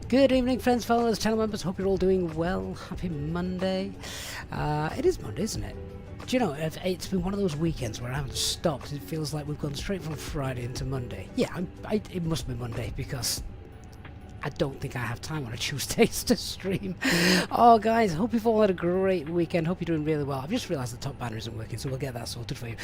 Good evening, friends, followers, channel members. Hope you're all doing well. Happy Monday. It is Monday, isn't it? Do you know, it's been one of those weekends where I haven't stopped. It feels like we've gone straight from Friday into Monday. Yeah, it must be Monday because I don't think I have time on a Tuesday to stream. Oh, guys, hope you've all had a great weekend. Hope you're doing really well. I've just realised the top banner isn't working, so we'll get that sorted for you.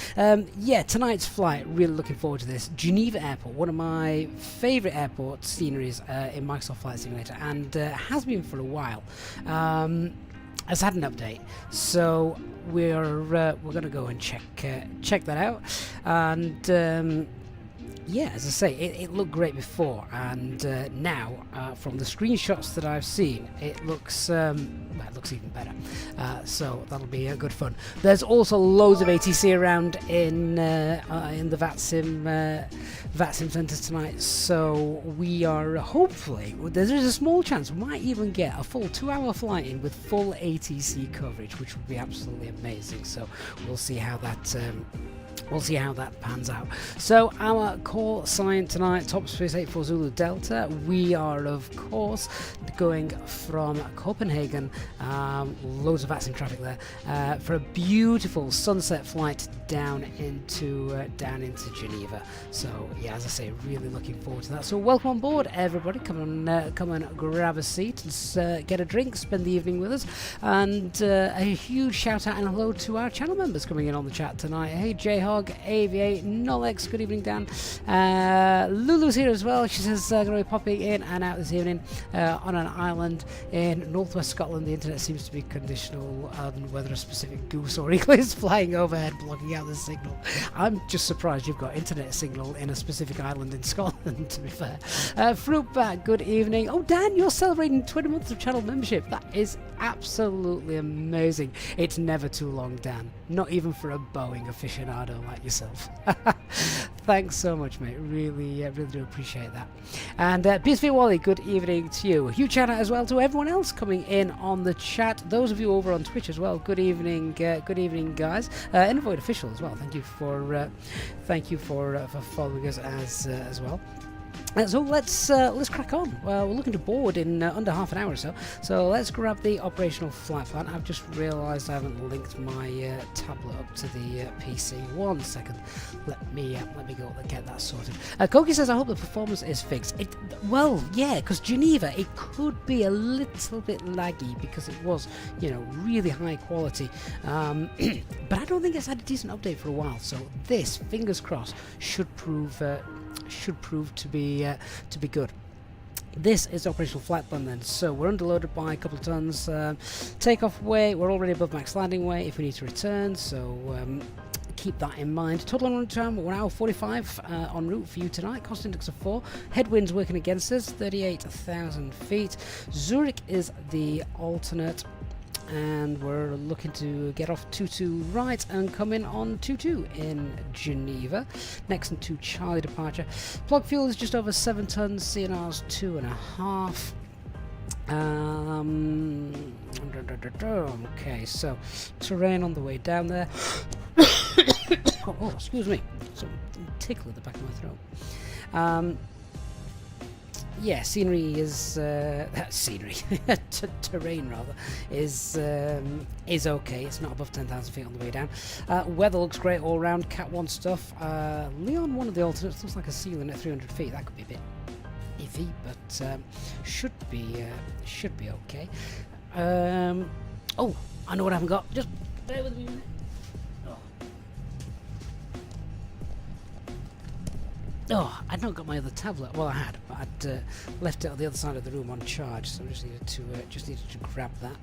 Yeah, tonight's flight, really looking forward to this. Geneva Airport, one of my favourite airport sceneries in Microsoft Flight Simulator, and has been for a while. Has had an update, so we're going to go and check that out, and yeah, as I say, it looked great before, and now from the screenshots that I've seen, it looks well, it looks even better. So that'll be good fun. There's also loads of ATC around in the VATSIM centres tonight, so we are hopefully, there's a small chance we might even get a full 2-hour flight in with full ATC coverage, which would be absolutely amazing. So we'll see how that. We'll see how that pans out. So our call sign tonight, Top Space 84 Zulu Delta. We are, of course, going from Copenhagen, loads of VATSIM traffic there, for a beautiful sunset flight down into Geneva. So yeah, as I say, really looking forward to that. So welcome on board, everybody. Come and grab a seat and get a drink, spend the evening with us, and a huge shout out and hello to our channel members coming in on the chat tonight. Hey, Jayhog, AVA, Nolex, good evening, Dan. Lulu's here as well. She says going to be popping in and out this evening on an island in northwest Scotland. The internet seems to be conditional on whether a specific goose or eagle is flying overhead, blocking out the signal. I'm just surprised you've got internet signal in a specific island in Scotland, to be fair. Fruitback, good evening. Oh, Dan, you're celebrating 20 months of channel membership. That is absolutely amazing. It's never too long, Dan. Not even for a Boeing aficionado like yourself. Thanks so much, mate. Really do appreciate that. And PSV Wally, good evening to you. Huge shout out as well to everyone else coming in on the chat. Those of you over on Twitch as well. Good evening, guys. Invoid Official as well. Thank you for following us as well. So let's crack on. We're looking to board in under half an hour or so. So let's grab the operational flight plan. I've just realised I haven't linked my tablet up to the PC. 1 second. Let me go and get that sorted. Koki says, I hope the performance is fixed. Well, yeah, because Geneva, it could be a little bit laggy because it was, really high quality. But I don't think it's had a decent update for a while. So this, fingers crossed, should prove to be good. This is operational flight plan then. So we're underloaded by a couple of tons. Takeoff weight, we're already above max landing weight if we need to return. So keep that in mind. Total on route time, 1 hour 45 en route for you tonight. Cost index of 4. Headwinds working against us, 38,000 feet. Zurich is the alternate. And we're looking to get off 22 right and come in on 22 in Geneva. Next and 2 Charlie departure. Plug fuel is just over 7 tons. CNR's 2.5. Okay, so terrain on the way down there. Oh, excuse me. So tickle at the back of my throat. Yeah, scenery is terrain rather is okay. It's not above 10,000 feet on the way down. Weather looks great all round. Cat 1 stuff. Leon, one of the alternates, looks like a ceiling at 300 feet. That could be a bit iffy, but should be okay. Oh, I know what I haven't got. Just bear with me a minute. Oh, I'd not got my other tablet. Well, I had, but I'd left it on the other side of the room on charge, so I just needed to grab that.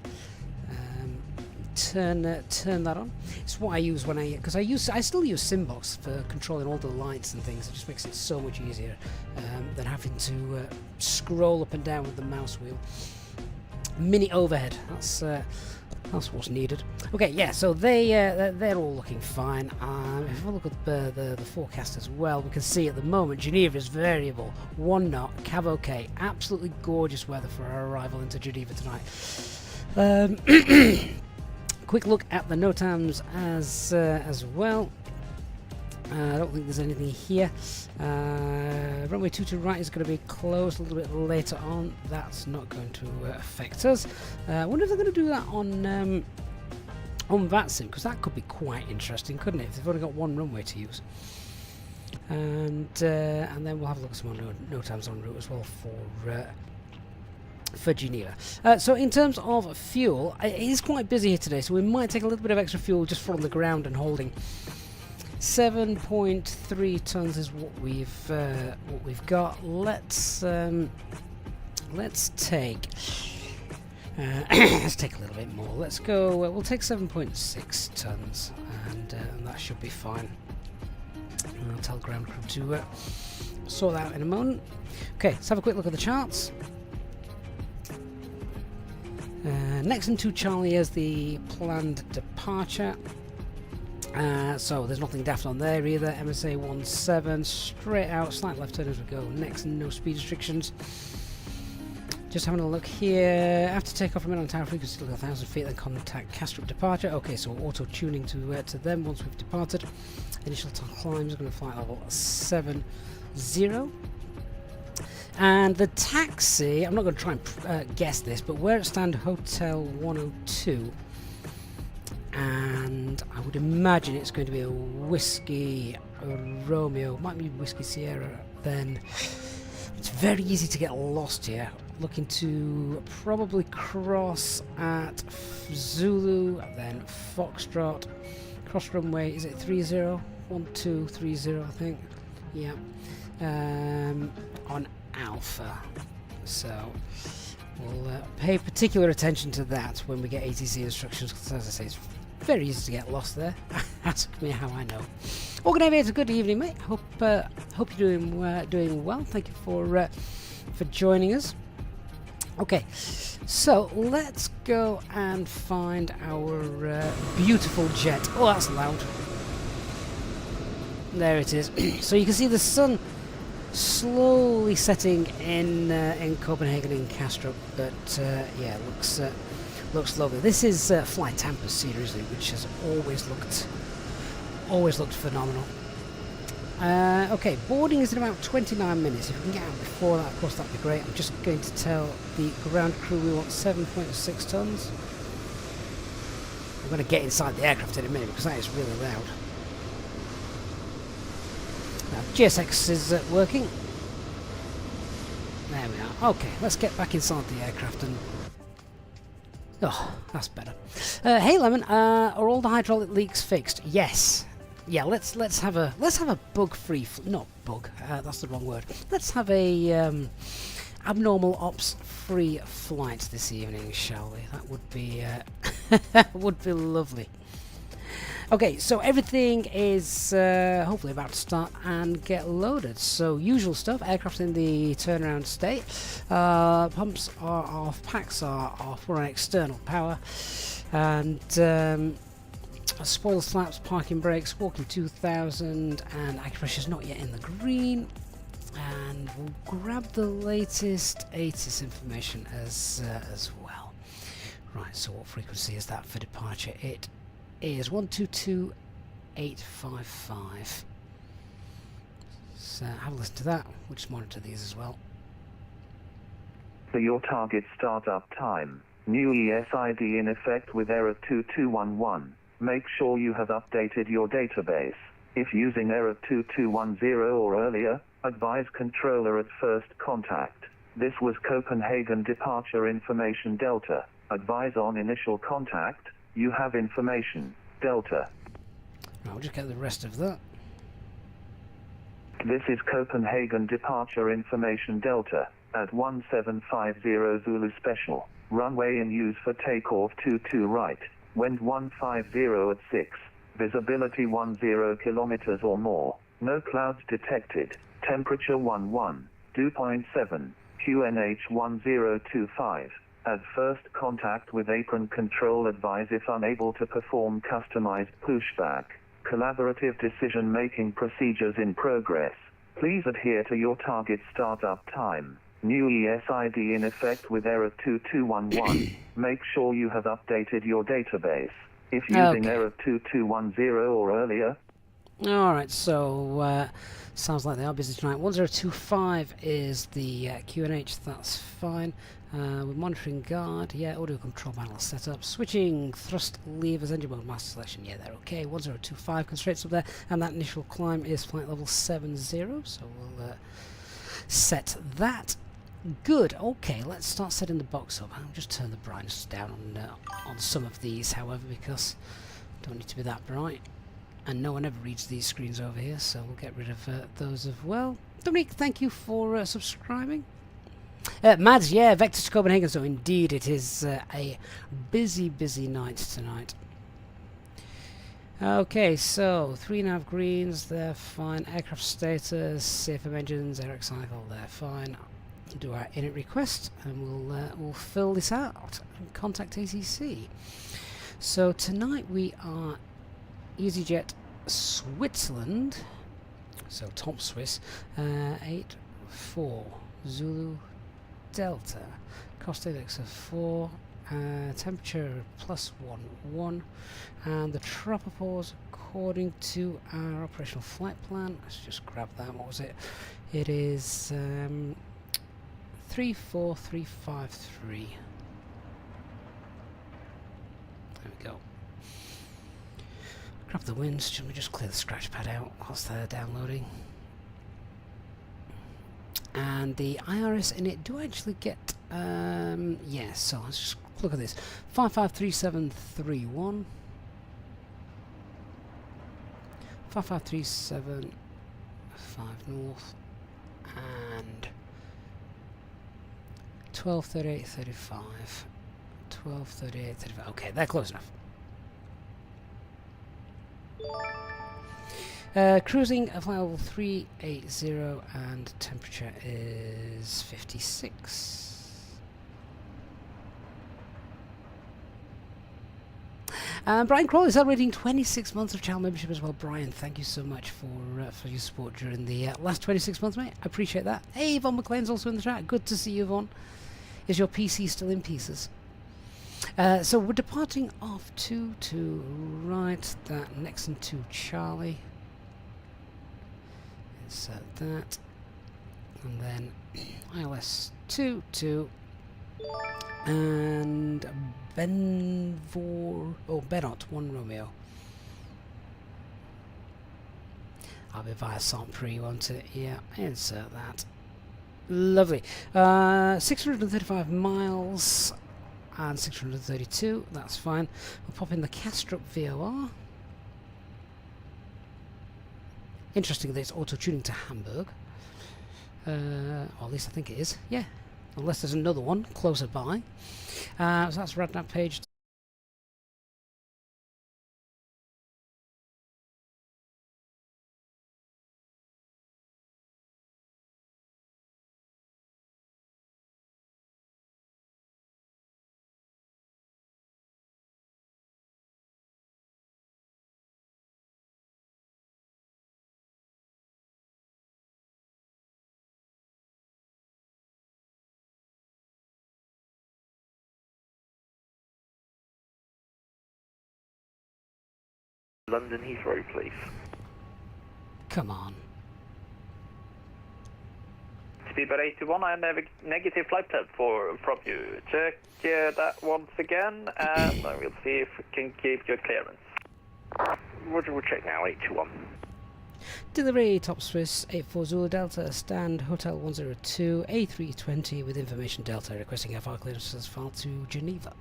Turn that on. It's what I use when because I still use Simbox for controlling all the lights and things. It just makes it so much easier than having to scroll up and down with the mouse wheel. Mini overhead. That's what's needed. Okay, yeah. So they're all looking fine. If we look at the forecast as well, we can see at the moment Geneva is variable, 1 knot, cav okay. Absolutely gorgeous weather for our arrival into Geneva tonight. Quick look at the NOTAMs as well. I don't think there's anything here. Runway 22 right is going to be closed a little bit later on. That's not going to affect us. I wonder if they're going to do that on VATSIM, because that could be quite interesting, couldn't it? If they've only got 1 runway to use. And then we'll have a look at some more NOTAMs en route as well for Geneva. So in terms of fuel, it is quite busy here today, so we might take a little bit of extra fuel just from the ground and holding. 7.3 tons is what we've got. Let's take let's take a little bit more. Let's go. We'll take 7.6 tons, and that should be fine. And I'll tell ground crew to sort that out in a moment. Okay, let's have a quick look at the charts. Next into Charlie is the planned departure. So there's nothing daft on there either. MSA 17 straight out, slight left turn as we go. Next, no speed restrictions. Just having a look here. After takeoff from on tower frequency, still 1,000 feet, then contact Castrop departure. Okay, so auto tuning to them once we've departed. Initial climb is going to flight level 70. And the taxi, I'm not going to try and guess this, but where it stands, Hotel 102. And I would imagine it's going to be a Whiskey Romeo, might be Whiskey Sierra. Then it's very easy to get lost here. Looking to probably cross at Zulu, then Foxtrot, cross runway, is it 30? 1230, I think. Yeah. On Alpha. So we'll pay particular attention to that when we get ATC instructions, because as I say, it's very easy to get lost there. Ask me how I know. Organ Aviator, good evening, mate. Hope you're doing well. Thank you for joining us. Okay, so let's go and find our beautiful jet. Oh, that's loud. There it is. So you can see the sun slowly setting in Copenhagen and Kastrup, but yeah, looks lovely. This is Flight Tampa seriously, which has always looked phenomenal. Okay, boarding is in about 29 minutes. If we can get out before that, of course, that'd be great. I'm just going to tell the ground crew we want 7.6 tons. I'm going to get inside the aircraft in a minute because that is really loud. Now, GSX is working. There we are. Okay, let's get back inside the aircraft and... Oh, that's better. Hey Lemon, are all the hydraulic leaks fixed? Yes. Yeah, let's have a bug-free, not bug. That's the wrong word. Let's have a abnormal ops-free flight this evening, shall we? That would be would be lovely. Okay, so everything is hopefully about to start and get loaded. So usual stuff, aircraft in the turnaround state. Pumps are off, packs are off, we're on external power. And spoiler flaps, parking brakes, walking 2000, and acupressure's not yet in the green. And we'll grab the latest ATIS information as well. Right, so what frequency is that for departure? It is 122855. So have a listen to that. We'll just monitor these as well. For your target startup time, new ESID in effect with error 2211. Make sure you have updated your database. If using error 2210 or earlier, advise controller at first contact. This was Copenhagen departure information Delta. Advise on initial contact. You have information, Delta. I'll just get the rest of that. This is Copenhagen departure information Delta at 1750 Zulu Special. Runway in use for takeoff 22 right. Wind 150 at 6. Visibility 10 kilometers or more. No clouds detected. Temperature 11. Dew point 7. QNH 1025. At first contact with apron control, advise if unable to perform customized pushback. Collaborative decision-making procedures in progress. Please adhere to your target startup time. New ESID in effect with error 2211. Make sure you have updated your database. If using error 2210 or earlier. Alright, so sounds like they are busy tonight. 1025 is the QNH, that's fine. We're monitoring guard, yeah, audio control panel set up. Switching thrust levers, engine mode, master selection, yeah, they're okay. 1025 constraints up there, and that initial climb is flight level 70, so we'll set that. Good, okay, let's start setting the box up. I'll just turn the brightness down on some of these, however, because I don't need to be that bright. And no one ever reads these screens over here, so we'll get rid of those as well. Dominique, thank you for subscribing. Mads, yeah, Vector to Copenhagen, so indeed it is a busy, busy night tonight. Okay, so 3.5 greens, they're fine. Aircraft status, CFM engines, Eric cycle, they're fine. Do our init request, and we'll fill this out and contact ACC. So tonight we are Easyjet Switzerland, so top Swiss, 84 Zulu Delta, cost index of 4, temperature +11, and the tropopause according to our operational flight plan. Let's just grab that. What was it? It is 34353. There we go. Grab the winds. Should we just clear the scratch pad out whilst they're downloading? And the IRS in it, do I actually get yes, so let's just look at this. 553731, 5537 5 north, and 123835, 123835. Okay, they're close enough. Cruising at flight level 380, and temperature is 56. Brian Crawley celebrating 26 months of channel membership as well. Brian, thank you so much for your support during the last 26 months, mate. I appreciate that. Hey, Yvonne McLean's also in the chat. Good to see you, Yvonne. Is your PC still in pieces? So we're departing off to right, that Nixon to Charlie. Insert that, and then ILS 22 and Benot 1 Romeo. I'll be via Saint-Prix, won't it? Yeah, insert that. Lovely. 635 miles and 632, that's fine. We'll pop in the Castrop VOR. Interesting that it's auto-tuning to Hamburg. Or at least I think it is. Yeah. Unless there's another one closer by. So that's RadNav page. London Heathrow, please. Come on. Speedbird 81, I have negative flight plan from you. Check that once again, and we'll see if we can keep your clearance. Roger, we'll check now, 81. Delivery, Top Swiss, 84 Zulu Delta, stand Hotel 102, A320 with information Delta, requesting FR clearances file to Geneva.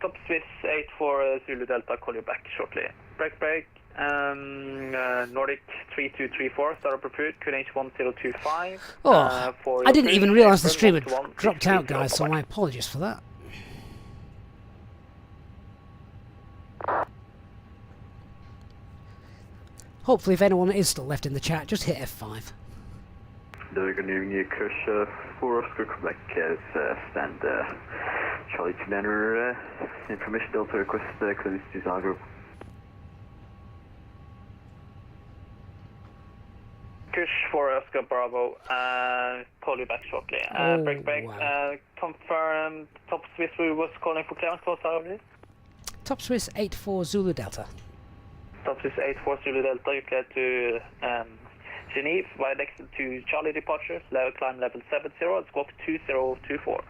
Top Swiss 84 Zulu Delta, call you back shortly. Break, Nordic 3234, startup approved, QNH 1025. Oh, for I didn't your even push, realise the April stream had 121, dropped out, 630, guys, so bye-bye. my apologies for that. Hopefully, if anyone is still left in the chat, just hit F5. Good evening, kurs 4 Oscar Quebec stand Charlie to Denver information Delta request clearance to Zala Group. Push for Oscar Bravo, call you back shortly. Oh, Break, wow. confirm Top Swiss was calling for clearance close out. Top Swiss 84 Zulu Delta. Top Swiss 84 Zulu Delta, you clear to Geneva, via next to Charlie departure, level climb level 70, squawk 2024.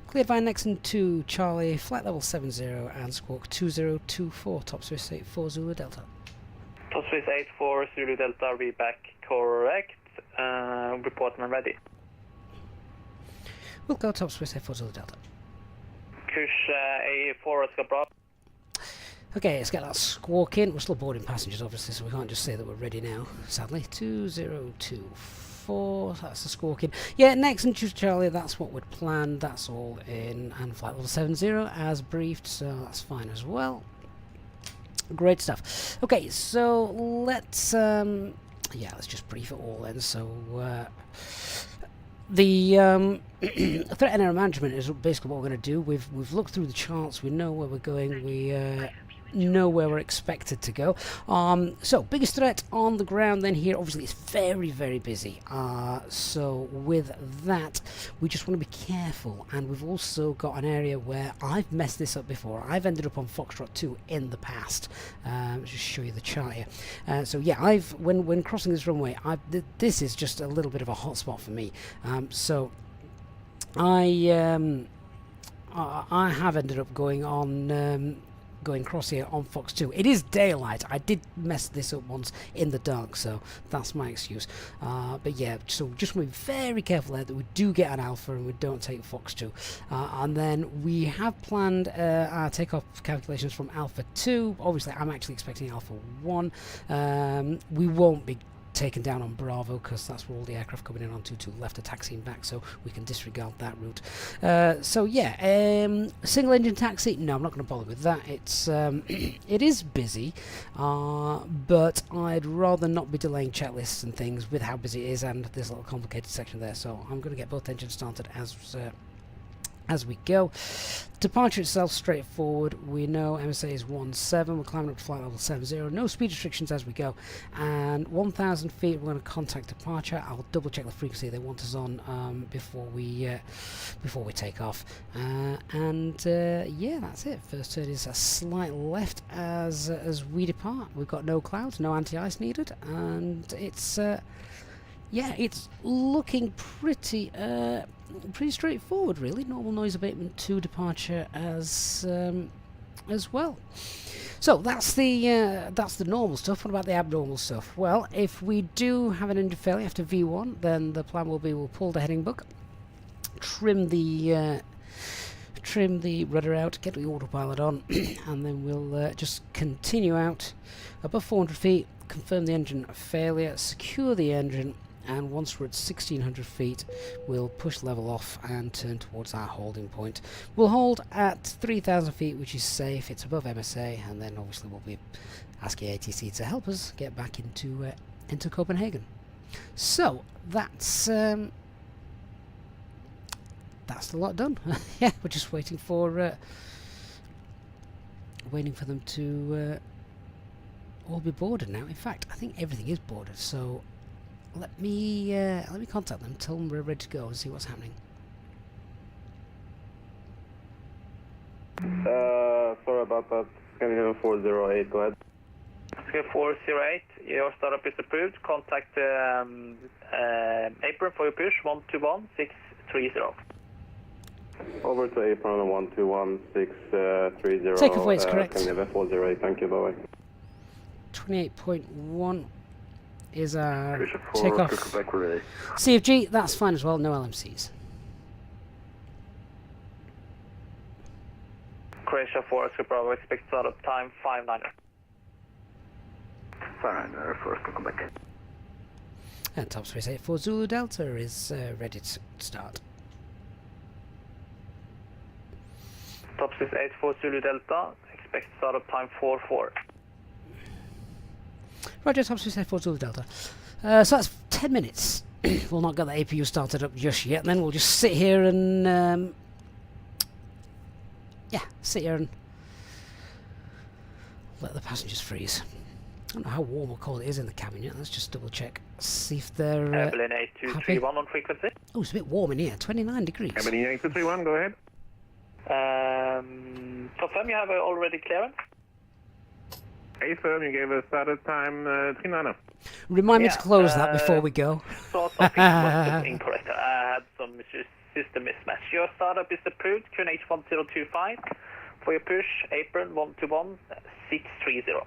Cleared by Nexon 2 Charlie, flight level 70 and squawk 2024, Top Swiss 84 Zulu Delta. Top Swiss 84 Zulu Delta, read back correct, report when ready. We'll go Top Swiss 84 Zulu Delta. Kush A4 Oscar Bravo. Okay, let's get that squawk in. We're still boarding passengers, obviously, so we can't just say that we're ready now, sadly. 2024, that's the squawk in. Yeah, next and choose Charlie, that's what we'd planned. That's all in, and flight level 70 as briefed, so that's fine as well. Great stuff. Okay, so let's let's just brief it all then. So the threat and error management is basically what we're going to do. We've looked through the charts. We know where we're going. We know where we're expected to go. So biggest threat on the ground then here, obviously it's very, very busy. So with that, we just want to be careful, and we've also got an area where I've messed this up before. I've ended up on Foxtrot 2 in the past. Just show you the chart here. So yeah, when crossing this runway, this is just a little bit of a hot spot for me. So I have ended up going on going cross here on Fox 2. It is daylight. I did mess this up once in the dark, so that's my excuse. But yeah, so just want to be very careful there that we do get an Alpha and we don't take Fox 2. And then we have planned our takeoff calculations from Alpha 2. Obviously, I'm actually expecting Alpha 1. We won't be taken down on Bravo because that's where all the aircraft coming in on 22 left are taxiing back, so we can disregard that route. So yeah, single engine taxi, no, I'm not going to bother with that. It's it is busy, but I'd rather not be delaying checklists and things with how busy it is and this little complicated section there, so I'm going to get both engines started as we go. Departure itself straightforward. We know MSA is 17. We're climbing up to flight level 70. No speed restrictions as we go. And 1,000 feet, we're going to contact departure. I'll double check the frequency they want us on before we take off. Yeah, that's it. First turn is a slight left as we depart. We've got no clouds, no anti-ice needed, and it's yeah, it's looking pretty straightforward, really. Normal noise abatement to departure as well. So that's the normal stuff. What about the abnormal stuff? Well, if we do have an engine failure after V1, then the plan will be we'll pull the heading book, trim the rudder out, get the autopilot on, and then we'll just continue out above 400 feet, confirm the engine failure, secure the engine, and once we're at 1,600 feet, we'll push level off and turn towards our holding point. We'll hold at 3,000 feet, which is safe. It's above MSA, and then obviously we'll be asking ATC to help us get back into Copenhagen. So that's the lot done. Yeah, we're just waiting for them to all be boarded now. In fact, I think everything is boarded. So let me contact them, tell them we're ready to go, and see what's happening. Sorry about that. Scandinavia 408, go ahead. Okay, 408, your startup is approved. Contact apron for your push, 121630. Over to apron 121630. Takeoff weight is correct. Scandinavia 408, thank you, bye-bye. 28.1 is our Takeoff. takeoff. CFG, that's fine as well, no LMCs. Croatia 4 Oscar Bravo, expect startup time 590. Fariner for Oscar Quebec. And top space 84 Zulu Delta is ready to start. Top space 84 Zulu Delta, expect startup time 4-4. Roger, top space 84 Zulu Delta. So that's 10 minutes. We'll not get the APU started up just yet, and then we'll just sit here and sit here and let the passengers freeze. I don't know how warm or cold it is in the cabin yet. Let's just double check. See if they're Berlin 8231 on frequency. Oh, it's a bit warm in here. 29 degrees. Berlin 8231, go ahead. Confirm you have already clearance. Affirm, you gave us started time 39. Remind me to close that before we go. So something was incorrect. I had some system mismatch. Your startup is approved, QNH 1025. For your push, apron 121-630.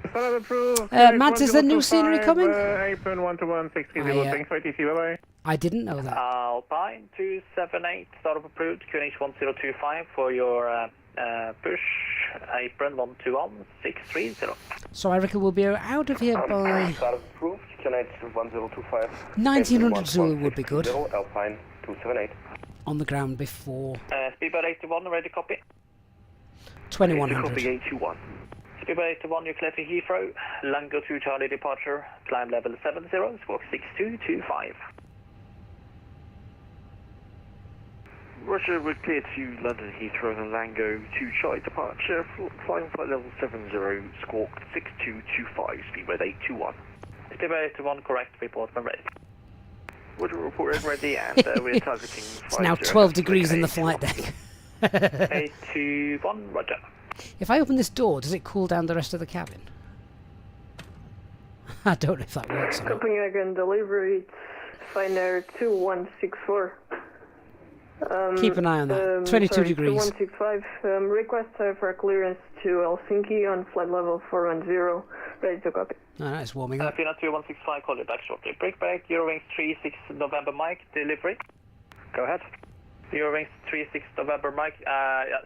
Startup approved. Matt, is there new scenery coming? Apron 121-630, thanks for ATC, bye-bye. I didn't know that. Alpine 278, startup approved, QNH 1025. For your push, apron 121-630. So I reckon we'll be out of here by Startup approved, QNH 1025. 1900 Zulu would be good. Alpine 278. On the ground before Speedbird 81, ready copy. 2100. Copy 81. Speedbird 81, you're clear for Heathrow. Lango 2 Charlie departure, climb level 70, squawk 6225. Roger, we're clear to London Heathrow and Lango 2 Charlie departure, flying flight level 70, squawk 6225, speedbird 821. Speedbird 81, correct, report when ready. Roger, report when ready, and we're targeting It's now 12 degrees in the flight deck. 821, roger. If I open this door, does it cool down the rest of the cabin? I don't know if that works or not. Copenhagen delivery, Finer 2164. Keep an eye on that. 22 degrees. 2165. Request for clearance to Helsinki on flight level 410. Ready to copy. No, it's warming up. Fina 2165, call you back shortly. Breakback, Eurowings 36 November Mike, delivery. Go ahead. Eurowings 36 November Mike,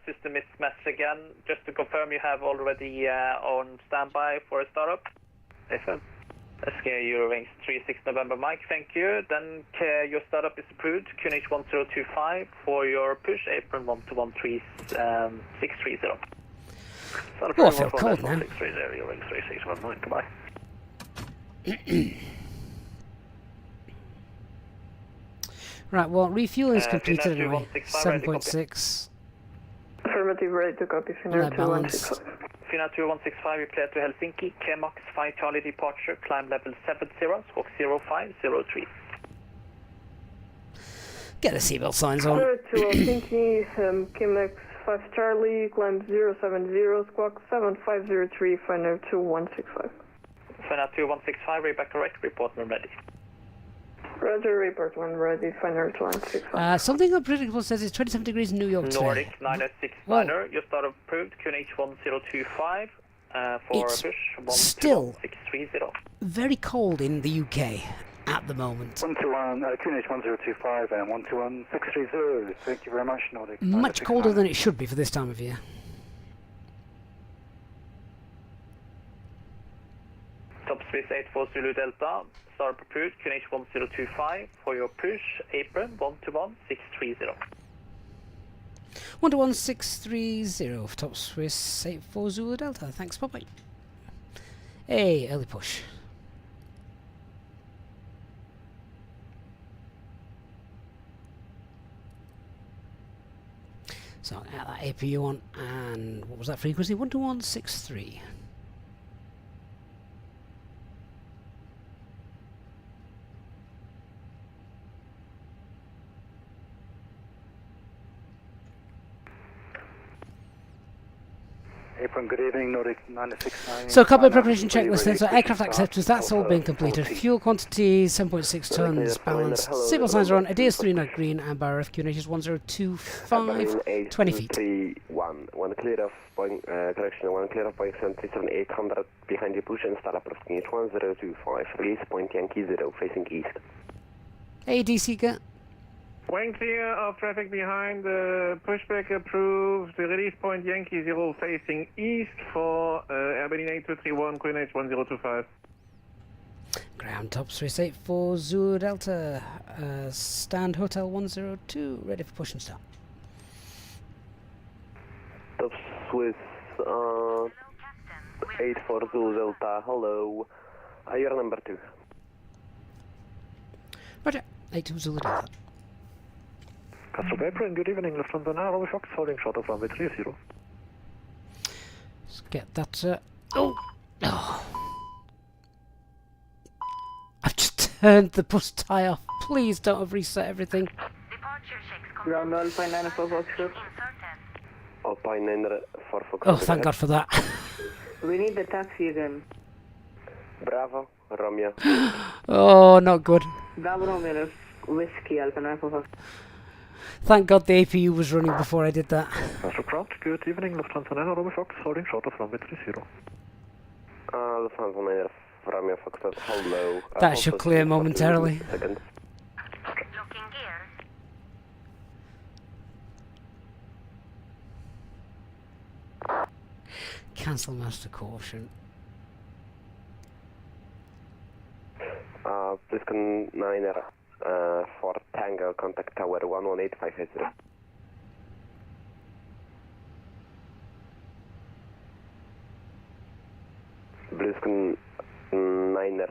system mismatch again. Just to confirm, you have already on standby for a startup. Affirm. SK Eurowings 36 November Mike, thank you. Then your startup is approved, QNH 1025 for your push, apron 121-630. Oh, I feel cold now. 630, Eurowings 3619, goodbye. Right, well, refueling is completed Fina anyway. 7.6. Affirmative, ready to copy. Finer That balance. 2165. Fina 2165, you're clear to Helsinki. KMAX 5 Charlie departure, climb level 70, squawk 0503. Get the seatbelt signs on. Clear to Helsinki, KMX 5 Charlie, climb 070, squawk 7503, Finer 2165. Fina 2165, read correct, report when ready. Roger, report when ready, Finer 2165. Something unpredictable says it's 27 degrees in New York today. Nordic 906 Well, Finer, your startup approved, QNH 1025 for It's a push, still 12630. very cold in the UK at the moment. 121, QNH 1025 and 121-630. Thank you very much, Nordic. Much colder than it should be for this time of year. Top space 84 Zulu Delta, startup approved, QNH 1025 for your push, apron 121-630. 121-630 for top Swiss 84 Zulu Delta. Thanks, bye-bye. Hey, early push. So I'll add that APU on, and what was that frequency? 121-630. Apron, good evening, Nordic 969. So Cockpit preparation checklist then, so aircraft acceptance, that's all been completed. Fuel quantity, 7.6 tonnes, balanced. Signal signs are on, ADIRS 39 green, and bar FQ is 1025, 20 feet. 1 clear of Boeing, correction, 1 clear of Boeing 737-800 behind your push and start up of QNH 1025, release point Yankee 0, facing east. Hey, DC, Wing clear of traffic behind the pushback approved. The release point Yankee 0 facing east for Airberlin A231, QNH 1025. Ground top 384 Zulu Delta. Stand Hotel 102, ready for push and start. Top Swiss 84 Zulu Delta, hello. You're number 2. Roger, 82 Zulu Delta. Castle Apron, good evening, Lufthansa Nairobi Fox, holding short of runway 30. Let's get that. Oh! I've just turned the bus tie off. Please don't have reset everything. Ground Alpine 94 Foxtrot. Alpine 94 Fox. Oh, thank God for that. We need the taxi again. Bravo, Romeo. Oh, not good. Bravo Romeo, Whiskey Alpine 94 Fox. Thank God the APU was running before I did that. Castle Craft, good evening, Lufthansa Nairobi Fox, holding short of runway 30. Lufthansa 94 Romeo Fox, hello. That should clear momentarily. Seconds. Looking gear. Cancel master caution. Please con 9 for Tango, contact tower 118580. Blisken 9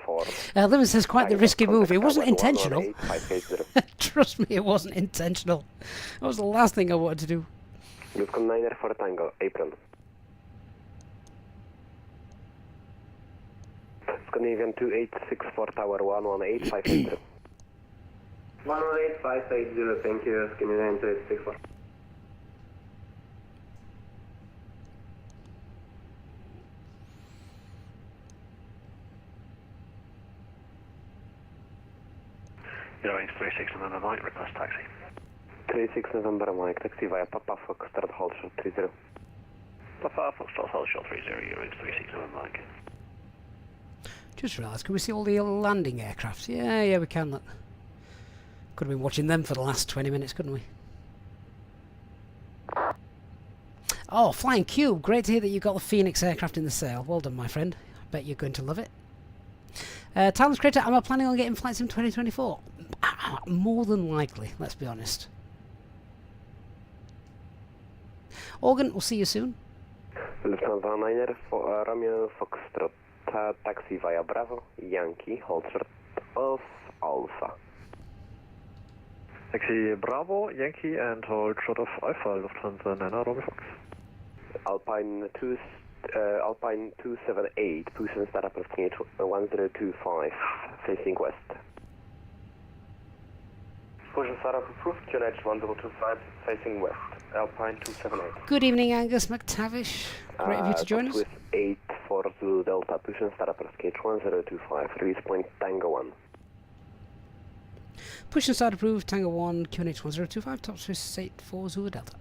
for Lemon says quite the Tango, risky move. It contact wasn't tower intentional. 118,580. Trust me, it wasn't intentional. That was the last thing I wanted to do. Blisken 9 for Tango, April. Scandinavian 286 for tower 118580. 118580, thank you, Scandinavian 2864. You're 36 November Mike, request taxi. 36 November Mike, taxi via Papa Foxtrot, hold short 30. Papa Foxtrot, hold short 30, you're 36 November Mike. Just realised, can we see all the landing aircrafts? Yeah, we can. Look. Could have been watching them for the last 20 minutes, couldn't we? Oh, Flying Cube. Great to hear that you got the Phoenix aircraft in the sale. Well done, my friend. I bet you're going to love it. Talents Creator, am I planning on getting flights in 2024? More than likely, let's be honest. Organ, we'll see you soon. Lufthansa 9 for Romeo Foxtrot, taxi via Bravo, Yankee, hold short of Alpha. Taxi Bravo, Yankee, and hold short of Alpha, Lufthansa Nairobi Fox. Alpine 278, push and start approaching 1025, facing west. Push and start approved, QNH 1025, facing west, Alpine 278. Good evening, Angus McTavish. Great of you to join us. With 8 for Zulu Delta, push and start approaching 1025, release point Tango 1. Push and start approved, Tango 1, QNH 1025, top Swiss 8 for Zulu Delta.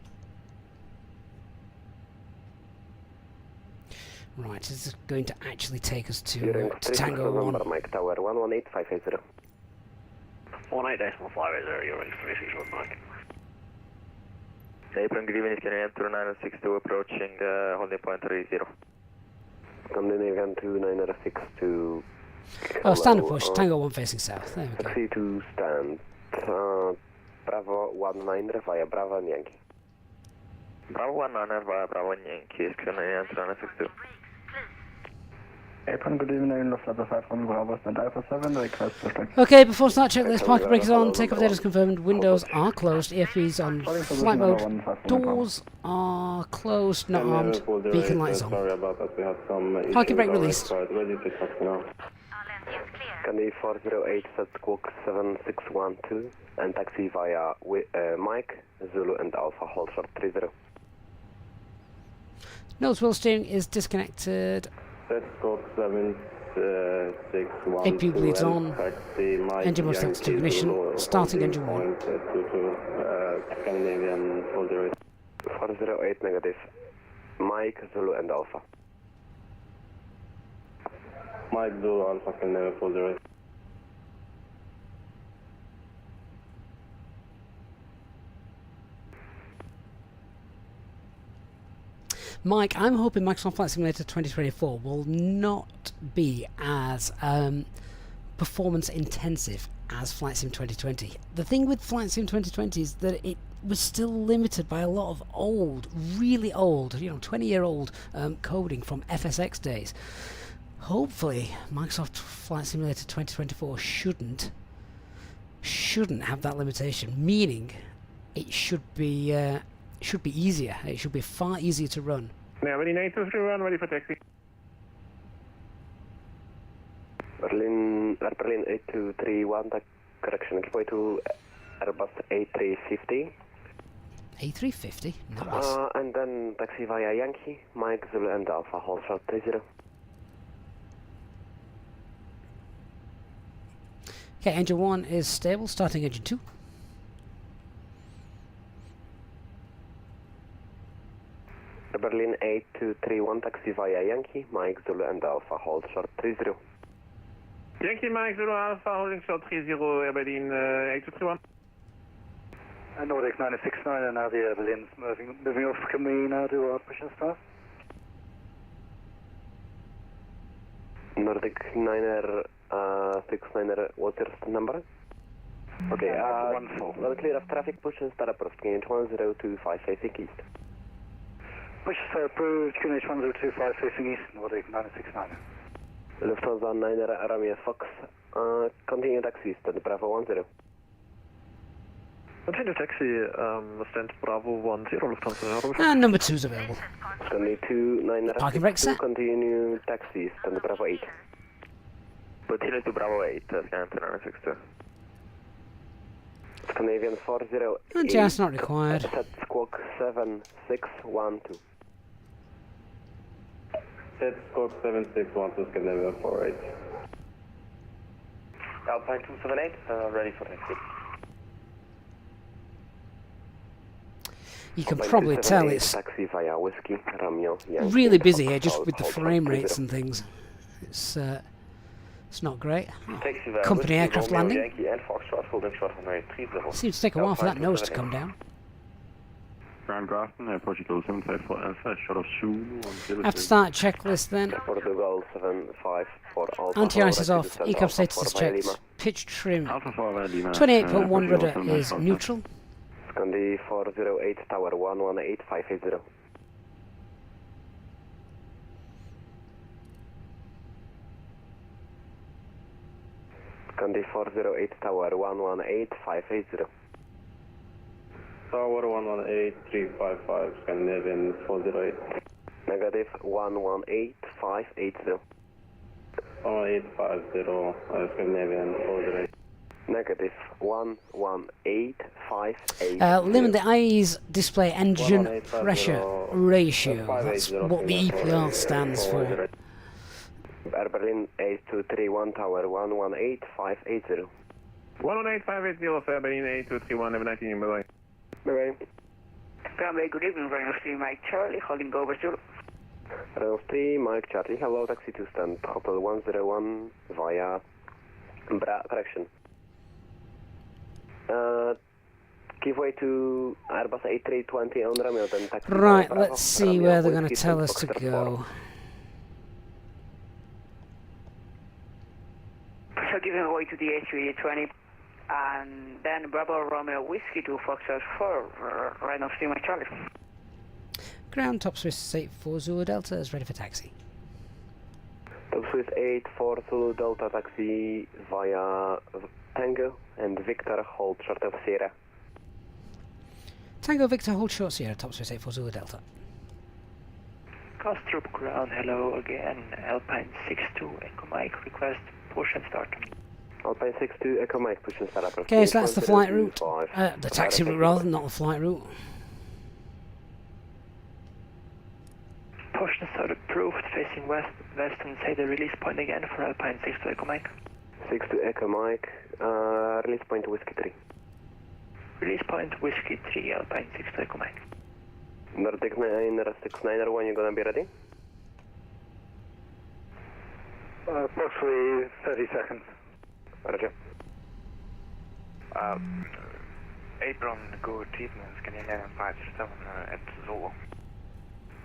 Right, is this going to actually take us to Tango 1? Mike Tower 118580. 18.580, you're 36 November Mike. April, good evening, Scandinavian 2962 approaching holding point 30. Scandinavian 2962. Oh, standard push, Tango 1 facing south. There we go. Taxi to stand. Bravo 19 via Bravo and Yankee. Bravo 19 via Bravo and Yankee, Scandinavian 2962. Apron, good evening, Lufthansa 5 Bravo, stand Alpha 7, request Pushback. Okay, before start checklist, parking brake is on, takeoff data is confirmed, windows are closed, EFB's on flight mode, doors are closed, not armed, beacon light is on. Parking brake released. Candy 408 set squawk 7612 and taxi via Mike, Zulu and Alpha, hold short 30. Nose wheel steering is disconnected. Set squawk 7612. APU bleeds on. Engine must start to ignition. Starting engine 1. Scandinavian 408. 408 negative. Mike, Zulu and Alpha. Mike, Zulu, Alpha, Scandinavian 408. Mike, I'm hoping Microsoft Flight Simulator 2024 will not be as performance intensive as Flight Sim 2020. The thing with Flight Sim 2020 is that it was still limited by a lot of old, really old, 20-year-old coding from FSX days. Hopefully, Microsoft Flight Simulator 2024 shouldn't have that limitation, meaning it should be easier. It should be far easier to run. Berlin 8231, ready for taxi. Berlin 8231, correction, give way to Airbus A350. A350? Nice. And then taxi via Yankee, Mike, Zulu and Alpha, hold short 30. Okay, engine 1 is stable, starting engine 2. Berlin 8231, taxi via Yankee, Mike, Zulu and Alpha, hold short 30. Yankee Mike Zulu Alpha, holding short 30, Air Berlin 8231. Nordic 969 and now the Air Berlin's moving off. Can we now do our push and start? Nordic 969, what's your number? Okay, 14. well clear of traffic, push and start approach, QNH 1025 facing east. Push and start approved, QNH 1025 facing east, Nordic 969. Lufthansa 9 Romeo Fox, continue taxi east at Bravo 10. Continue taxi, stand Bravo 10, Lufthansa. And number 2's available. Continue 29 Parking brake set. Continue taxi east at Bravo 8. Continue to Bravo 8, scan 962. Scandinavian 408. And just not required. Set squawk 7612. Set squawk 7612, Scandinavia 48. Alpine 278, ready for taxi. You can probably tell it's taxi via Whiskey, Romeo, Yankee, really busy here, just with the frame rates and things. It's not great. Company aircraft landing. Yankee and Foxtrot, holding short on 30. Seems to take a while for that nose to come down. Ground Grafton, Portugal 754 Alpha, short of Zulu. Have to start checklist then. Portugal 754 Alpha. Anti-ice is off, ECAP status is checked, pitch trim. 28.1 rudder is neutral. Scandi 408 Tower 118580. Scandi 408 Tower 118580. Tower 118355, Scandinavian 408. Negative 118580. 1850, Scandinavian 408. Negative 11858. Limit the eyes display engine pressure ratio. That's what the EPR stands for. Air Berlin 8231 Tower 118580. 118580 for Air Berlin 8231, have a 19 bye-bye. Bye-bye. Runway, good evening, Reynolds 3 Mike Charlie, holding over Zulu. Reynolds 3 Mike Charlie, hello, taxi to stand, Hotel 101 via correction. Give way to Airbus A320 on Romeo, then taxi. Right, let's see where they're going to tell us to go. So giving away to the A320, and then Bravo Romeo Whiskey to Foxtrot 4, Reynolds 3 Mike Charlie. Ground top Swiss 84 Zulu Delta is ready for taxi. Top Swiss 84 Zulu Delta taxi via Tango and Victor, hold short of Sierra. Tango Victor, hold short Sierra, top Swiss 84 Zulu Delta. Costrup ground, hello again, Alpine 62 Echo Mike, request push and start. Alpine 62 Echo Mike, push and start. Okay, so that's the flight route, the taxi route rather, not the flight route. Push and start approved, facing west and say the release point again for Alpine 62 Echo Mike. 62 Echo Mike, release point Whiskey 3. Release point Whiskey 3, Alpine 62 Echo Mike. Nordic 969, when you gonna be ready? Approximately 30 seconds. Roger. Apron, good evening, Scandinavian 57 at Zulu.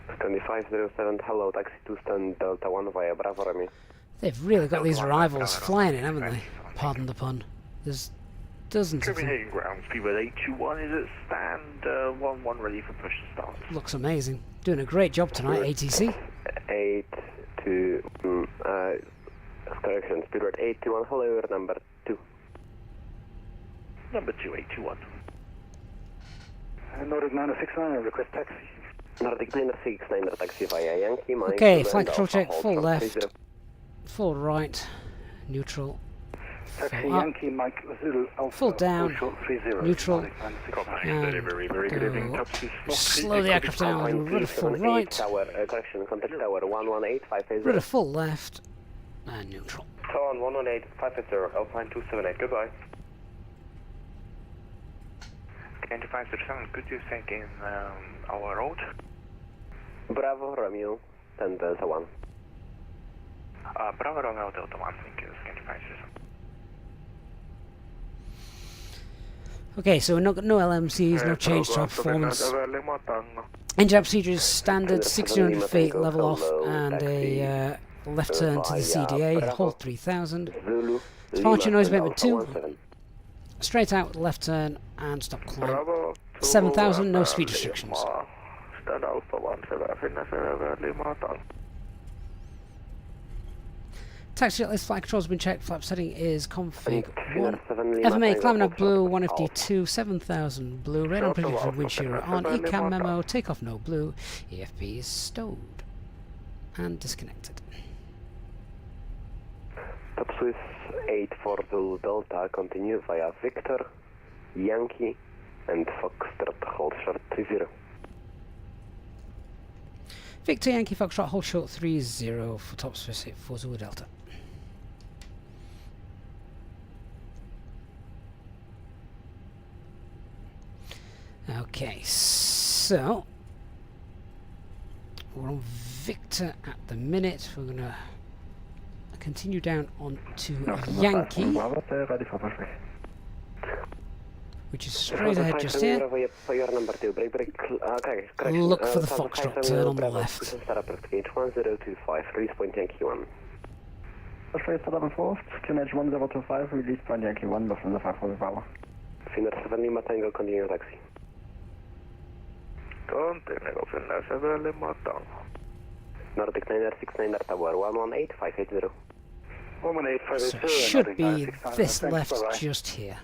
2507, hello, taxi 2 stand Delta 1 via Bravo, Remy. They've really got these rivals flying in, haven't they? Pardon the pun. There's dozens of them. Copenhagen ground, speedbird 821 is at stand 11 ready for push and start. Looks amazing. Doing a great job tonight, ATC. 821, correction, speedbird 821, hello, number 2. Number 2821. Nordic 969, request taxi. Nordic 969, taxi via Yankee, Mike. Okay, flight control check, full left, full right, neutral, Taxi full up, Yankee, Mike Zulu, Alpha, full down, short 30, neutral, Copenhagen, very good evening. go. Taxi Slow the aircraft down, do rudder full right, Tower, correction, contact tower 118580. rudder full left, and neutral. Tower 118580, Alpine 278, goodbye. 2507, could you think in our road? Bravo, Romeo, 10 Delta 1. Bravo Romeo Delta 1, thank you, 2507. Okay, so no LMCs, no change to our performance. Engine procedure is standard, 1600 feet, level off, and a left turn to the CDA, hold 3000. Departure noise abatement 2. Straight out, left turn, and stop climb. 7,000, no speed restrictions. Taxi jet list flight controls have been checked. Flap setting is config 1. FMA climbing up blue, 1FD2, 7,000 blue. Radar prediction for wind shear on. ECAM memo, takeoff no blue. EFB is stowed and disconnected. Top Swiss 840 Delta, continue via Victor, Yankee, and Foxtrot, hold short 30. Victor Yankee Foxtrot, hold short 30 for top Swiss 840 Delta. Okay, so we're on Victor at the minute. We're going to continue down on to Yankee, which is straight ahead just here. Look for the Foxtrot turn on the left. Release point Yankee 1. Straight to level 4, QNH 1025, release point Yankee 1, from the 5 Bravo. Finner 7 Lima Tango, continue taxi. Continue, Finner 7 Lima Tango. Nordic 969 Tower 118580. So it should be this left just here.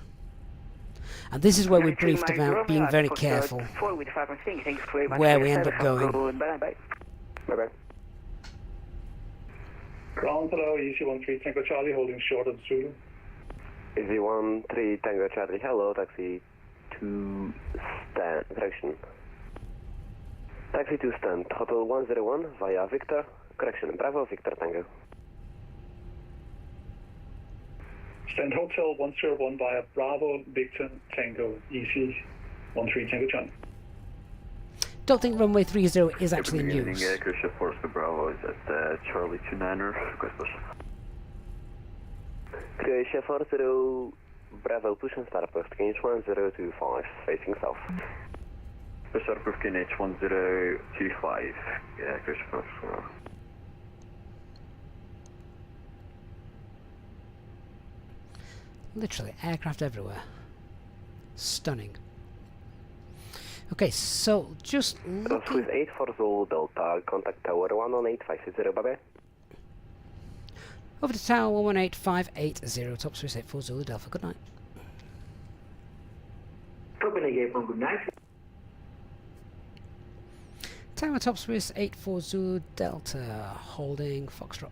And this is where we briefed about being very careful where we end up going. Bye-bye. Ground hello, Easy 13 Tango Charlie, holding short of Zulu. Easy 13 Tango Charlie, hello, taxi 2 stand, correction. Taxi 2 stand, hotel 101 via Victor, correction, Bravo, Victor Tango. Stand Hotel 101 via Bravo, Victor, Tango, Easy 13 Tango Charlie. Don't think runway 30 is actually in use. Aircraft Force Bravo is at Charlie 29er, request push. Croatia 40 Bravo, push and start approach to KH1025, facing south. Push start approach KH1025, Croatia Force Bravo. Literally, aircraft everywhere. Stunning. Okay, so just looking... With 840 Delta, contact tower 118580, bye-bye. Over to tower 118580, top Swiss 840 Delta, good night. Copenhagen, good night. Tower top Swiss 840 Delta, holding Foxtrot.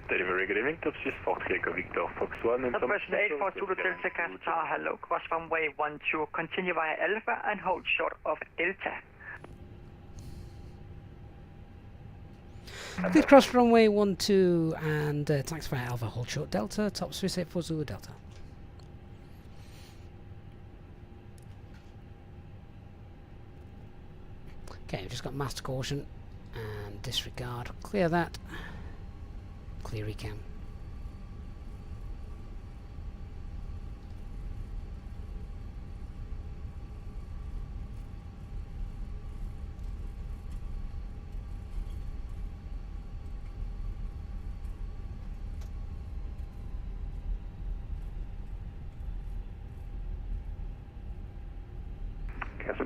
Very good evening, top Swiss Foxtrot, Victor, Fox 1 and some... Question 842 Delta Qatar, hello, cross runway 12, continue via Alpha and hold short of Delta. Please cross runway 12 and taxi via Alpha, hold short Delta, top Swiss 840 Delta. Okay, we've just got master caution and disregard. Clear that. Clear recam.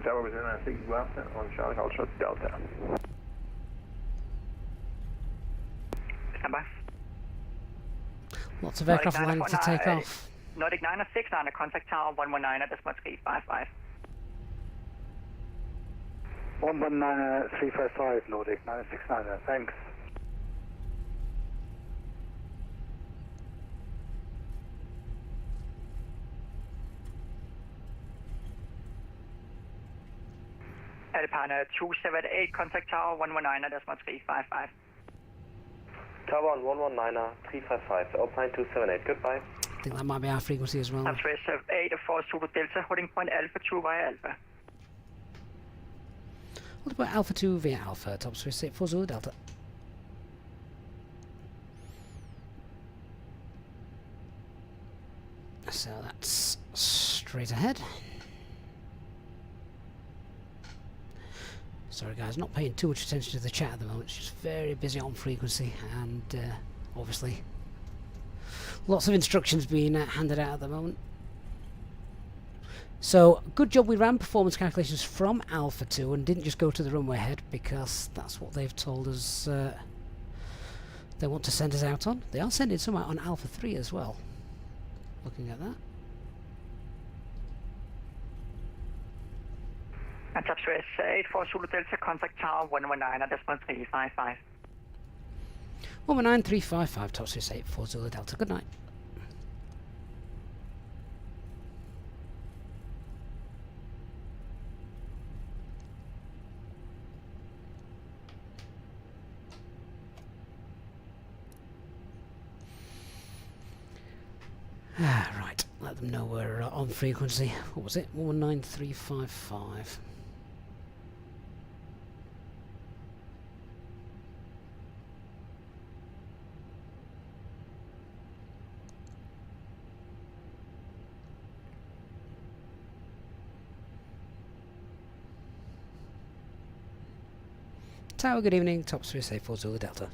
Tower within 6 Delta on Charlie Ultra Delta. Stand by. Lots of aircraft lining to take off. Nordic 969, contact tower 119 at decimal 355. 119-355, Nordic 969, thanks. Partner 278, contact tower 119 at decimal 355. Tower on 119-355, Alpine 278, goodbye. I think that might be our frequency as well. That's 8 4 Zulu Delta, holding point Alpha 2 via Alpha. What about Alpha 2 via Alpha, top 364 Zulu Delta? So that's straight ahead. Sorry guys, not paying too much attention to the chat at the moment, it's just very busy on frequency and obviously lots of instructions being handed out at the moment. So, good job we ran performance calculations from Alpha 2 and didn't just go to the runway head, because that's what they've told us they want to send us out on. They are sending some out on Alpha 3 as well. Looking at that. And top 8 4 Zulu Delta, contact tower 119 at decimal 355. 119-355, top 8 Zulu Delta, good night. Right, let them know we're on frequency. What was it? 119-355. Tower, good evening. Top 384 Zulu Delta.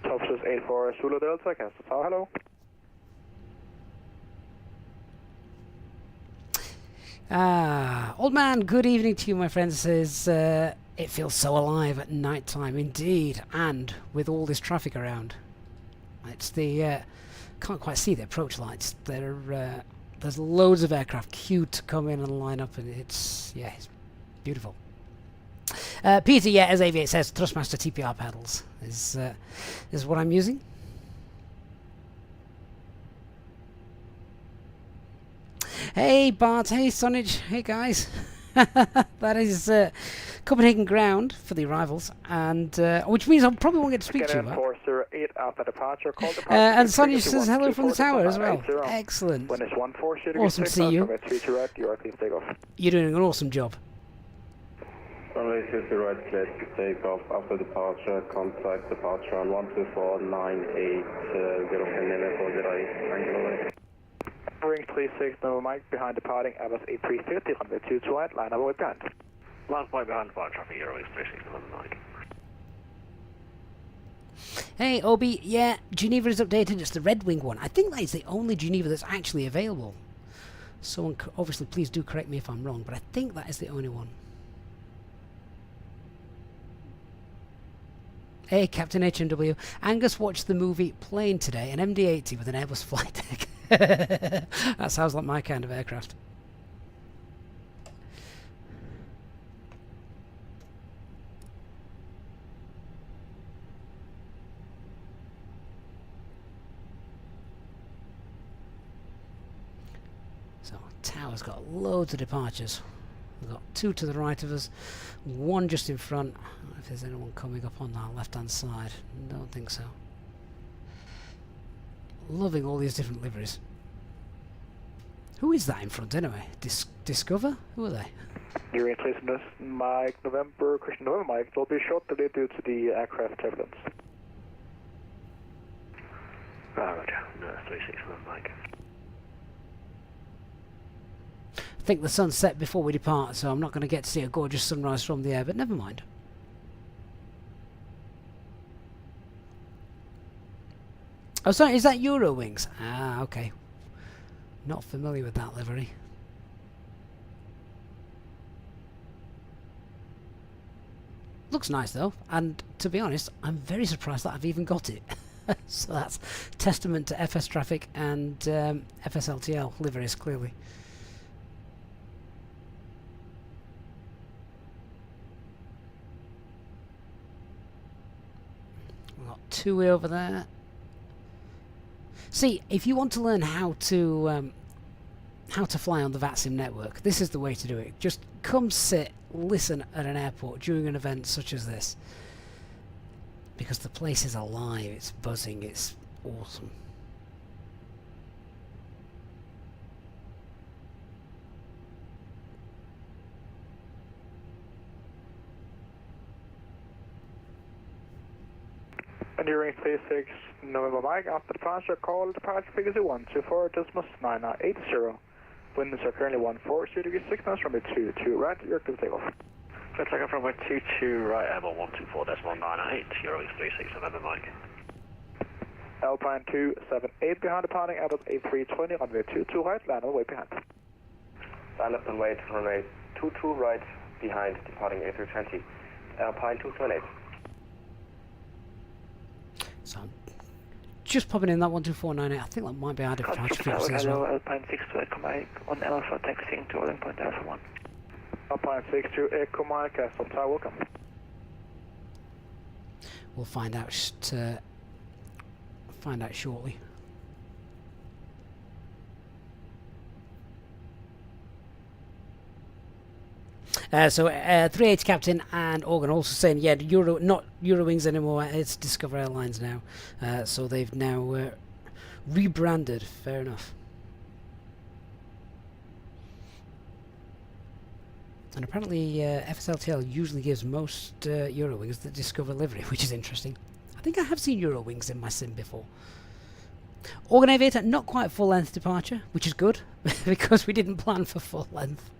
Top 84 Zulu Delta, cancel tower, hello. Old man, good evening to you, my friend. Says, it feels so alive at night time, indeed, and with all this traffic around. It's the, can't quite see the approach lights. There's loads of aircraft queued to come in and line up, and it's beautiful. Peter, yeah, as Aviate says, Thrustmaster TPR pedals is what I'm using. Hey Bart, hey Sonage, hey guys. That is Copenhagen ground for the arrivals, and which means I probably won't get to speak to you about. 408 Alpha departure, call departure. And Sonage says hello from the tower as well. Excellent. When it's 14, awesome to see you. You're doing an awesome job. Runway 50 right, cleared to take off after departure. Contact departure on 12498 Geneva for the angle away. Ring 36, no Mike, behind departing Airbus A350, runway 22 right, line up with ground. Line point behind departure, traffic Airways 36 on Mike. Hey Obi, yeah, Geneva is updated, it's the Red Wing one. I think that is the only Geneva that's actually available. Someone, obviously please do correct me if I'm wrong, but I think that is the only one. Hey, Captain HMW. Angus watched the movie Plane today, an MD-80 with an Airbus flight deck. That sounds like my kind of aircraft. So, tower's got loads of departures. We've got two to the right of us, one just in front. I don't know if there's anyone coming up on our left-hand side. Don't think so. Loving all these different liveries. Who is that in front anyway? Discover? Who are they? You're in place in this Mike November, Christian November Mike. There'll be a short delay due to the aircraft turbulence. Roger. No, 36 on Mike. I think the sun's set before we depart, so I'm not going to get to see a gorgeous sunrise from the air, but never mind. Oh, sorry, is that Eurowings? Ah, okay. Not familiar with that livery. Looks nice though, and to be honest, I'm very surprised that I've even got it. So that's testament to FSTraffic and FSLTL liveries, clearly. We've got two-way over there. See, if you want to learn how to fly on the VATSIM network, this is the way to do it. Just come sit, listen at an airport during an event such as this. Because the place is alive, it's buzzing, it's awesome. Enduring 36 November Mike, after departure, call departure figures 124.980. Winds are currently 14 degrees 6 knots, runway 22 right, you're good to take off. Let's take off runway 22 right, airborne 124.980, Euro 36 November Mike. Alpine 278 behind departing, Airbus A320, runway 22 right, land on the way behind. Line up and wait, runway 22 right, behind departing A320, Alpine 278. So I'm just popping in that 12498. I think that might be our departure figures as well. Alpine 62 Echo Mike, on Alpha taxiing to holding point Alpha 1. Alpine 62 Echo Mike, Castle Tower, welcome. We'll find out shortly. So 380 Captain and Organ also saying, yeah, not Eurowings anymore, it's Discover Airlines now. So they've now rebranded, fair enough. And apparently FSLTL usually gives most Eurowings the Discover livery, which is interesting. I think I have seen Eurowings in my sim before. Organ Aviator, not quite full length departure, which is good, because we didn't plan for full length.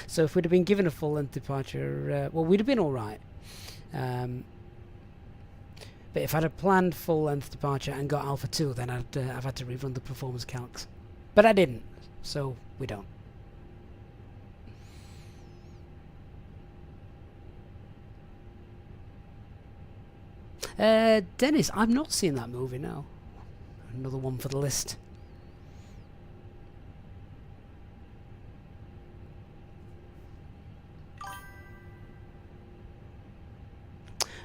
So if we'd have been given a full length departure, well, we'd have been alright. But if I'd have planned full length departure and got Alpha 2, then I've had to rerun the performance calcs. But I didn't, so we don't. Dennis, I've not seen that movie now. Another one for the list.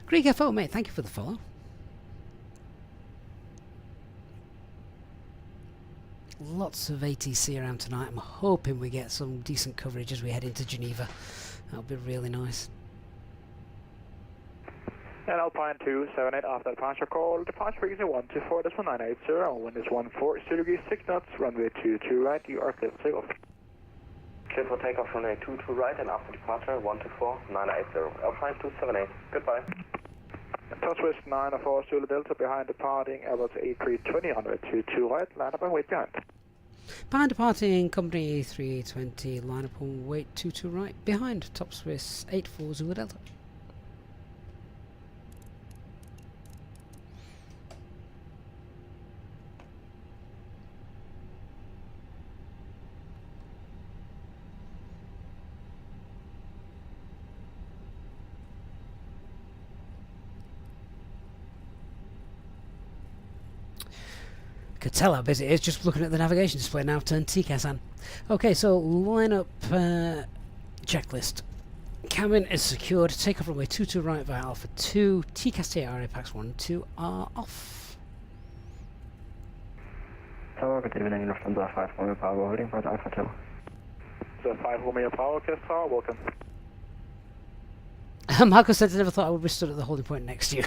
Greek FO, mate, thank you for the follow. Lots of ATC around tonight. I'm hoping we get some decent coverage as we head into Geneva. That'll be really nice. And Alpine 278 after departure, call departure frequency 124.980, wind is 14 degrees 6 knots, runway 22 right, you are clear for takeoff. Clear for takeoff, runway 22 right, and after departure 124.980, Alpine 278, goodbye. Southwest 904 Zulu Delta behind departing, Airbus A320, runway 22 right, line up and wait behind. Behind departing, company 320, line up and wait 22 right, behind, top Swiss 84 Zulu Delta. Could tell how busy it is just looking at the navigation display now. Turn TCAS on. Okay, so lineup checklist. Cabin is secured. Takeoff runway 22 right via Alpha 2. TCAS TAR packs 1 and 2 are off. Tower, good evening. Lufthansa 5 Romeo Power holding for Alpha 2. So 5 Romeo Power, Kiss Tower, welcome. Marco said he never thought I would be stood at the holding point next to you.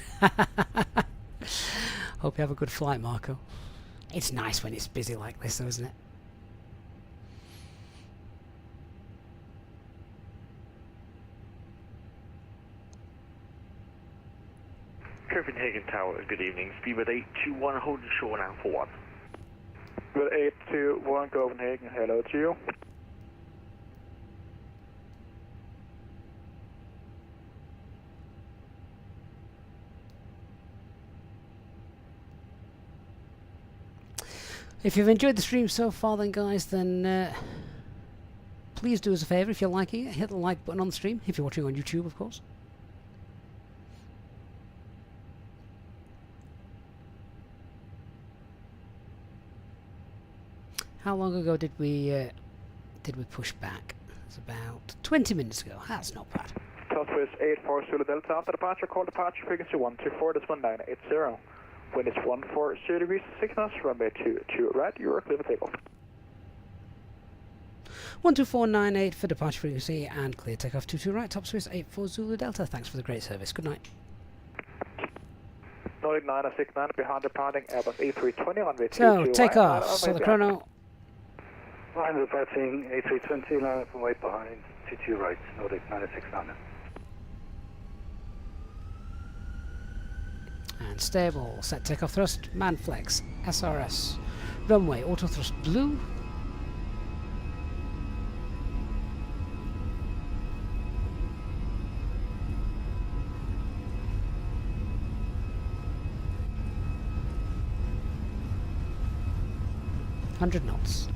Hope you have a good flight, Marco. It's nice when it's busy like this, though, isn't it? Copenhagen Tower, good evening. Speedbird 821, holding short now for 1. Speedbird 821, Copenhagen, hello to you. If you've enjoyed the stream so far then guys, then please do us a favour if you're liking it, hit the like button on the stream, if you're watching on YouTube of course. How long ago did we push back? It's about 20 minutes ago. That's not bad. Southwest 84 Zulu Delta after departure, call departure frequency 124.1980. Wind is 140 degrees, 6 knots, runway 22 right, you are clear for takeoff. 12498 for departure frequency and clear takeoff 22 right, top Swiss 84 Zulu Delta. Thanks for the great service. Good night. Nordic 969 behind departing Airbus A320 runway 22 So, right. takeoff. So the chrono. Behind departing A320, line up and wait behind 22 right, Nordic 969. And stable. Set takeoff thrust. Man flex. SRS. Runway. Auto thrust blue. $100 knots.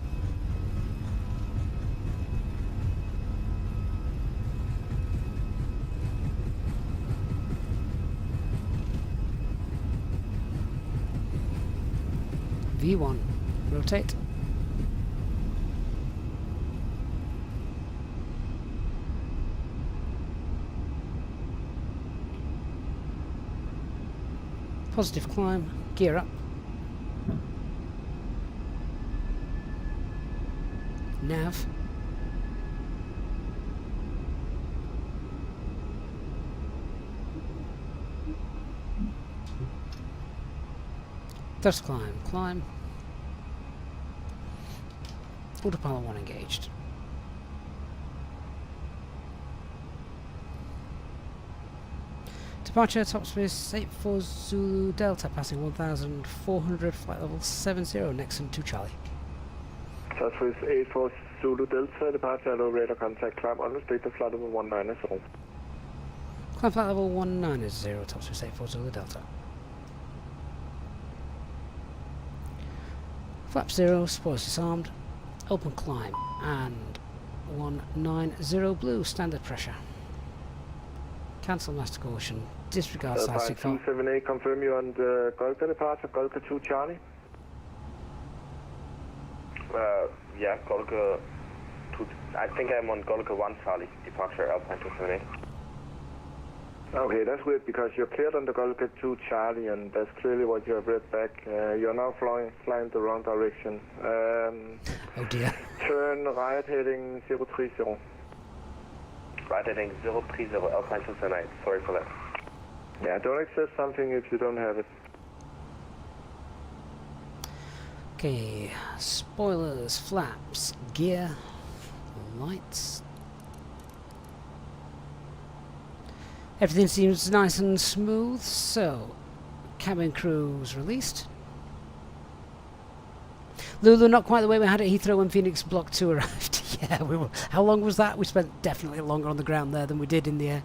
V1, rotate. Positive climb, gear up. Nav. Thrust climb, climb. Autopilot 1 engaged. Departure top space 84 Zulu Delta passing 1400 flight level 70 Nixon to Charlie. Southwest 84 Zulu Delta, departure low radar contact, climb understate the flight level 190. Climb flight level 190, top space 84 Zulu Delta. Flap 0, spoilers disarmed, open climb, and 190 blue, standard pressure. Cancel master caution, disregard side signal. 278, confirm you on the Golka departure, Golka 2 Charlie. Yeah, Golka 2, I think I'm on Golka 1 Charlie, departure Alpine 278. Okay, that's weird because you're cleared on the Golka 2 Charlie and that's clearly what you have read back. You're now flying the wrong direction. Oh dear. Turn right heading 030. Right heading 030, Alpine 278, sorry for that. Yeah, don't accept something if you don't have it. Okay, spoilers, flaps, gear, lights. Everything seems nice and smooth, so cabin crew's released. Lulu, not quite the way we had at Heathrow when Phoenix Block 2 arrived. Yeah, we were. How long was that? We spent definitely longer on the ground there than we did in the air.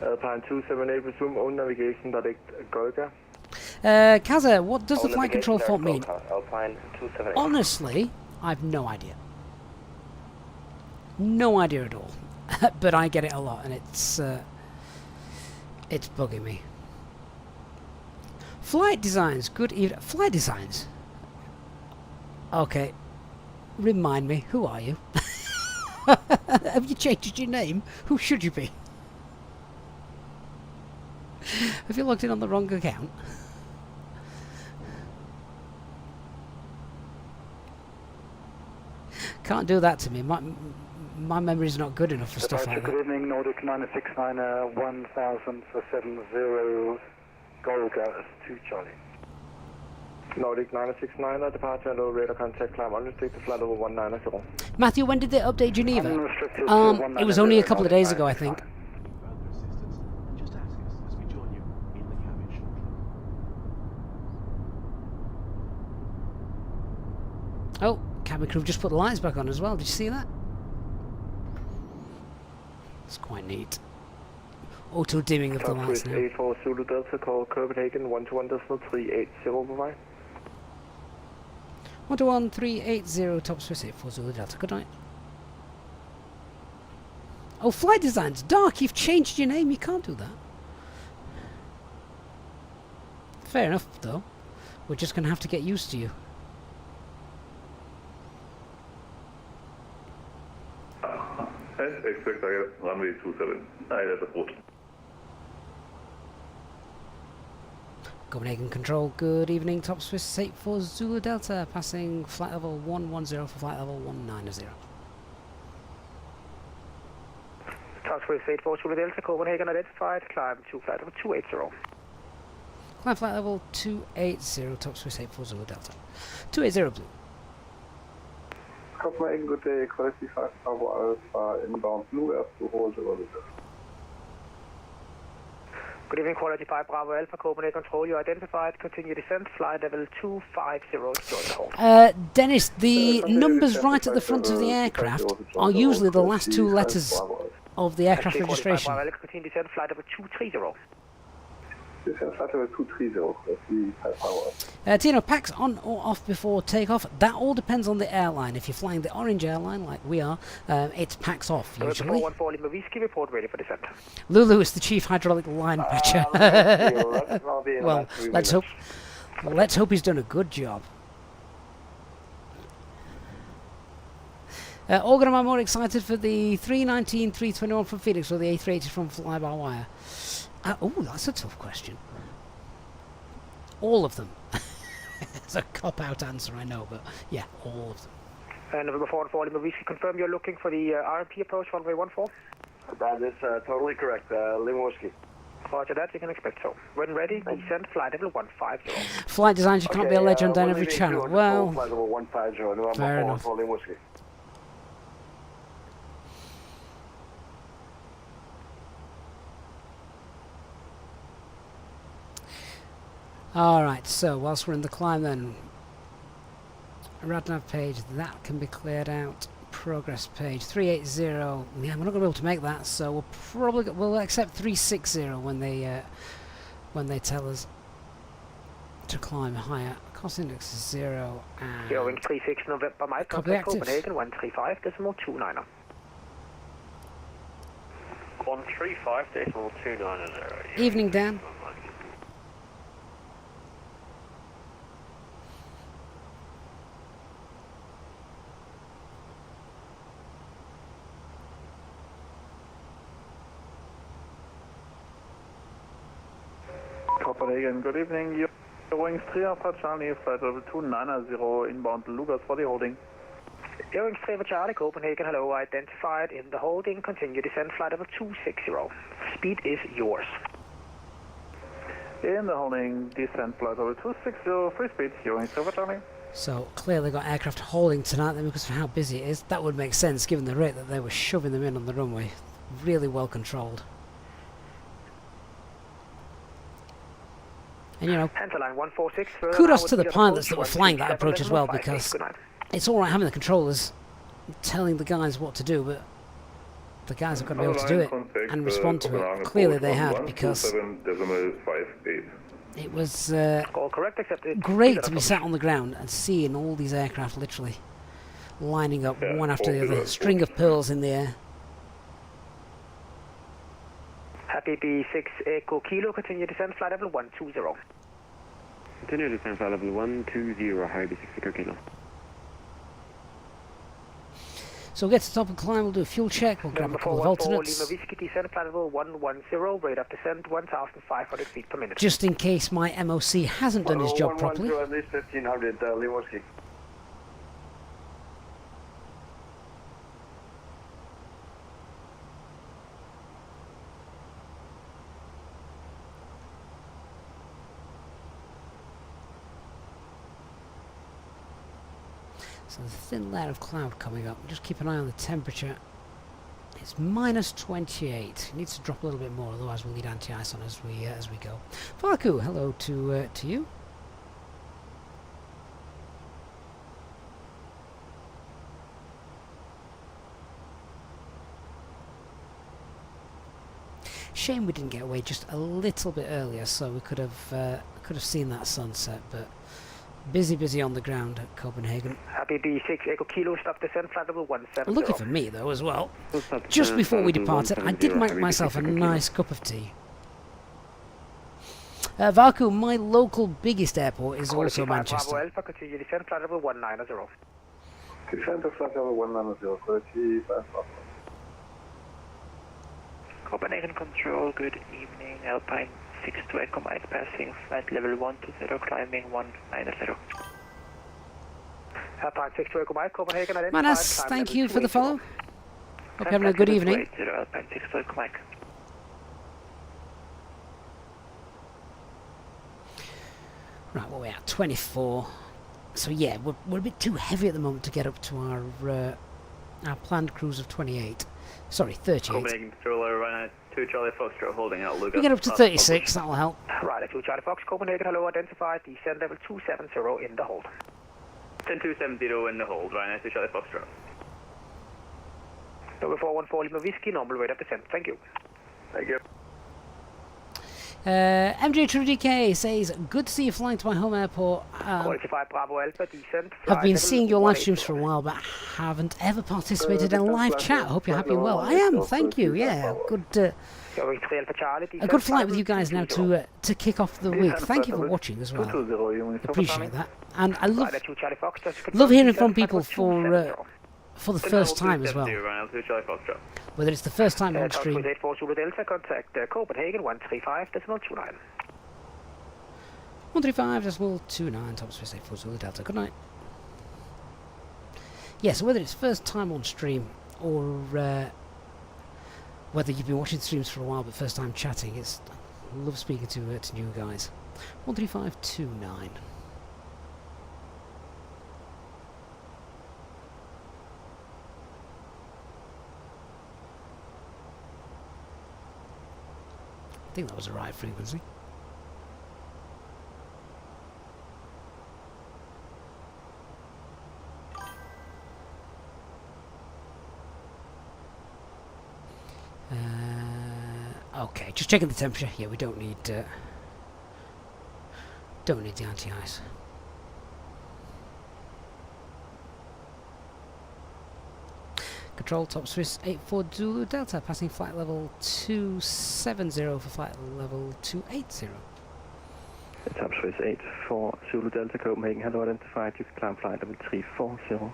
Alpine 278, resume own navigation, direct Golka. Kaza, what does the flight control font mean? Alpine 278. Honestly, I've no idea. No idea at all. But I get it a lot, and it's bugging me. Flight designs, good evening. Flight designs. Okay, remind me, who are you? Have you changed your name? Who should you be? Have you logged in on the wrong account? Can't do that to me. My memory's not good enough for stuff like that. Good evening, Nordic 969, 1000 for 70 Golga 2 Charlie. Nordic 969, departure low radar contact, climb understate the flight level 190. Matthew, when did they update Geneva? It was only a couple of days ago, I think. Oh, cabin crew just put the lights back on as well. Did you see that? It's quite neat. Auto dimming of the lights now. 84 Zulu Delta, call Copenhagen 121.380 by. 121.380, top Swiss 84 Zulu Delta. Good night. Oh, flight designs. Dark, you've changed your name. You can't do that. Fair enough, though. We're just going to have to get used to you. expect target runway 27. That's a port. Copenhagen Control, good evening. Top Swiss 84 Zulu Delta, passing flight level 110 for flight level 190. Top Swiss 84 Zulu Delta, Copenhagen identified, climb to flight level 280. Climb flight level 280, Top Swiss 84 Zulu Delta. 280 Blue. Copenhagen, good day, quality 5 Bravo Alpha, inbound Blue, air to hold over the Good evening, Quality 5 Bravo Alpha, Copenhagen Control, you identified, continue descent, flight level 250, join hold. Dennis, the numbers right at the front of the aircraft are usually the last two letters of the aircraft registration. Bravo Alpha, continue descent, flight level 230. Descent flight level 230, Tino, packs on or off before takeoff, that all depends on the airline. If you're flying the orange airline, like we are, it's packs off, usually. 414 Lima Whiskey, report ready for descent. Lulu is the chief hydraulic line patcher. Well, let's hope he's done a good job. Organ, am I more excited for the 319, 321 from Phoenix or the A380 from Fly-by-Wire? Oh, that's a tough question. All of them. It's a cop-out answer, I know, but yeah, all of them. November 414 Lima Whiskey, confirm you're looking for the RMP approach runway 14? That is totally correct, Lima Whiskey. Roger that, you can expect so. When ready, descent flight level 150. Flight designs, you can't be a legend on every channel. Well, flight level 150, November fair enough. 414 Lima Whiskey. Alright, so whilst we're in the climb then, Radnav page, that can be cleared out. Progress page 380, yeah, we're not going to be able to make that, so we'll accept 360 when they tell us to climb higher. Cost index is 0 and Going 36 November, Mike, Copenhagen 135.290. 135.290. Evening, Dan. Copenhagen, good evening. You're going 3 Alpha Charlie, flight level 290, inbound Lugas for the holding. Going 3 Alpha Charlie, Copenhagen, hello, identified in the holding, continue descent, flight level 260. Speed is yours. In the holding, descent, flight level 260, free speed, going 3 Alpha Charlie. So clearly got aircraft holding tonight then because of how busy it is. That would make sense given the rate that they were shoving them in on the runway. Really well controlled. And you know, kudos to the pilots that were flying that approach as well, because it's alright having the controllers telling the guys what to do, but the guys have got to be able to do it and respond to it. Clearly they had, because it was great to be sat on the ground and seeing all these aircraft literally lining up one after the other, string of pearls in the air. Happy B6 Echo Kilo, continue descent, flight level 120. Continue descent, flight level 120, Happy B6 Echo Kilo. So we'll get to the top and climb, we'll do a fuel check, we'll grab a couple of alternates. Lima Whiskey, descent, flight level 110, rate of descent 1,500 feet per minute. Just in case my MOC hasn't done his job properly. At least 1500, Lima Whiskey. So there's a thin layer of cloud coming up. Just keep an eye on the temperature. It's minus 28. It needs to drop a little bit more, otherwise we'll need anti-ice on as we go. Farku, hello to you. Shame we didn't get away just a little bit earlier, so we could have seen that sunset, but busy on the ground at Copenhagen. Happy B6 Echo Kilo, stop descent, flight level 170. Lucky for me though as well, just before we departed I did make myself a nice cup of tea. Vaku, my local biggest airport is also Manchester. Bravo Alpha, continue descent, flight level 190. Descent of flight level 190, quality 5 Bravo. Copenhagen Control, good evening. Alpine 6 to Echo Mike, passing flight level 120, climbing 190. Alpine 6 to Echo Mike, Copenhagen identified. Manas, thank you for the follow. Hope you're having a good evening. Alpine 6 to Echo Mike. Right, what are we at? 24. So yeah, we're a bit too heavy at the moment to get up to our planned cruise of 28. Sorry, 38. Copenhagen Controller, 2 Charlie Foxtrot holding out, Lucas. We get up to 36, that'll help. Right, 2 Charlie Fox, Copenhagen, hello, identified, descent level 270 in the hold. 10270 in the hold, right, 2 Charlie Foxtrot. Number 414 Lima Whiskey, normal rate of descent, thank you. Thank you. MJ3DK says, good to see you flying to my home airport. Qualified Bravo Alpha, descent. I've been seeing your live streams for a while, but haven't ever participated in a live chat. Hope you're happy and well. I am, thank you. Yeah, good. A good flight with you guys now to kick off the week. Thank you for watching as well. Appreciate that, and I love hearing from people for the first time as well. Whether it's the first time on stream. Contact Copenhagen 135.29. 135.29, top space 84 Zulu Delta. Good night. Yeah, so whether it's first time on stream or whether you've been watching streams for a while but first time chatting, I love speaking to new guys. 135.29. I think that was the right frequency. Okay, just checking the temperature. Yeah, we don't need the anti-ice. Control top Swiss 84 Zulu Delta, passing flight level 270 for flight level 280. Top Swiss 84 Zulu Delta, Copenhagen, hello, identified, you can climb flight level 340.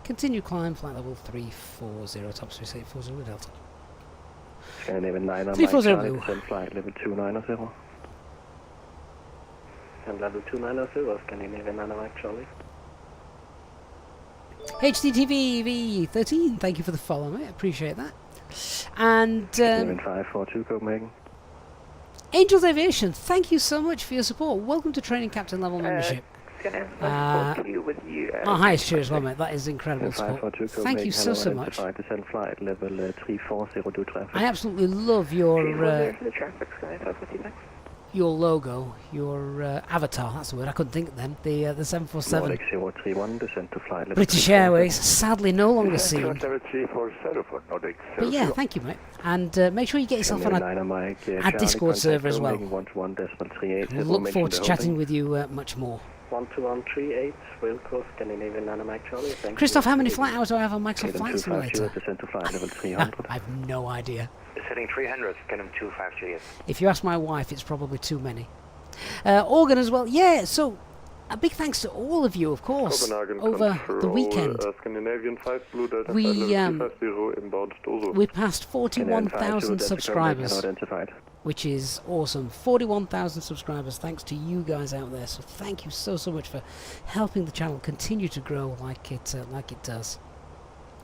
Continue climb flight level 340, top Swiss 84 Zulu Delta. Scandinavian 9 on 340. descend flight level 290. And level 290, Scandinavian 9 on Charlie. HDTV V13, thank you for the follow, mate. Appreciate that. And 542 Copenhagen. Angels Aviation, thank you so much for your support. Welcome to Training Captain level membership. Our highest cheer as well, mate. That is incredible support. Thank you so much. Descend flight level 340 traffic. I absolutely love your logo, your avatar, that's the word, I couldn't think of them, the 747 Nordic 031, descent to flight level British Airways, sadly no longer seen. But yeah, thank you, mate. And make sure you get yourself on our Discord server as well. We look forward to chatting with you much more. 12138, Wilco, Scandinavian Nanomac Charlie. Christoph, how many flight hours do I have on Microsoft Flight Simulator? Descent to flight level 300. I have no idea. Setting 300, Canon 253. If you ask my wife, it's probably too many. Organ as well. Yeah, so a big thanks to all of you, of course, over the weekend. We passed 41,000 subscribers, which is awesome. 41,000 subscribers, thanks to you guys out there. So thank you so much for helping the channel continue to grow like it does.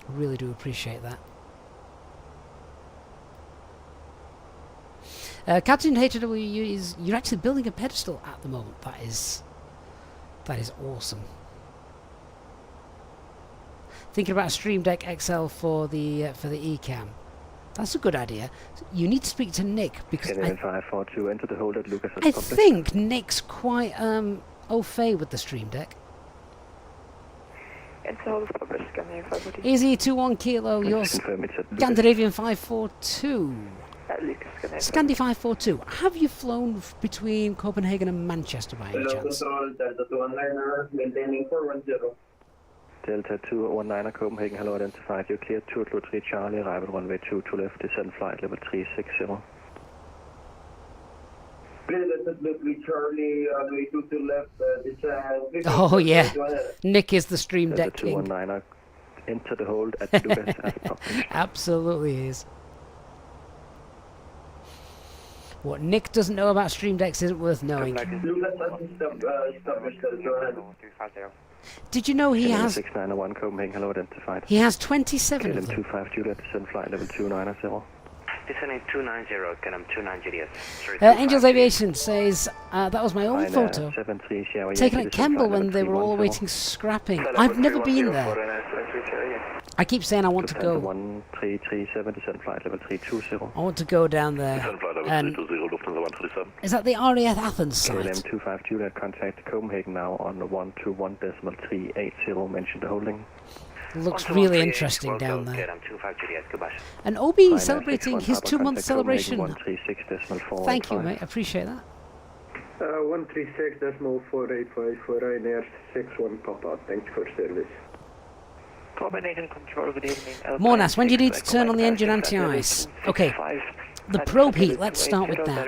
Really do appreciate that. Captain HW is you're actually building a pedestal at the moment. That is awesome. Thinking about a Stream Deck XL for the Ecamm. That's a good idea. You need to speak to Nick because I think Nick's quite au fait with the Stream Deck. Easy 21 kilo. You're Scandinavian 542. Scandi 542. Have you flown between Copenhagen and Manchester by any chance? Delta 219 Copenhagen, hello, identified. You're clear 223 Charlie, arrival runway 2 to left, descend flight level 360. Oh yeah, Nick is the Stream Deck king. 219 enter the hold at Lucas as published. Absolutely is. What Nick doesn't know about Stream Decks isn't worth knowing. Did you know he has... 6901 Copenhagen, hello, identified. He has 27 of them. 25 Juliet, descend flight level 290. Descending 290, KLM 29 Juliet. Angels Aviation says, that was my old photo, taken at Kemble when they were all awaiting scrapping. I've never been there. I keep saying I want to go. 1337, descend flight level 320. I want to go down there. And is that the RAF Athens site? KLM 25 Juliet, contact Copenhagen now on 121.380, mention the holding. Looks really interesting down there. And Obi celebrating his 2-month celebration. Thank you, mate. Appreciate that. 136.485 for Ryanair 61 Papa. Thanks for service. Copenhagen control, good evening. Mornas, when do you need to turn on the engine anti-ice? Okay, the probe heat, let's start with that.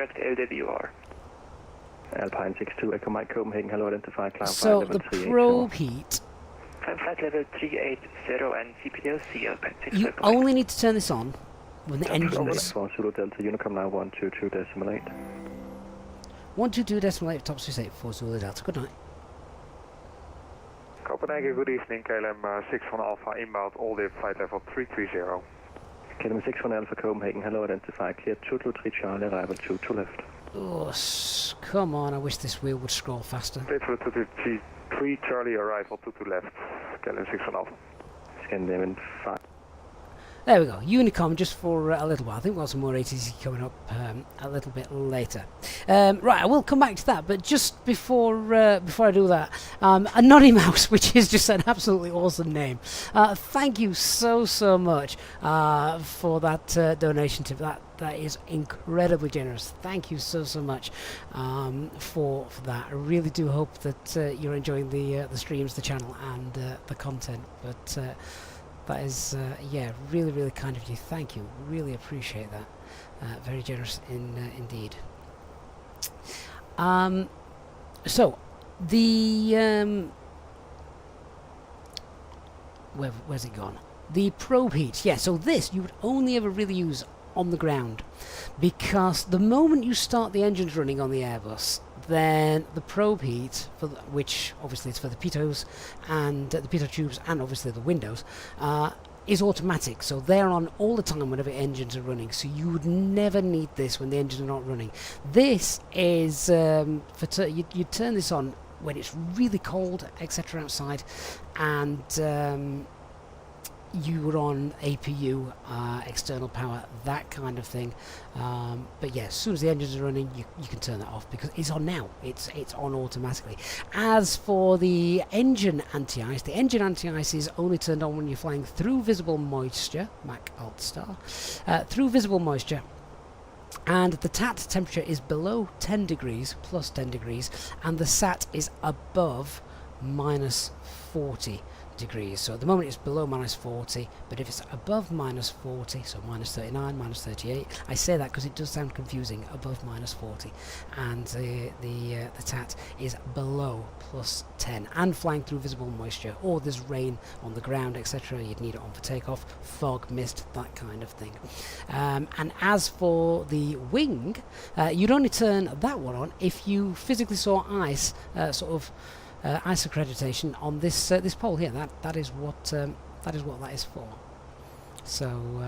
Alpine 62, Echo Mike Copenhagen, hello, identify, climb So flight level the probe heat, Climb flight level 380 and CPLC Alpine 6. you only need to turn this on when the engines... Zulu Delta Unicom now 122.8. 122.8, top 684, Zulu Delta, good night. Copenhagen, good evening, KLM 61 Alpha inbound, all day flight level 330. KLM 61 Alpha Copenhagen, hello, identify, clear 223 Charlie, arrival 2 to left. Oh, come on, I wish this wheel would scroll faster. Clear 223 Charlie, arrival 2 to left, KLM 61 Alpha. Scandinavian 5. There we go, Unicom just for a little while. I think we've got some more ATC coming up a little bit later. Right, I will come back to that, but just before I do that, a Noddy Mouse, which is just an absolutely awesome name. Thank you so much for that donation tip. That is incredibly generous. Thank you so much for that. I really do hope that you're enjoying the streams, the channel, and the content. But that is, yeah, really kind of you. Thank you. Really appreciate that. Very generous indeed. So, the... where's it gone? The probe heat. Yeah, so this you would only ever really use on the ground, because the moment you start the engines running on the Airbus, then the probe heat, which obviously is for the pitos and the pitot tubes and obviously the windows, is automatic, so they're on all the time whenever engines are running, so you would never need this when the engines are not running. This is you turn this on when it's really cold, etc. outside, and you were on APU, external power, that kind of thing. But yeah, as soon as the engines are running, you can turn that off because it's on now. It's on automatically. As for the engine anti-ice, the engine anti-ice is only turned on when you're flying through visible moisture, Mac Alt Star, through visible moisture. And the TAT temperature is below 10 degrees, plus 10 degrees, and the SAT is above minus 40 degrees. So at the moment it's below minus 40, but if it's above minus 40, so minus 39, minus 38, I say that because it does sound confusing, above minus 40, and the TAT is below plus 10 and flying through visible moisture, or there's rain on the ground, etc. You'd need it on for takeoff, fog, mist, that kind of thing. And as for the wing, you'd only turn that one on if you physically saw ice, ice accreditation on this this pole here. That is what that is for. So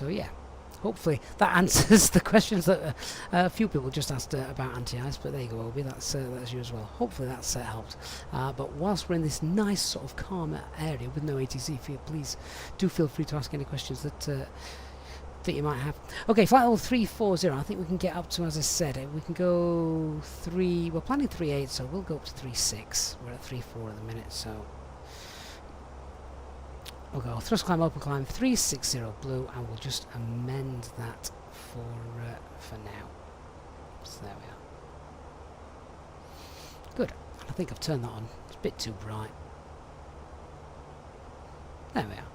yeah, hopefully that answers the questions that a few people just asked about anti-ice. But there you go, Obi. That's you as well. Hopefully that's helped. But whilst we're in this nice sort of calm area with no ATC, please do feel free to ask any questions that you might have. Okay, flight level 340. I think we can get up to, as I said, we can go we're planning 3.8, so we'll go up to 3.6. We're at 3.4 at the minute, so we'll go thrust climb, open climb, 360 blue, and we'll just amend that for now. So there we are. Good. I think I've turned that on. It's a bit too bright. There we are.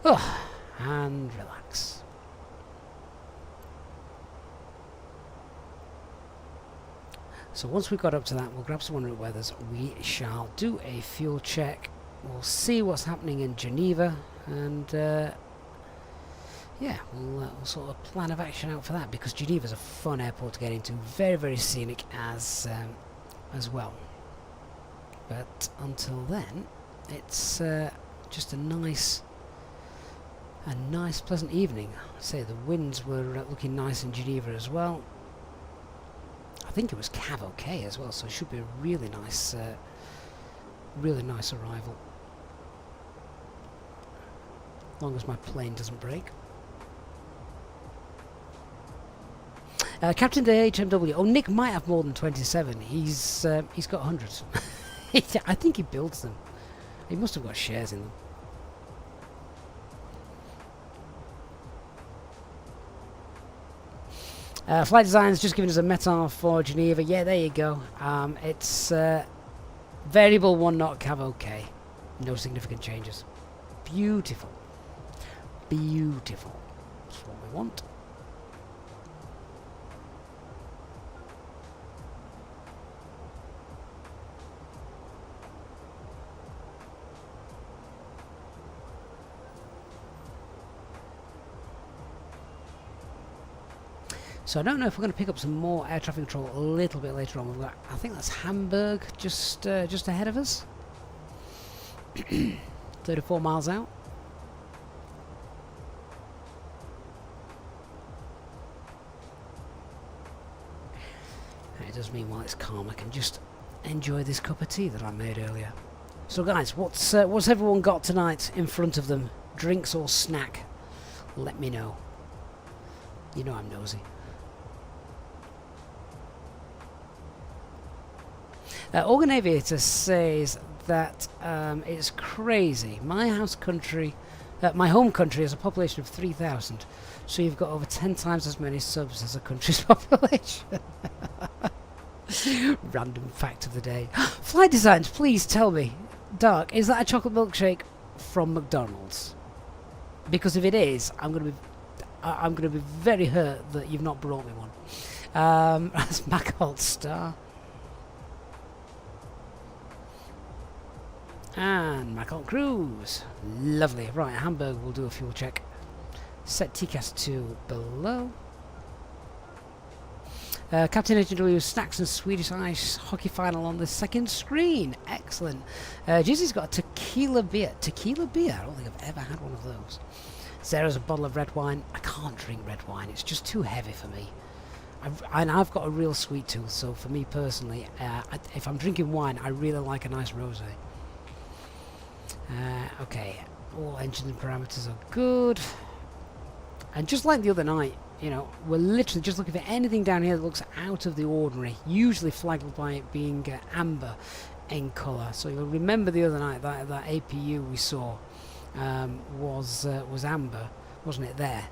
Oh. And relax. So once we've got up to that, we'll grab some route weathers. We shall do a fuel check. We'll see what's happening in Geneva, and yeah, we'll sort of plan of action out for that, because Geneva's a fun airport to get into, very, very scenic as well. But until then, it's just a nice, pleasant evening. I say the winds were looking nice in Geneva as well. I think it was Cav OK as well, so it should be a really nice arrival. As long as my plane doesn't break. Captain Day HMW. Oh, Nick might have more than 27. He's got hundreds. I think he builds them. He must have got shares in them. Flight Design's just giving us a METAR for Geneva. Yeah, there you go. It's variable 1 knot Cav OK. No significant changes. Beautiful. Beautiful. That's what we want. So I don't know if we're going to pick up some more air traffic control a little bit later on. We've got, I think that's Hamburg just ahead of us. 34 miles out. And it does mean while it's calm I can just enjoy this cup of tea that I made earlier. So guys, what's everyone got tonight in front of them? Drinks or snack? Let me know. You know I'm nosy. Organ Aviator says that it's crazy. My home country has a population of 3,000, so you've got over 10 times as many subs as a country's population. Random fact of the day. Flight Designs, please tell me, Dark, is that a chocolate milkshake from McDonald's? Because if it is, I'm going to be very hurt that you've not brought me one. That's Macolt Star. And Macolt Cruise. Lovely. Right, Hamburg will do a fuel check. Set TCAS to below. Captain HW snacks and Swedish ice hockey final on the second screen. Excellent. Jizzy's got a tequila beer. Tequila beer? I don't think I've ever had one of those. Sarah's a bottle of red wine. I can't drink red wine. It's just too heavy for me. I've got a real sweet tooth, so for me personally, if I'm drinking wine, I really like a nice rosé. Okay, all engine parameters are good. And just like the other night, you know, we're literally just looking for anything down here that looks out of the ordinary, usually flagged by it being amber in colour. So you'll remember the other night that APU we saw was amber, wasn't it there?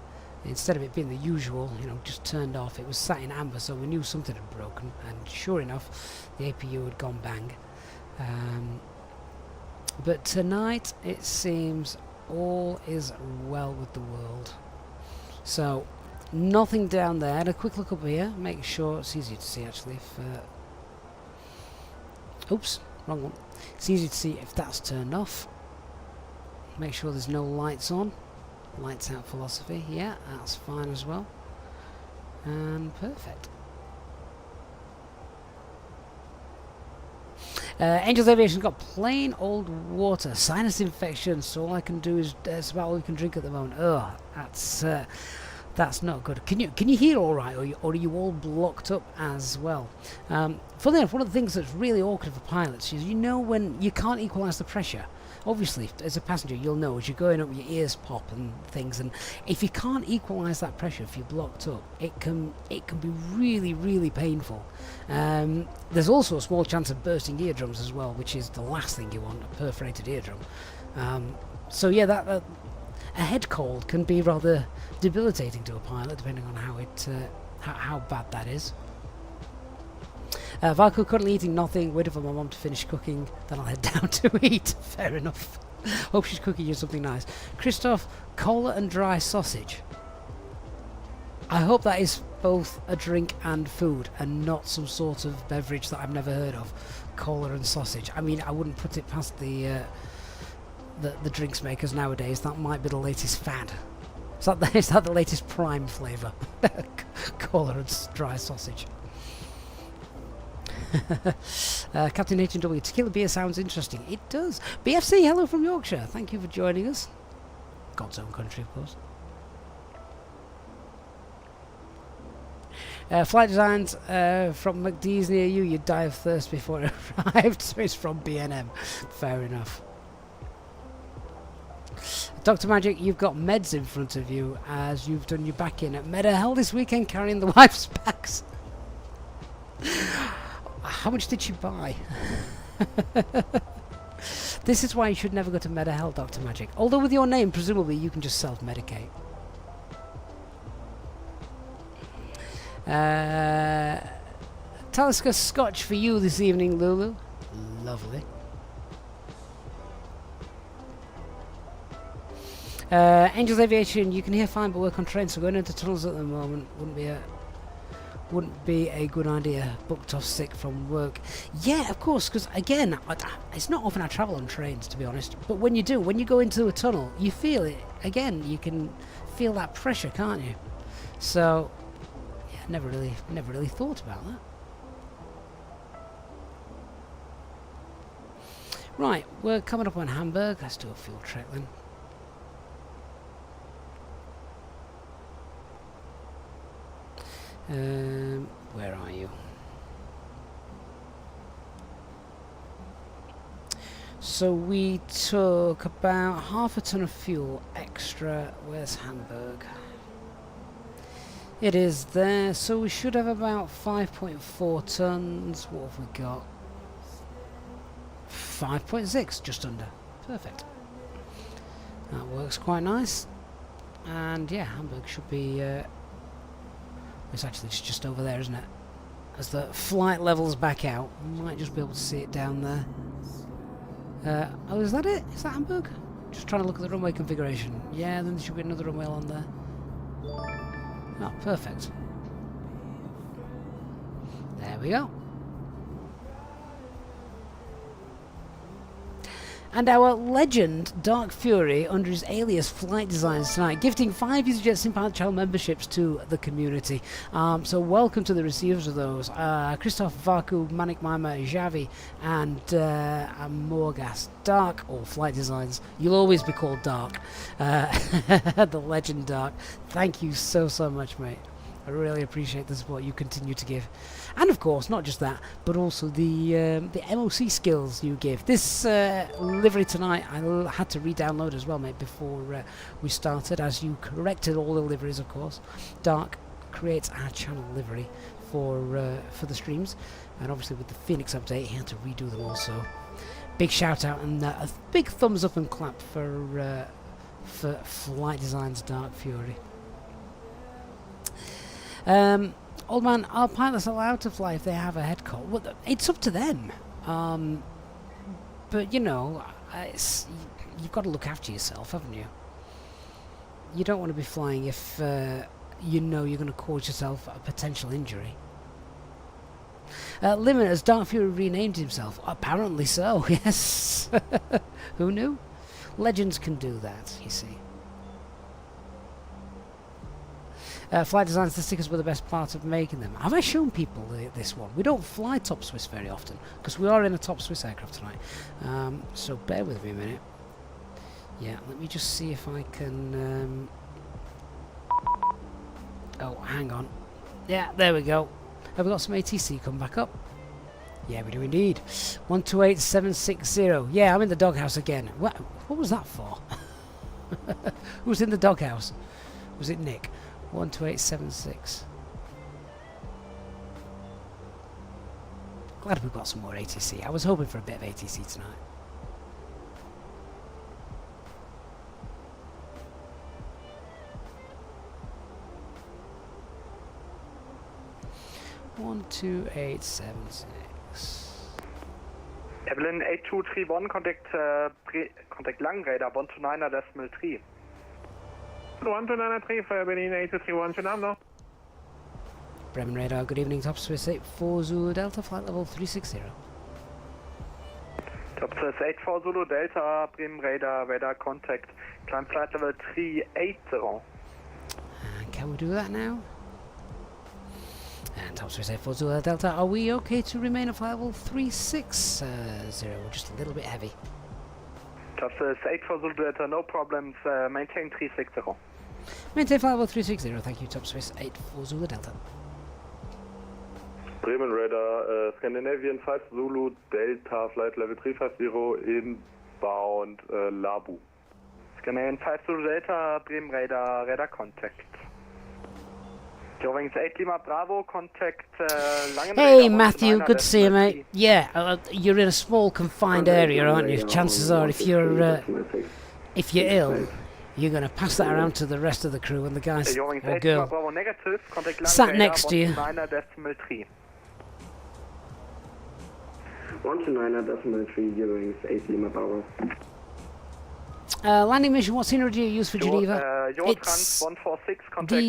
Instead of it being the usual, you know, just turned off, it was sat in amber, so we knew something had broken, and sure enough, the APU had gone bang. But tonight, it seems all is well with the world. So, nothing down there. And a quick look up here, make sure it's easy to see actually. Oops, wrong one. It's easy to see if that's turned off. Make sure there's no lights on. Lights out philosophy, yeah, that's fine as well. And perfect. Angels Aviation's got plain old water, sinus infection, so all I can do is that's about all we can drink at the moment. Ugh, that's not good. Can you hear all right, or are you all blocked up as well? Funnily enough, one of the things that's really awkward for pilots is, you know, when you can't equalise the pressure. Obviously, as a passenger, you'll know as you're going up, your ears pop and things, and if you can't equalise that pressure, if you're blocked up, it can be really, really painful. There's also a small chance of bursting eardrums as well, which is the last thing you want, a perforated eardrum. So yeah, that a head cold can be rather debilitating to a pilot, depending on how bad that is. Valko currently eating nothing, waiting for my mom to finish cooking, then I'll head down to eat. Fair enough. Hope she's cooking you something nice. Christoph, cola and dry sausage. I hope that is both a drink and food, and not some sort of beverage that I've never heard of. Cola and sausage. I mean, I wouldn't put it past the drinks makers nowadays. That might be the latest fad. Is that the latest Prime flavour? Cola and dry sausage. Captain H&W, tequila beer sounds interesting. It does. BFC, hello from Yorkshire. Thank you for joining us. God's own country, of course. Flight designs from McDee's near you. You die of thirst before it arrived. So it's from B&M. Fair enough. Dr. Magic, you've got meds in front of you as you've done your back in at Meta Hell this weekend carrying the wife's packs. How much did she buy? This is why you should never go to Meta Hell, Dr. Magic. Although with your name, presumably you can just self-medicate. Talisker Scotch for you this evening, Lulu. Lovely. Angels Aviation, you can hear fine but work on trains, so going into tunnels at the moment wouldn't be a good idea. Booked off sick from work. Yeah, of course, because again, it's not often I travel on trains, to be honest, but when you do, when you go into a tunnel, you feel it. Again, you can feel that pressure, can't you? So yeah, never really thought about that. Right, we're coming up on Hamburg. Let's do a fuel check then. Where are you? So we took about half a ton of fuel extra. Where's Hamburg? It is there, so we should have about 5.4 tons. What have we got? 5.6, just under. Perfect. That works quite nice. And yeah, Hamburg should be it's actually just over there, isn't it? As the flight levels back out, you might just be able to see it down there. Oh, is that it? Is that Hamburg? Just trying to look at the runway configuration. Yeah, then there should be another runway on there. Oh, perfect. There we go. And our legend, Dark Fury, under his alias Flight Designs tonight, gifting 5 Easyjet Simpilot Channel memberships to the community. So welcome to the receivers of those. Christoph, Vaku, Manik Mima, Javi, and Morgas. Dark, or Flight Designs. You'll always be called Dark. The legend Dark. Thank you so much, mate. I really appreciate the support you continue to give. And of course, not just that, but also the MOC skills you give. This livery tonight, I had to re-download as well, mate, before we started, as you corrected all the liveries, of course. Dark creates our channel livery for the streams, and obviously with the Fenix update, he had to redo them also. Big shout out and a big thumbs up and clap for Flight Designs Dark Fury. Old man, are pilots allowed to fly if they have a head call? Well, it's up to them. But you know, you've got to look after yourself, haven't you? You don't want to be flying if you know you're going to cause yourself a potential injury. Limit, has Dark Fury renamed himself? Apparently so, yes. Who knew? Legends can do that, you see. Flight Designs, the stickers were the best part of making them. Have I shown people this one? We don't fly Top Swiss very often, because we are in a Top Swiss aircraft tonight. So bear with me a minute. Yeah, let me just see if I can... Oh, hang on. Yeah, there we go. Have we got some ATC come back up? Yeah, we do indeed. 128760. Yeah, I'm in the doghouse again. What was that for? Who's in the doghouse? Was it Nick? 12876. Glad we've got some more ATC. I was hoping for a bit of ATC tonight. One, 2876. Evelyn 8231, contact Lang Radar 129.3. 1293 for Berlin 8231, Geneva. Bremen Radar, good evening, Top Swiss 84 Zulu Delta, flight level 360. Top Swiss 84 Zulu Delta, Bremen Radar, radar contact, climb flight level 380. can we do that now? And top space 840 Zulu Delta, are we okay to remain at flight level 360? We're just a little bit heavy. Top space 840 Zulu Delta, no problems, maintain 360. Maintain flight level 360, thank you, top space 840 Zulu Delta. Bremen Radar, Scandinavian 5 Zulu Delta, flight level 350, inbound Labu. Scandinavian 5 Zulu Delta, Bremen Radar, radar contact. Wings 8 Lima Bravo, contact Langen. Hey Matthew, good to see you, mate. Yeah, you're in a small confined area, aren't you? Chances are if you're ill, you're going to pass that around to the rest of the crew and the guys or girl sat next to you. 129.3, Eurowings 8 Lima Bravo. Landing mission, what scenery do you use for Geneva? It's 146, contact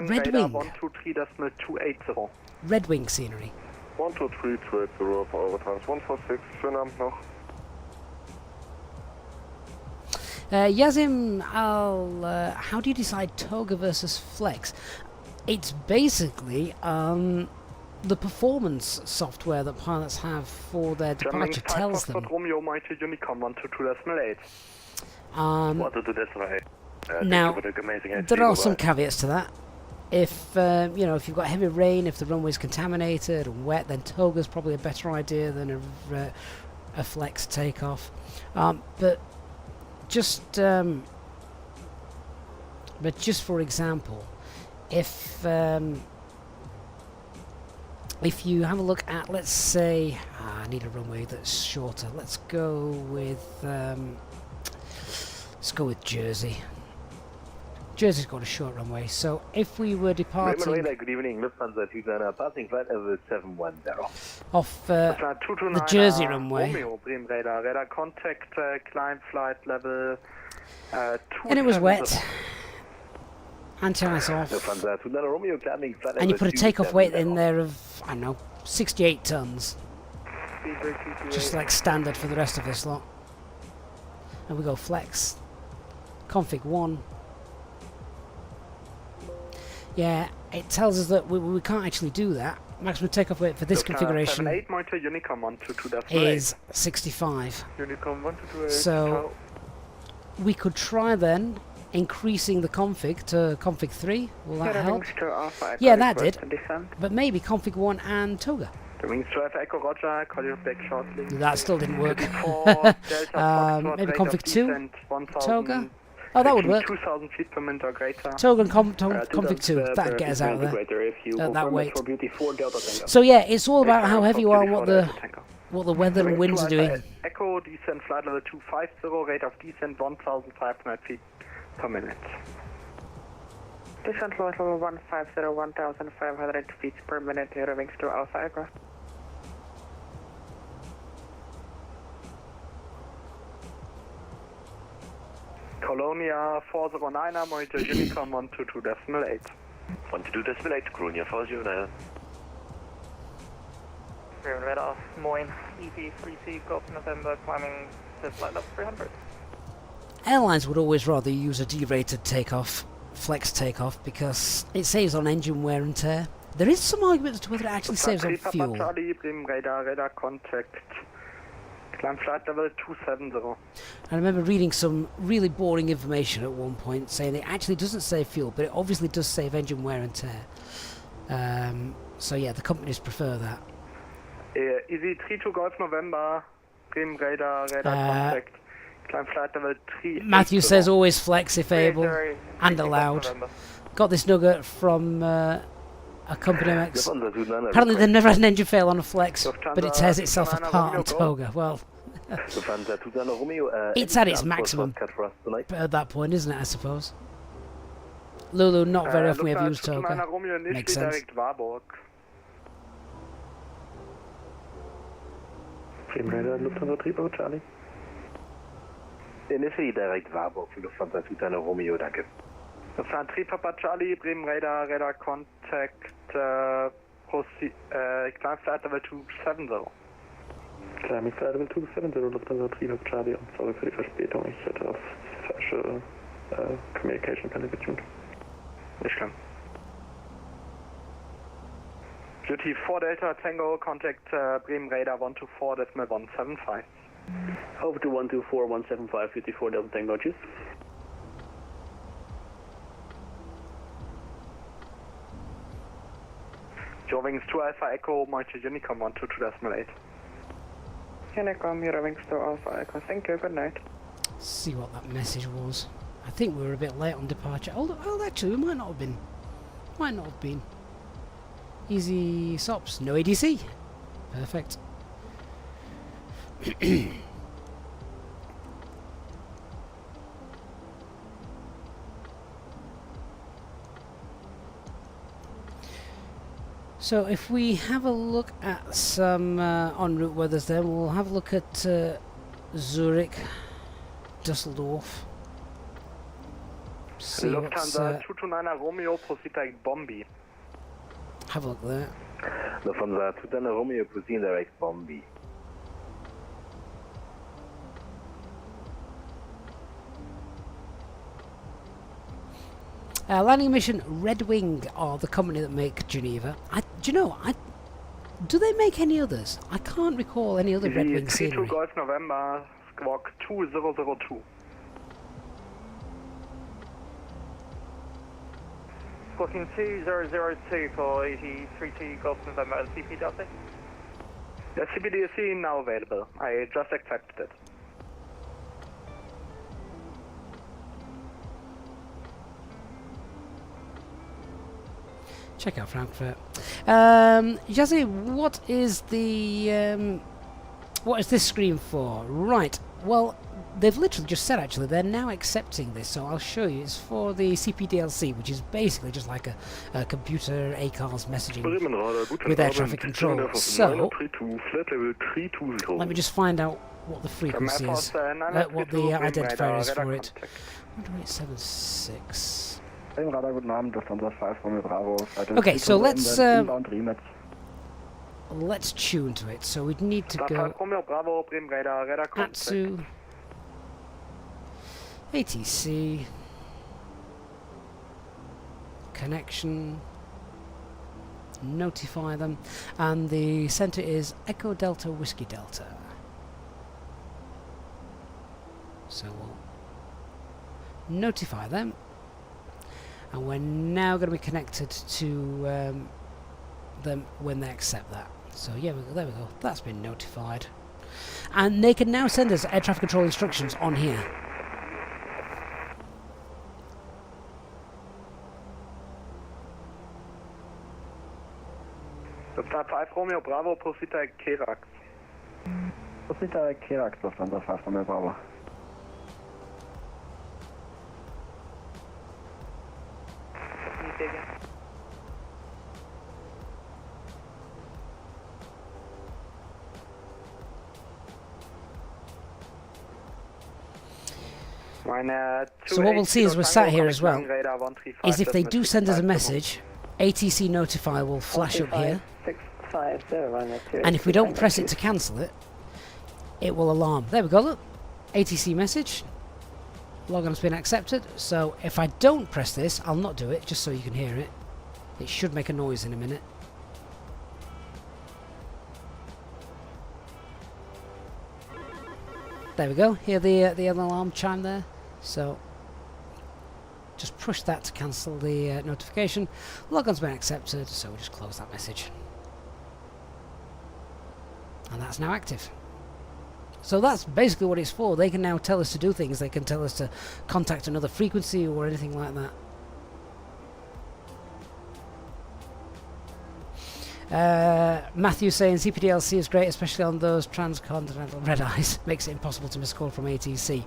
Red Wing. 123.280. Red Wing scenery. 123.280 for Eurotrans 146, schönen Abend noch. Yazim, how do you decide Toga versus Flex? It's basically the performance software that pilots have for their departure tells them. Now, there are some caveats to that. If if you've got heavy rain, if the runway's contaminated and wet, then Toga's probably a better idea than a Flex takeoff. But just for example, if you have a look at, let's say, I need a runway that's shorter. Let's go with Jersey. Jersey's got a short runway, so if we were departing... Good evening, Lufthansa 2 passing flight level 710. Off the Jersey runway. Radar contact, climb flight level 2. And it was wet. Anti-ice off. And you put a takeoff weight in there of, I don't know, 68 tons. Just like standard for the rest of this lot. And we go Flex. Config 1. Yeah, it tells us that we can't actually do that. Maximum takeoff weight for this configuration is 65. So we could try then increasing the config to config 3. Will that help? Yeah, that did. But maybe config 1 and Toga. That still didn't work. Maybe config 2, Toga. Oh, that would work. 2,000 feet per minute or greater. Toga and config 2, that'd get us out of there at that weight. So yeah, it's all about how heavy you are and what the weather and winds are doing. Echo, descent flight level 250, rate of descent 1,500 feet per minute. Descent level 150, 1,500 feet per minute, Eurowings to Alpha aircraft. Colonia 409, monitor Unicom 122.8. 122.8, Colonia 409. Radar, Moyne, EP3C, Golf November, climbing to flight level 300. Airlines would always rather use a derated takeoff, Flex takeoff, because it saves on engine wear and tear. There is some argument as to whether it actually saves on fuel. Radar contact. Climb flight level 270. I remember reading some really boring information at one point saying it actually doesn't save fuel, but it obviously does save engine wear and tear. So yeah, the companies prefer that. Easy 32 Golf November, Bremen radar contact. Climb flight level 3. Matthew says always Flex if able and allowed. Got this nugget from a company X. Apparently they've never had an engine fail on a Flex, but it tears itself apart on Toga. Well, it's at its maximum at that point, isn't it, I suppose? Lulu, not very often we have used Toga. Makes sense. Radar, Lufthansa 3 Bravo Charlie. Initially direct Warburg für Lufthansa 2 Romeo, danke. Lufthansa 3 Papa Charlie, Bremen radar contact, climb flight level 270. Climbing flight level 270, Lufthansa 3 Papa Charlie, und sorry für die Verspätung, ich hatte auf falsche Communication Panel getuned. Nicht schlimm. Duty 4 Delta Tango, contact Bremen radar 124.175. Over to 124.175, Duty 4 Delta Tango, cheers. Your wings 2 Alpha Echo, Mounted Unicom 122.8. Unicom, your wings 2 Alpha Echo, thank you, good night. See what that message was. I think we were a bit late on departure. Oh, actually, we might not have been. Might not have been. Easy SOPs, no ADC. Perfect. So if we have a look at some en route weathers, then we'll have a look at Zurich, Dusseldorf. See Lufthansa 229 Romeo, proceed like Bombi. Have a look there. Lufthansa 229 Romeo, proceed direct Bombi. Landing mission Red Wing are the company that make Geneva. Do they make any others? I can't recall any other Red Wing scenery. 32 Golf November, squawk 2002. Squawking 2002 for 83 Golf November and CPDLC. The CPDLC now available. I just accepted it. Check out Frankfurt. Jazzy, what is the what is this screen for? Right. Well, they've literally just said actually they're now accepting this, so I'll show you. It's for the CPDLC, which is basically just like a computer ACARS messaging with air traffic control. So let me just find out what the frequency is, what the identifier is for it. 12876. Okay, so let's tune to it. So we'd need to go ATSU, ATC, connection, notify them, and the center is Echo Delta Whiskey Delta. So we'll notify them. And we're now going to be connected to them when they accept that. So yeah, there we go. That's been notified. And they can now send us air traffic control instructions on here. Lufthansa 5 Romeo Bravo, proceed like Kerax. Proceed like Kerax, Lufthansa 5 Romeo Bravo. So what we'll see as we're sat here as well is if they do send us a message, ATC notify will flash up here, and if we don't press it to cancel it, it will alarm. There we go, look, ATC message, logon's been accepted. So if I don't press this, I'll not do it, just so you can hear it. It should make a noise in a minute. There we go, hear the alarm chime there. So just push that to cancel the notification. Logon's been accepted, so we'll just close that message. And that's now active. So that's basically what it's for. They can now tell us to do things. They can tell us to contact another frequency or anything like that. Matthew saying CPDLC is great, especially on those transcontinental red eyes. Makes it impossible to miss a call from ATC.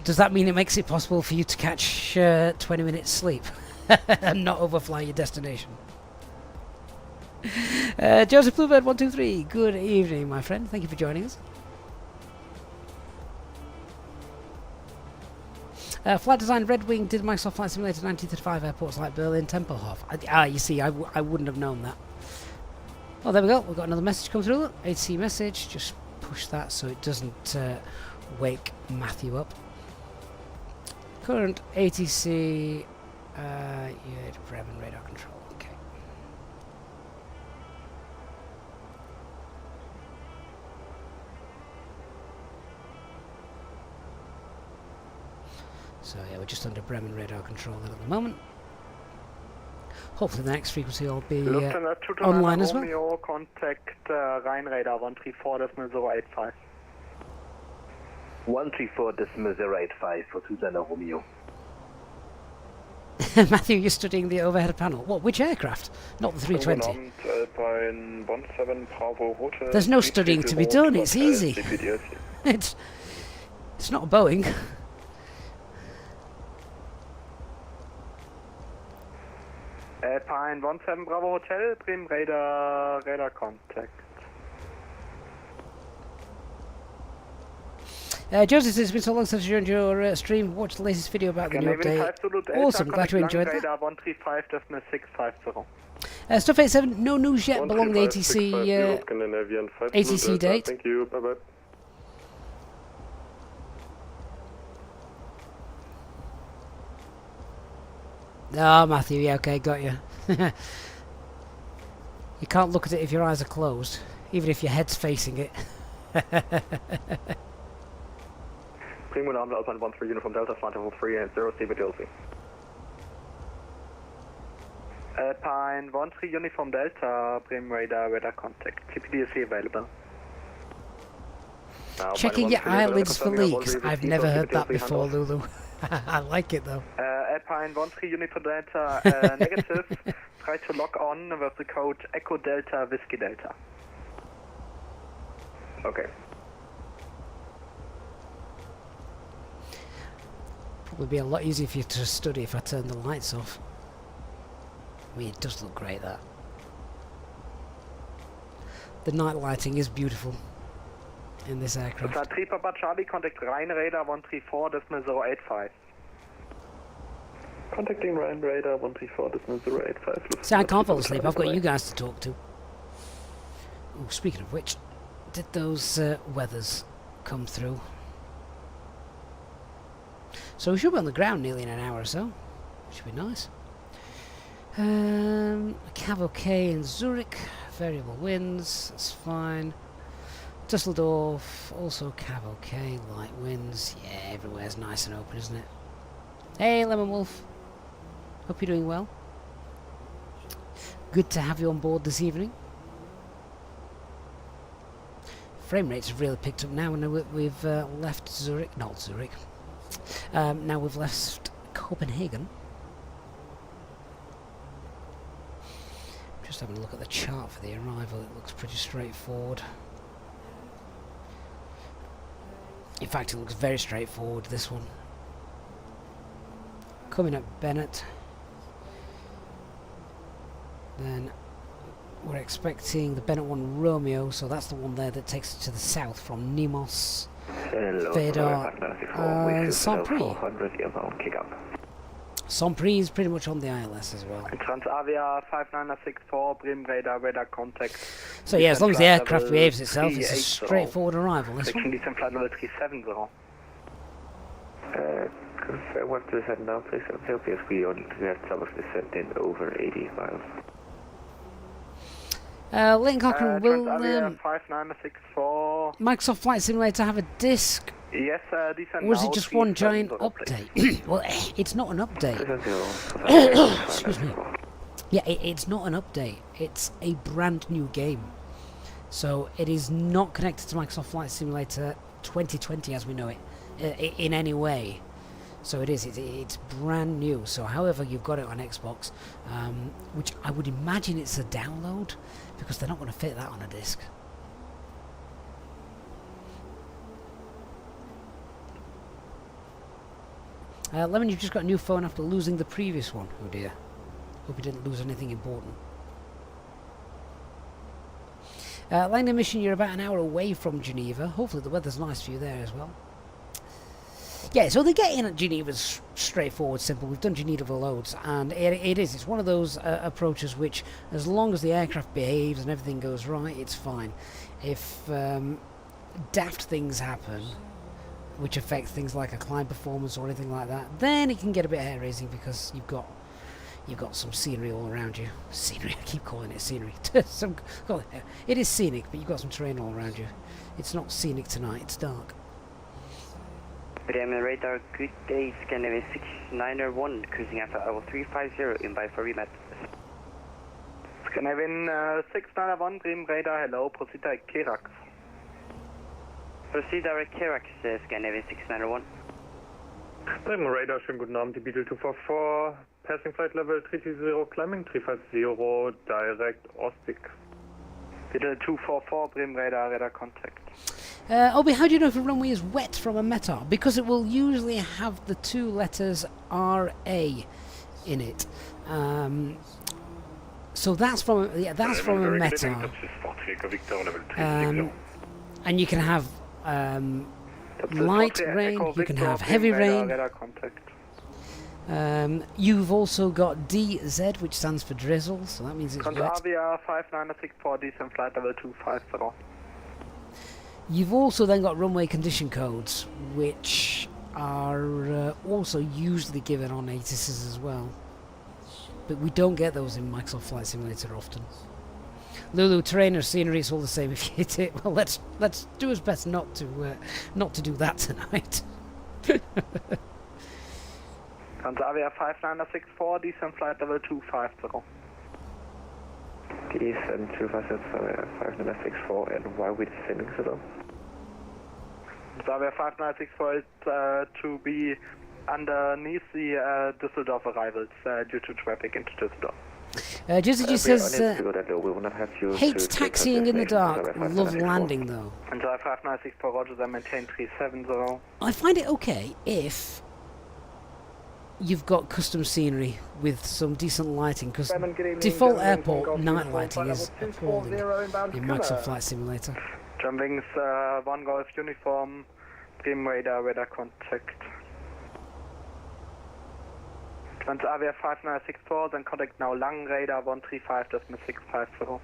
Does that mean it makes it possible for you to catch 20 minutes sleep and not overfly your destination? Joseph Bluebird 123, good evening, my friend. Thank you for joining us. Flight design Red Wing did Microsoft Flight Simulator 1935 airports like Berlin, Tempelhof. You see, I wouldn't have known that. Oh, there we go. We've got another message come through. Look, ATC message. Just push that so it doesn't wake Matthew up. Current ATC. Bremen radar control. Okay. So yeah, we're just under Bremen radar control then at the moment. Hopefully the next frequency will be online as well. Romeo, contact Rhine radar 134.085. 134.085 for Susanna Romeo. Matthew, you're studying the overhead panel. What? Which aircraft? Not the 320. There's no studying to be done. It's easy. It's not a Boeing. Alpine 17 Bravo Hotel, Bremen radar contact. Joseph says it's been so long since you joined your stream. Watched the latest video about the new update. Awesome, glad you enjoyed that. 135.650. Stuff 87, no news yet along the ATC date. Thank you, bye bye. Oh, Matthew, yeah, okay, got you. You can't look at it if your eyes are closed, even if your head's facing it. Primo Alpine 13 Uniform Delta, flight level 3 and 0, stay with Delphi. Alpine 13 Uniform Delta, Bremen radar contact. TPDSC available. Checking your eyelids for leaks. I've never heard that before, Lulu. I like it though. Alpine 13 Uniform Delta, negative. Try to lock on with the code Echo Delta Whiskey Delta. Okay. Probably be a lot easier for you to study if I turn the lights off. I mean, it does look great, that. The night lighting is beautiful in this aircraft. 3 Papa Charlie, contact Rhine radar 134.085. Contacting Rhine radar 134.085. See, I can't fall asleep. I've got you guys to talk to. Oh, speaking of which, did those weathers come through? So we should be on the ground nearly in an hour or so. Should be nice. Cav OK in Zurich. Variable winds. That's fine. Dusseldorf. Also Cav OK. Light winds. Yeah, everywhere's nice and open, isn't it? Hey, Lemon Wolf. Hope you're doing well. Good to have you on board this evening. Frame rates have really picked up now, and we've left Zurich. Not Zurich. Now we've left Copenhagen. Just having a look at the chart for the arrival. It looks pretty straightforward. In fact, it looks very straightforward, this one. Coming up Bennett. Then we're expecting the Bennett 1 Romeo, so that's the one there that takes us to the south from Nemos, Fedor, Saint-Prix. Saint-Prix is pretty much on the ILS as well. Transavia 5964, Bremen radar contact. So yeah, as long as the aircraft behaves itself, it's a straightforward arrival. This one. Descent flight level 370. Confirm what to descend now, please. Celsius, we only have Thomas descent in over 80 miles. Leighton Cochrane, will 5964. Microsoft Flight Simulator have a disk? Yes, descent. Or is it just one giant update? Well, it's not an update. Excuse me. Yeah, it's not an update. It's a brand new game. So it is not connected to Microsoft Flight Simulator 2020 as we know it in any way. So it's brand new. So however you've got it on Xbox, which I would imagine it's a download, because they're not going to fit that on a disc. Lemon, you've just got a new phone after losing the previous one. Oh dear. Hope you didn't lose anything important. Langdon Mission, you're about an hour away from Geneva. Hopefully the weather's nice for you there as well. Yeah, so the getting at Geneva's straightforward, simple. We've done Geneva loads, and it's one of those approaches which, as long as the aircraft behaves and everything goes right, it's fine. If daft things happen, which affect things like a climb performance or anything like that, then it can get a bit hair-raising because you've got some scenery all around you. Scenery, I keep calling it scenery. It is scenic, but you've got some terrain all around you. It's not scenic tonight, it's dark. Bremen radar, good day, Scandinavia 691, cruising Alpha level 350, in by for remat. Scandinavian 691, Bremen radar, hello, proceed direct Kerax. Proceed direct Kerax, Scandinavian 691. Bremen radar, schönen guten Abend, die Beetle 244, passing flight level 320, climbing 350, direct Ostic. Beetle 244, Bremen radar, radar contact. Obi, how do you know if a runway is wet from a METAR? Because it will usually have the two letters RA in it. So that's from a METAR. And you can have light rain, you can have heavy rain. You've also got DZ, which stands for drizzle, so that means it's wet. Avia 5964, descent flight level 250. You've also then got runway condition codes, which are also usually given on ATISs as well. But we don't get those in Microsoft Flight Simulator often. Lulu, terrain or scenery, it's all the same if you hit it. Well, let's do our best not to do that tonight. Avia 5964, descent flight level 250. Descent 5964, and why we Fenix at all? Avia 5964 is to be underneath the Düsseldorf arrivals due to traffic into Düsseldorf. Jizzy says, hates taxiing in the dark, love landing though. And 5964, roger, then maintain 370. I find it okay if you've got custom scenery with some decent lighting, because default airport night lighting is appalling in Microsoft Flight Simulator. Jumping 1 Golf uniform, Bremen radar, radar contact. Trans Avia 5964, then contact now Lang radar 135.650.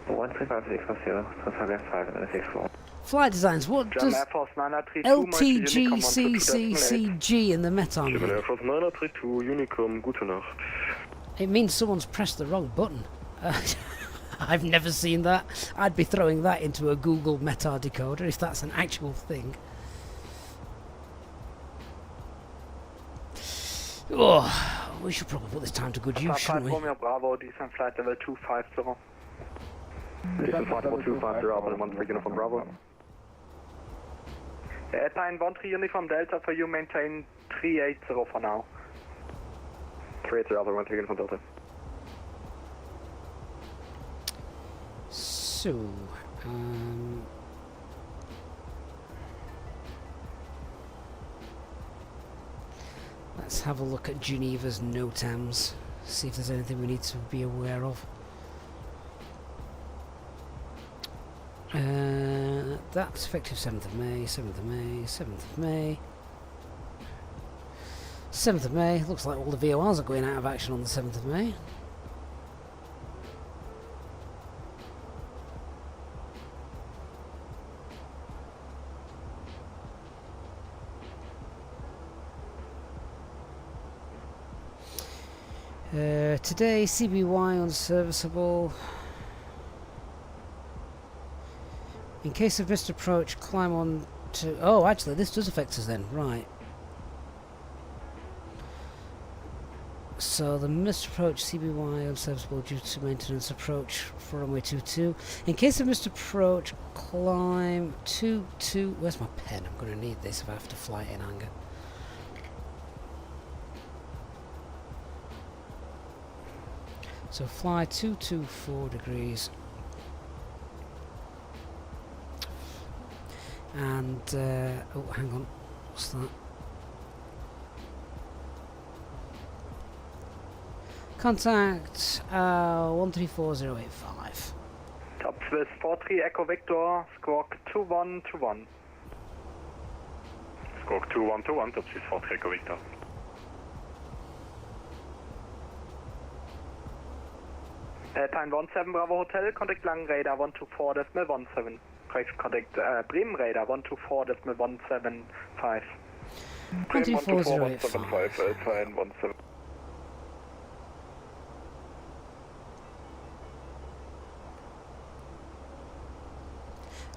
135.650, Trans Avia 5964. Flight designs, what does LTGCCCG in the METAR mean? Air Force 932, Unicom, gute Nacht. It means someone's pressed the wrong button. I've never seen that. I'd be throwing that into a Google METAR decoder if that's an actual thing. Oh, we should probably put this time to good use, shouldn't we? Romeo Bravo, descent flight level 250. Descent flight level 250, Alpha 13 Uniform Bravo. Alpine 13 Uniform Delta for you, maintain 380 for now. 380 Alpha 13 Uniform Delta. So, let's have a look at Geneva's NOTAMs, see if there's anything we need to be aware of. That's effective 7th of May, 7th of May, 7th of May. 7th of May, looks like all the VORs are going out of action on the 7th of May. Today, CBY unserviceable. In case of missed approach, climb on to... Oh, actually, this does affect us then, right. So, the missed approach, CBY unserviceable due to maintenance approach for runway 22. In case of missed approach, climb 22... Where's my pen? I'm going to need this if I have to fly in anger. So fly 224 degrees and oh, hang on, what's that? Contact 134085. Top Swiss 43 Echo Victor, squawk 2121. Squawk 2121, Top Swiss 43 Echo Victor. Time 17 Bravo Hotel, contact Lang radar 124.17. Contact Bremen radar 124.175. Bremen 124.175, Alpine 17.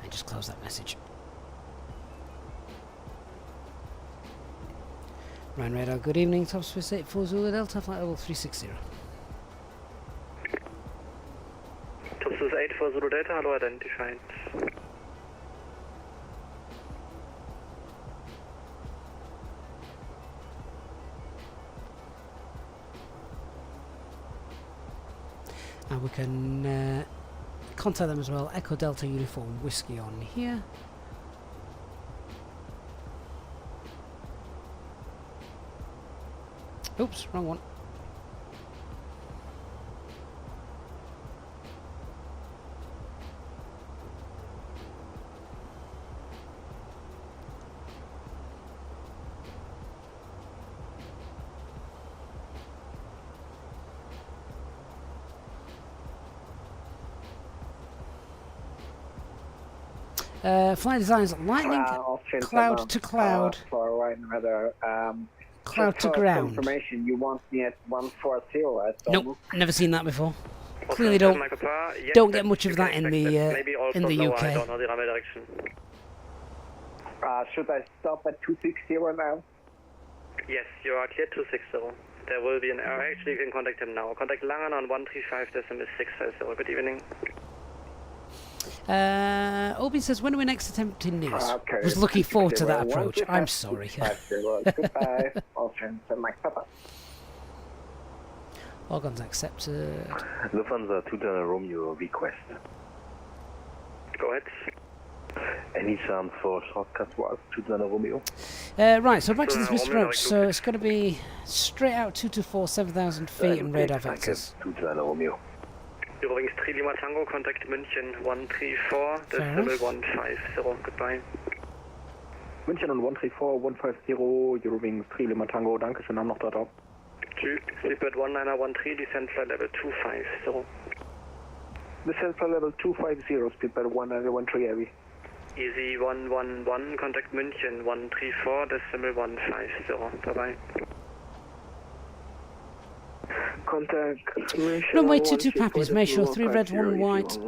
I just close that message. Ryan Radar, good evening. Top Swiss 84 Zulu Delta, flight level 360. Top Swiss 84 Zulu Delta, hello, identified. And we can contact them as well. Echo Delta Uniform Whiskey on here. Oops, wrong one. Flight designs lightning, cloud to cloud, cloud to ground. Confirmation, you want me at 140 at Nope, never seen that before. Clearly don't get much of that in the UK. Should I stop at 260 now? Yes, you are clear 260. There will be an error. Actually, you can contact him now. Contact Langen on 135.650. Good evening. Obi says, when are we next attempting news? Was looking forward to that approach. I'm sorry. Goodbye. Organs accepted. Lufthansa 2 Romeo request. Go ahead. Any chance for shortcut was 2 Romeo? Right, so back to this misapproach. So it's going to be straight out 224, 7,000 feet and radar vectors. 2 Romeo. Übrigens 3 Lima Tango, contact München 134, decimal 150, goodbye. München und 134, 150, Eurowings 3 Lima Tango, danke schön, haben noch dort auf. Sleepbird 1913, descent flight level 250. Descent flight level 250, Sleepbird 1913 Heavy. Easy 111, contact München 134, decimal 150, bye-bye. Contact Runway 22 Pappies, make sure 3 red, 1 white.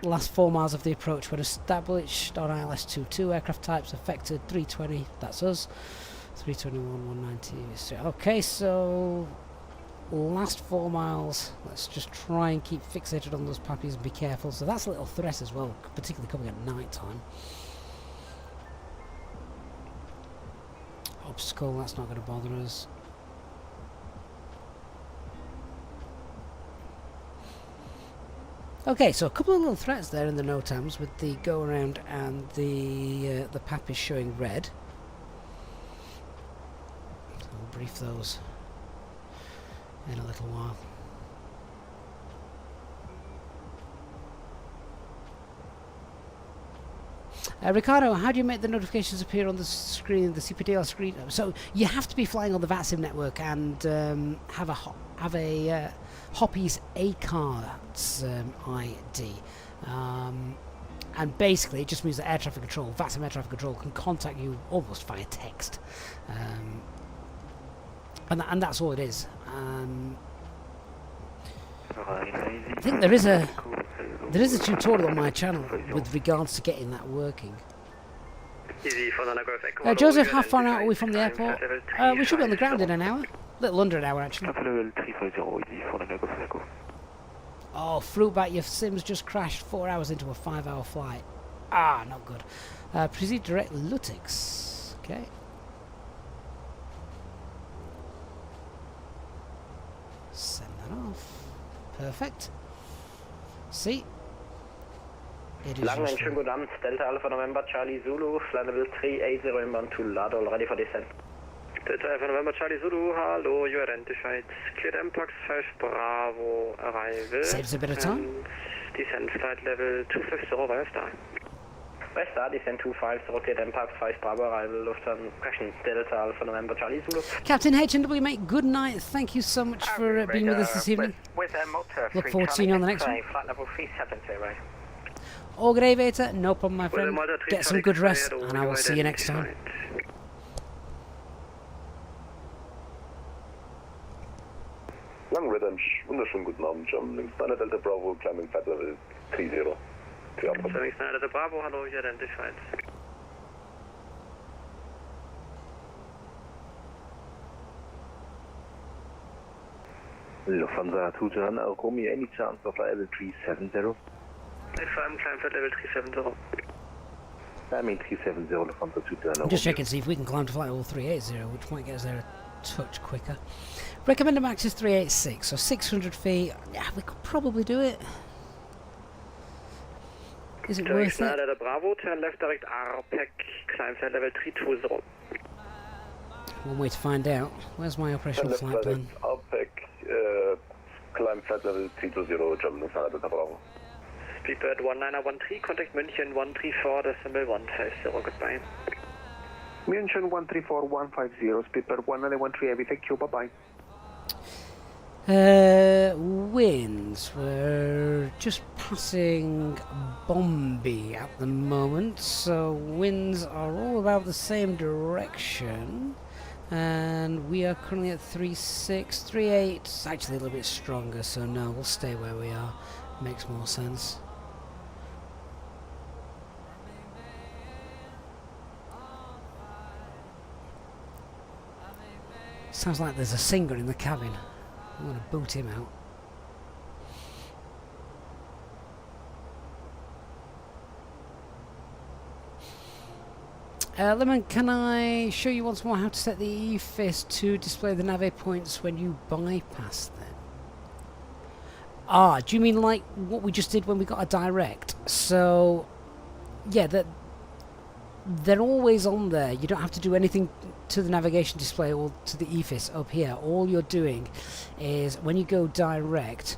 Last 4 miles of the approach were established on ILS 22. Aircraft types affected 320, that's us. 321, 190. Okay, so last 4 miles. Let's just try and keep fixated on those Pappies and be careful. So that's a little threat as well, particularly coming at night time. Obstacle, that's not going to bother us. Okay, so a couple of little threats there in the NOTAMs with the go around and the Pappies showing red. So we'll brief those in a little while. Ricardo, how do you make the notifications appear on the screen, the CPDL screen? So you have to be flying on the VATSIM network and have a Hoppy's ACARS ID. And basically it just means that air traffic control, VATSIM air traffic control, can contact you almost via text. And that's all it is. I think there is a tutorial on my channel with regards to getting that working. Joseph, how far out are we from the airport? We should be on the ground in an hour. A little under an hour, actually. Oh, Fruitbat, your Sim's just crashed 4 hours into a 5-hour flight. Ah, not good. Proceed direct Lutix. Okay. Send that off. Perfect. See? Langen, schönen guten Abend. Delta Alpha November Charlie Zulu, flight level 380 inbound to Lado, ready for descent. Delta Alpha November Charlie Zulu, hello, you identified. Cleared MPAX 5 Bravo arrival. Saves a bit of time. Descent flight level 250 via Star. Via Star, descent 250, cleared MPAX 5 Bravo arrival, Lufthansa, correction, Delta Alpha November Charlie Zulu. Captain HNW, mate, good night. Thank you so much for being with us this evening. With motor Look forward to seeing you on the next one. Flight level 370. All good, Aviator, no problem, my friend. Get some good rest, and I will see you next time. Lang Redemption, wunderschönen guten Abend, John. Links Delta Bravo, climbing flight level 30. Links Delta Bravo, hello, you identified. Lufthansa 221 Alcomi, any chance of level 370? Confirm climb flight level 370. I mean 370 Lufthansa 221. I'm just checking to see if we can climb to flight level 380, which might get us there a touch quicker. Recommended max is 386, so 600 feet. Yeah, we could probably do it. Is it worth it? Level Bravo, turn left direct RPEC, climb flight level 320. One way to find out. Where's my operational flight plan? RPEC, climb flight level 320, German Lufthansa Delta Bravo. Speedbird 1913, contact München 134.150, goodbye. München 134.150, Speedbird 1913 Heavy, thank you, bye-bye. Winds. We're just passing Bombay at the moment, so winds are all about the same direction. And we are currently at 3.6, 3.8. It's actually a little bit stronger, so no, we'll stay where we are. Makes more sense. Sounds like there's a singer in the cabin. I'm going to boot him out. Lemon, can I show you once more how to set the EFIS to display the nav points when you bypass them? Ah, do you mean like what we just did when we got a direct? So, yeah, they're always on there. You don't have to do anything to the navigation display or to the EFIS up here. All you're doing is when you go direct,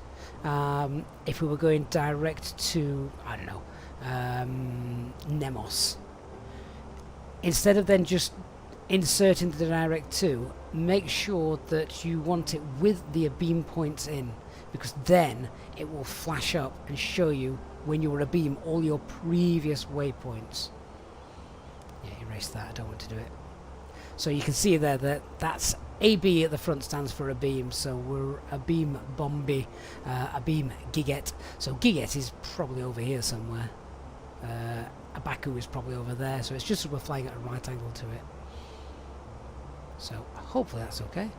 if we were going direct to, I don't know, Nemos, instead of then just inserting the direct to, make sure that you want it with the beam points in, because then it will flash up and show you when you're abeam all your previous waypoints. Yeah, erase that, I don't want to do it. So you can see there that that's AB at the front stands for abeam, so we're abeam Bombay, abeam Giget. So Giget is probably over here somewhere. Abaku is probably over there, so it's just that we're flying at a right angle to it. So hopefully that's okay.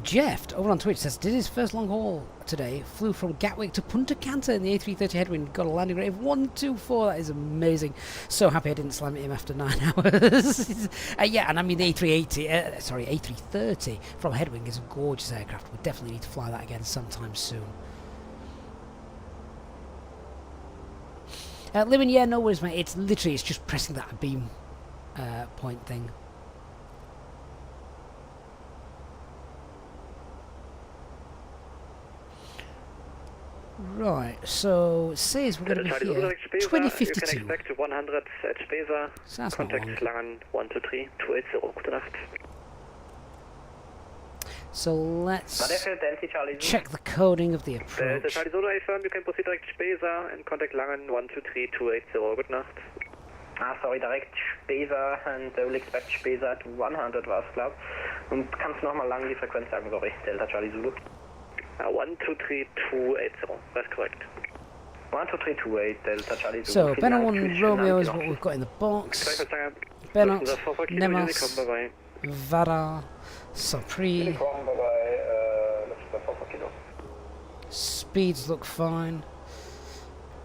Jeff over on Twitch says, did his first long haul today, flew from Gatwick to Punta Cana in the A330 headwind, got a landing rate of 124. That is amazing. So happy I didn't slam at him after 9 hours. Yeah, and I mean the A330 from headwind is a gorgeous aircraft. We definitely need to fly that again sometime soon. Lemon, yeah, no worries, mate. It's just pressing that beam point thing. Right, so it says we're going to be here 2052. You can expect 100 at Spesa. So that's contact not Langen 123 280. Gute Nacht. So let's check the coding of the approach. Charlie Zulu affirm, you can proceed direct Spesa and contact Langen 123 280. Good Nacht. Sorry, direct Spesa, and they will expect Spesa at 100 war es, glaub. Und kannst nochmal lang die Frequenz sagen, sorry, Delta Charlie Zulu. 123280, that's correct. 12328, Delta Charlie Zulu. So, Beno 1 Romeo is what we've got in the box. Benot, Nemos, Vara, Sapri. Speeds look fine.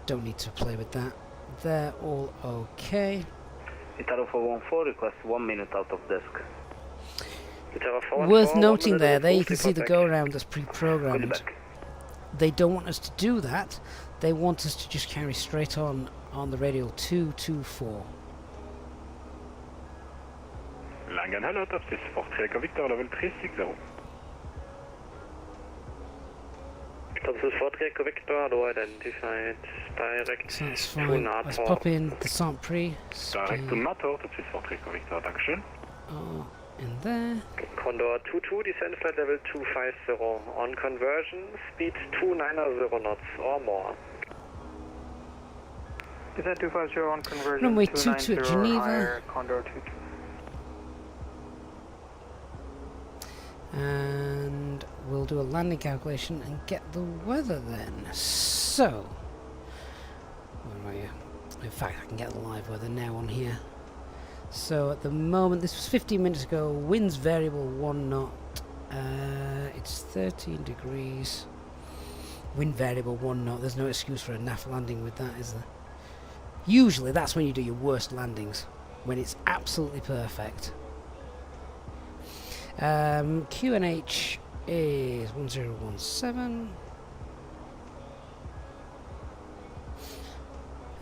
Don't need to play with that. They're all okay. Italo 414, request 1 minute out of desk. Worth noting there you can see the go-around that's pre-programmed. They don't want us to do that. They want us to just carry straight on the radial 224. Langen, hello, this is Fort Victor, level 360. This is Fort Victor, hello, identified direct so that's fine. Let's pop in the Saint-Prix. Direct to NATO, this is Fort Victor, Dankeschön. Oh, in there. Condor 22, descend flight level 250. On conversion, speed 290 knots or more. Descend 250 on conversion. Runway 22 at Geneva. Condor 22. And we'll do a landing calculation and get the weather then. So, where are you? In fact, I can get the live weather now on here. So at the moment, this was 15 minutes ago, winds variable 1 knot, it's 13 degrees, wind variable 1 knot, there's no excuse for a naff landing with that, is there? Usually that's when you do your worst landings, when it's absolutely perfect. QNH is 1017,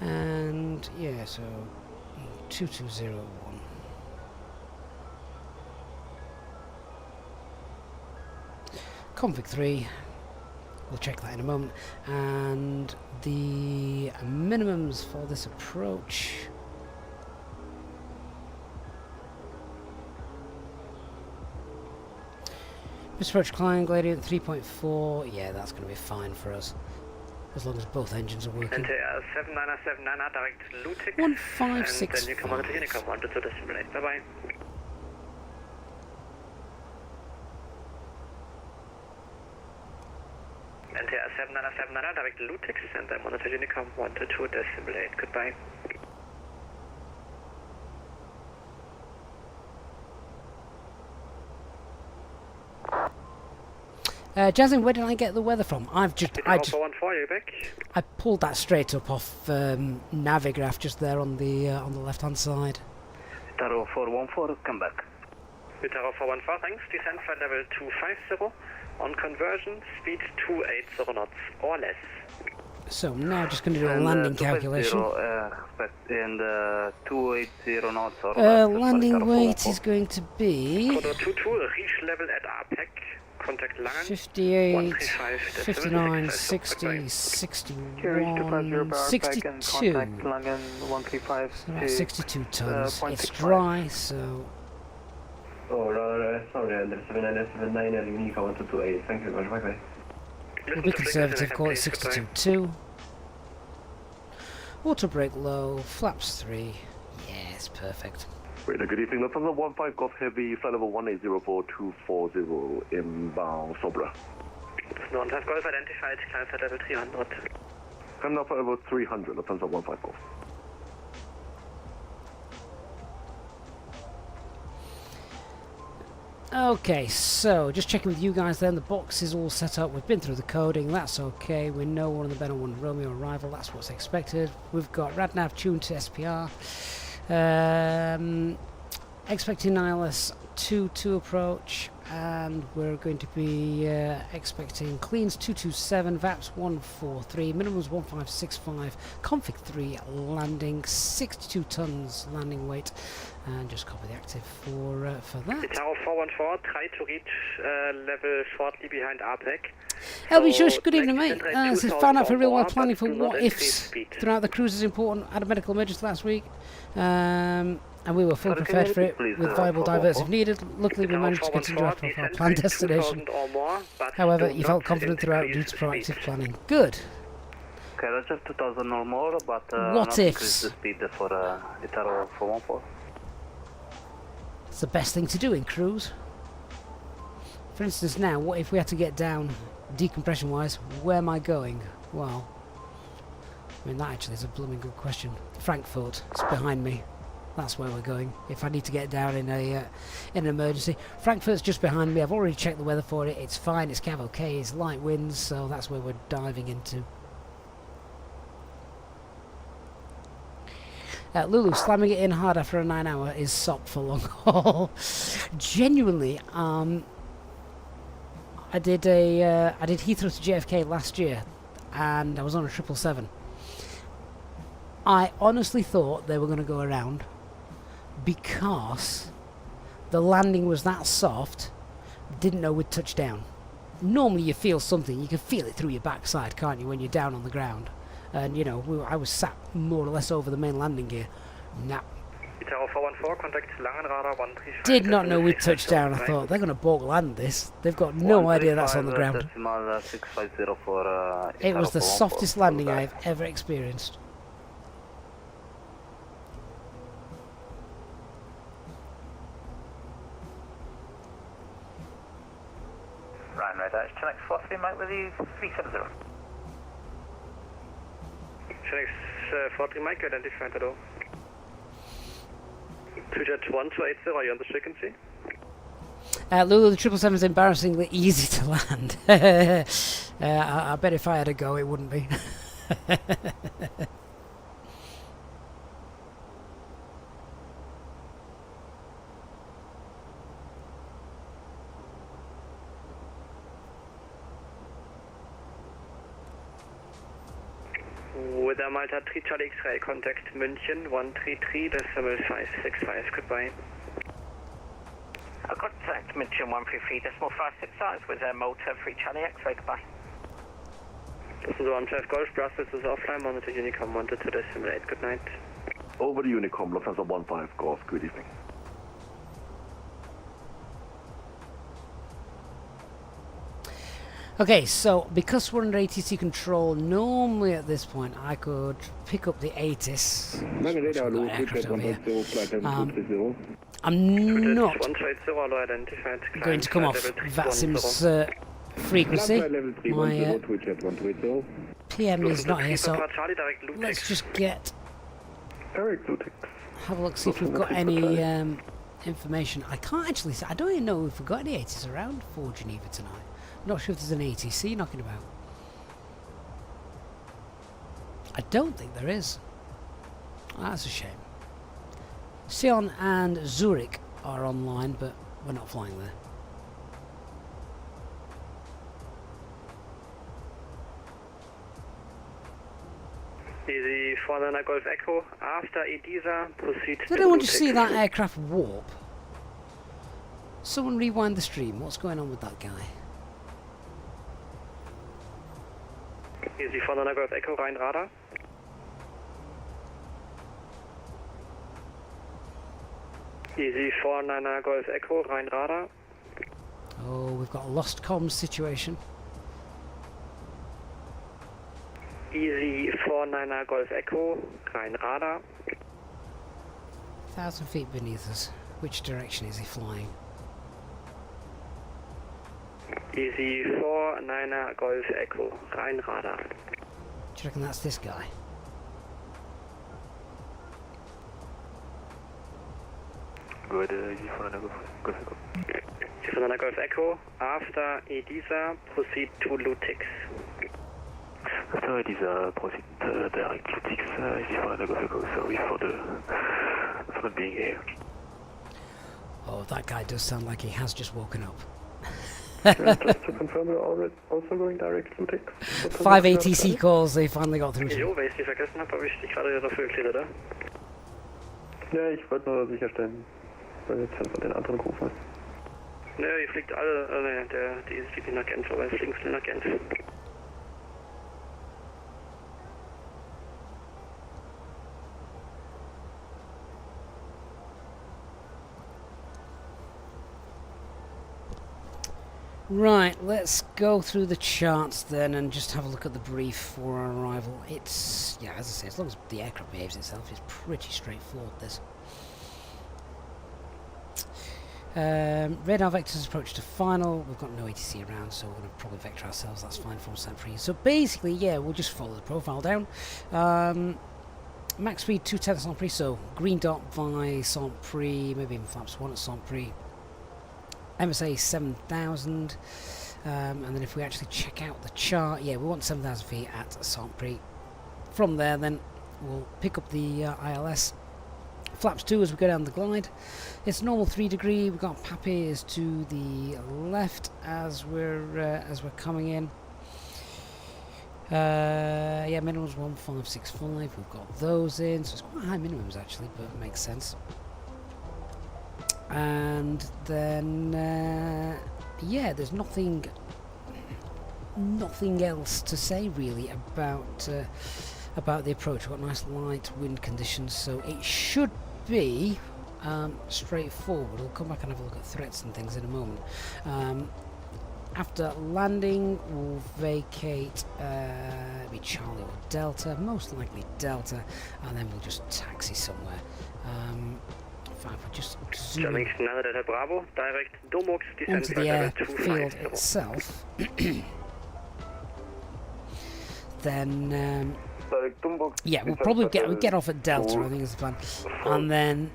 and yeah, so 2201. Config 3, we'll check that in a moment, and the minimums for this approach. This approach climb gradient 3.4, yeah, that's going to be fine for us, as long as both engines are working. NTR 7979 direct Lutic. 1565. And then you come on to Unicom, 1 to 2 decimal 8. Bye-bye. NTR 7979 direct Lutic, and then monitor Unicom, 1 to 2 decimal 8. Goodbye. Jasmine, where did I get the weather from? I pulled that straight up off Navigraph just there on the left-hand side. Taro 414, come back. Taro 414, thanks. Descend flight level 250. On conversion, speed 280 knots or less. So I'm now just going to do a landing calculation. And 280 knots or landing weight is going to be 22, reach level at RPEC. Contact Langen. 58, 59, 60, 61, 62. So about 62 tons. It's dry, so... Oh, sorry, there's 7979 and Unica 1228. Thank you very much, bye-bye. We'll be conservative, call it 62.2. Auto brake low, flaps 3. Yes, perfect. Radar, good evening. Lufthansa 15 Golf Heavy, flight level 1804240 inbound Sobra. Lufthansa Golf identified, climb flight level 300. Climb now flight level 300, Lufthansa 15 Golf. Okay, so just checking with you guys then, the box is all set up, we've been through the coding, that's okay, we know we're on the Benno 1 Romeo arrival, that's what's expected. We've got RadNav tuned to SPR. Expecting ILS 2 approach, and we're going to be expecting cleans 227, VAPS 143, minimums 1565, config 3 landing, 62 tons landing weight, and just copy the active for that. Tower 414, try to reach level shortly behind RPEC. LB Shush, good evening mate. This is found out for real world planning for what ifs throughout the cruise is important. Had a medical emergency last week. And we were fully prepared for it with viable diverts if needed. Luckily we managed to continue our planned destination. However, you felt confident throughout due to proactive planning. Good. Okay, that's just 2000 or more, but what ifs? The speed for Itaro 414. It's the best thing to do in cruise. For instance now, what if we had to get down decompression wise, where am I going? Well, I mean that actually is a blooming good question. Frankfurt, it's behind me. That's where we're going. If I need to get down in an emergency, Frankfurt's just behind me. I've already checked the weather for it. It's fine. It's cav okay. It's light winds, so that's where we're diving into. Lulu, slamming it in hard after a 9-hour is sop for long haul. Genuinely, I did Heathrow to JFK last year, and I was on a 777. I honestly thought they were going to go around because the landing was that soft, didn't know we'd touch down. Normally you feel something, you can feel it through your backside, can't you, when you're down on the ground. And you know, I was sat more or less over the main landing gear. Nah. Did not know we'd touch down. I thought, they're going to bog land this. They've got no idea that's on the ground. It was the softest landing I've ever experienced. Ryan, right, that's Chinnex 43, mate, with you 370. Chinnex 43, Mike, identified at all. Easyjet 1280, are you on the frequency? Lulu, the 777 is embarrassingly easy to land. I bet if I had a go, it wouldn't be. With a Malta 3 Charlie X-ray, contact München 133.565, goodbye. Contact München 133.565 with a Malta 3 Charlie X-ray, goodbye. This is 15 Golf, Brussels is offline, monitor Unicom 122.8, good night. Over the Unicom, Lufthansa 15 Golf, good evening. Okay, so because we're under ATC control, normally at this point I could pick up the ATIS. I'm not going to come off VATSIM's frequency. My PM is not here, so let's just have a look, see if we've got any information. I can't actually say, I don't even know if we've got any ATIS around for Geneva tonight. Not sure if there's an ATC knocking about. I don't think there is. That's a shame. Sion and Zurich are online, but we're not flying there. Easy 49 Golf Echo, after Ediza, proceed to... Did I want to see that aircraft warp? Someone rewind the stream. What's going on with that guy? Easy 49 Golf Echo, rein radar. Easy 49 Golf Echo, rein radar. Oh, we've got a lost comms situation. Easy 49 Golf Echo, rein radar. 1,000 feet beneath us. Which direction is he flying? Easy 49 Golf Echo, rein radar. Do you reckon that's this guy? Good, Easy 49 Golf Echo. Easy 49 Golf Echo, after Ediza, proceed to Lutix. After Ediza, proceed direct Lutix, Easy 49 Golf Echo, sorry for not being here. Oh, that guy does sound like he has just woken up. Just to confirm, we're also going direct to Lutix. 5 ATC calls, they finally got through to Jo, weil ich die vergessen habe, habe ich dich gerade dafür geklärt, oder? Ja, ich wollte nur sicherstellen, weil jetzt von den anderen gerufen ist. Ne, ihr fliegt alle, die fliegt nach Genf, aber wir fliegen schnell nach Genf. Right, let's go through the charts then and just have a look at the brief for our arrival. It's, yeah, as I say, as long as the aircraft behaves itself, it's pretty straightforward, this. Radar vectors approach to final. We've got no ATC around, so we're going to probably vector ourselves. That's fine from Saint-Free. So basically, yeah, we'll just follow the profile down. Max speed 210 at Saint-Free, so green dot by Saint-Free, maybe even flaps 1 at Saint-Free. MSA 7,000, and then if we actually check out the chart, yeah, we want 7,000 feet at Saint-Prix. From there, then we'll pick up the ILS. Flaps 2 as we go down the glide. It's normal 3 degree. We've got Papi is to the left as we're coming in. Yeah, minimums 1565. We've got those in, so it's quite high minimums actually, but it makes sense. And then yeah, there's nothing else to say really about the approach. We've got nice light wind conditions, so it should be straightforward. We'll come back and have a look at threats and things in a moment. After landing, we'll vacate maybe Charlie or Delta, most likely Delta, and then we'll just taxi somewhere. Just zoom into the airfield itself, then yeah, we'll probably get off at Delta, I think is the plan, and then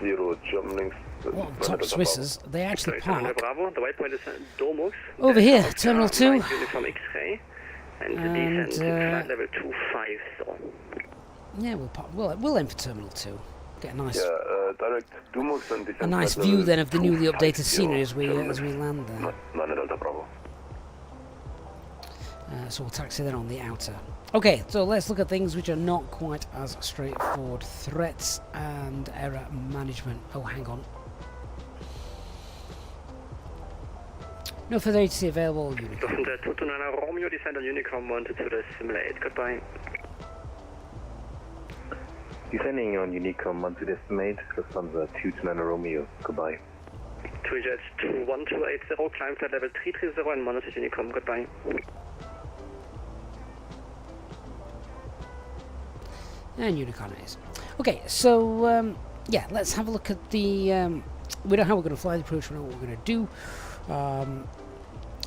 German. Well, top Swissers, they actually park Bravo, the waypoint is Dormux. over here, Terminal 2. Uniform X-ray. And descend to flight level 25, so. Yeah, we'll aim for Terminal 2. Get a nice, direct Dormus and descend a nice flight view level then of the newly updated 250 scenery as we German. land there. 9 Delta Bravo. So we'll taxi then on the outer. Okay, so let's look at things which are not quite as straightforward. Threats and error management. Oh, hang on. No further ATC available. Unicom. Lufthansa 229 Romeo, descend on Unicom 122 to simulate. Goodbye. Descending on Unicom 122 Lufthansa 229 Romeo. Goodbye. Easyjet 21280, climb flight level 330 and monitor Unicom. Goodbye. And Unicom it is. Okay, so yeah, let's have a look at the. We know how we're going to fly the approach. We know what we're going to do.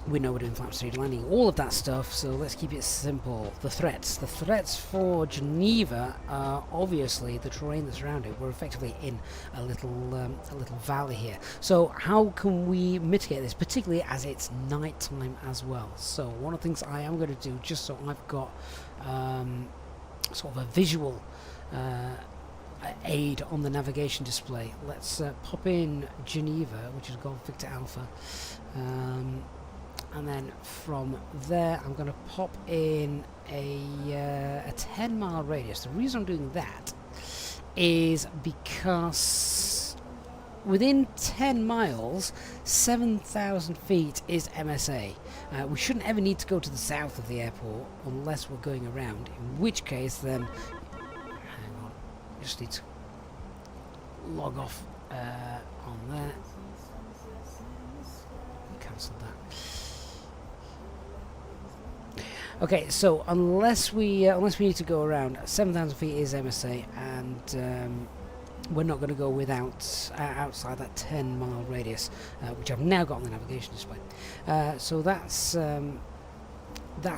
We know we're doing flap stage landing, all of that stuff. So let's keep it simple. The threats for Geneva are obviously the terrain that's around it. We're effectively in a little valley here. So how can we mitigate this, particularly as it's night time as well? So one of the things I am going to do, just so I've got sort of a visual aid on the navigation display. Let's pop in Geneva, which is Golf Victor Alpha, and then from there I'm going to pop in a 10-mile radius. The reason I'm doing that is because within 10 miles, 7,000 feet is MSA. We shouldn't ever need to go to the south of the airport unless we're going around, in which case then, hang on, just need to log off on there. Cancel that. Okay, so unless we need to go around, 7,000 feet is MSA, and we're not going to go without outside that 10-mile radius, which I've now got on the navigation display. So that's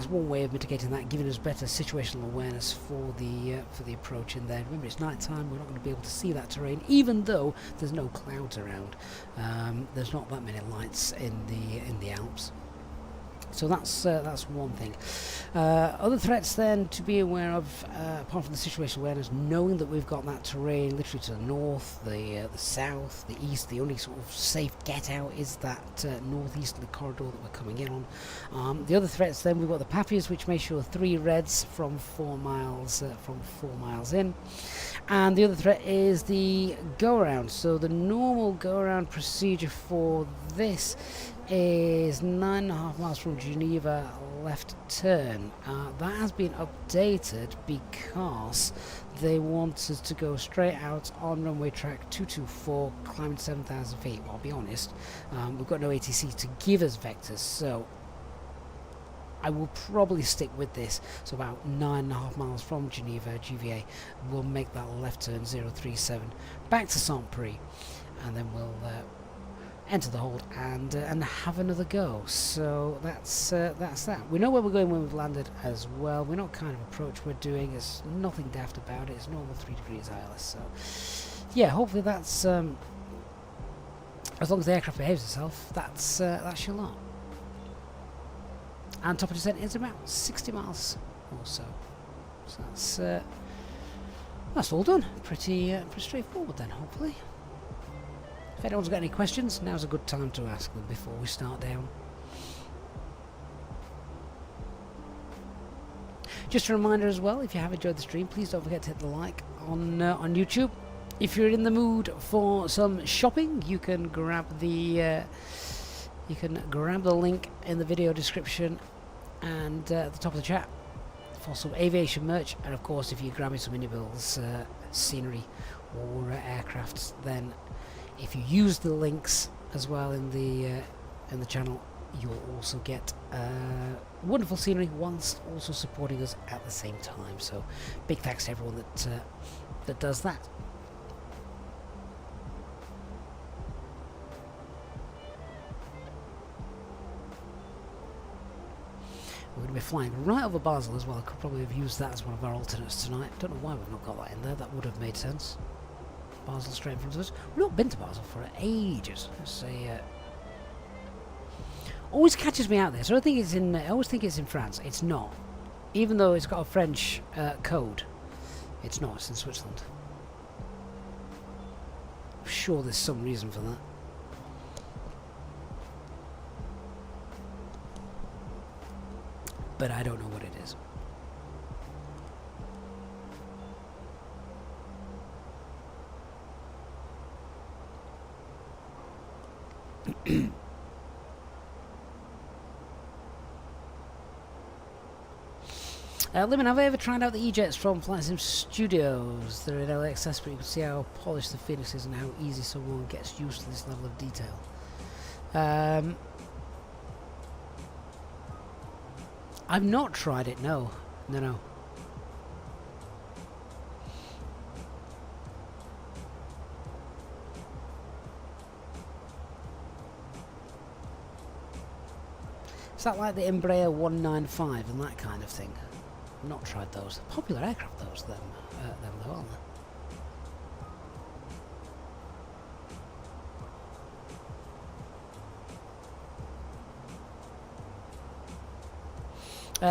one way of mitigating that, giving us better situational awareness for the approach in there. Remember, it's night time; we're not going to be able to see that terrain, even though there's no clouds around. There's not that many lights in the Alps. So that's one thing. Other threats then to be aware of, apart from the situational awareness, knowing that we've got that terrain literally to the north, the south, the east. The only sort of safe get out is that northeasterly corridor that we're coming in on. The other threats then, we've got the Papias, which may show 3 reds from 4 miles in, and the other threat is the go around. So the normal go around procedure for this is 9.5 miles from Geneva, left turn. That has been updated because they want us to go straight out on runway track 224, climbing 7,000 feet. Well, I'll be honest, we've got no ATC to give us vectors, so I will probably stick with this. So about 9.5 miles from Geneva, GVA, we'll make that left turn 037 back to Saint-Prix, and then we'll enter the hold and have another go. So that's that. We know where we're going when we've landed as well. We know what kind of approach we're doing. There's nothing daft about it. It's normal 3 degrees ILS. So yeah, hopefully that's as long as the aircraft behaves itself, that's your lot. And top of descent is about 60 miles or so. So that's all done. Pretty straightforward then, hopefully. If anyone's got any questions, now's a good time to ask them before we start down. Just a reminder as well, if you have enjoyed the stream, please don't forget to hit the like on YouTube. If you're in the mood for some shopping, you can grab the link in the video description and at the top of the chat for some aviation merch. And of course, if you're grabbing some Indibills scenery or aircrafts, then if you use the links as well in the channel, you'll also get wonderful scenery whilst also supporting us at the same time. So big thanks to everyone that does that. We're going to be flying right over Basel as well. I could probably have used that as one of our alternates tonight. Don't know why we've not got that in there. That would have made sense. Basel straight in front of us. We've not been to Basel for ages. Let's say, always catches me out there. So I think it's in. I always think it's in France. It's not, even though it's got a French code. It's not. It's in Switzerland. I'm sure there's some reason for that. But I don't know what it is. Lemon, have I ever tried out the E-Jets from VATSIM Studios? They're in LXS, but you can see how polished the Fenix is and how easy someone gets used to this level of detail. I've not tried it, no. No. Is that like the Embraer 195 and that kind of thing? I've not tried those. Popular aircraft, those, them though, aren't they?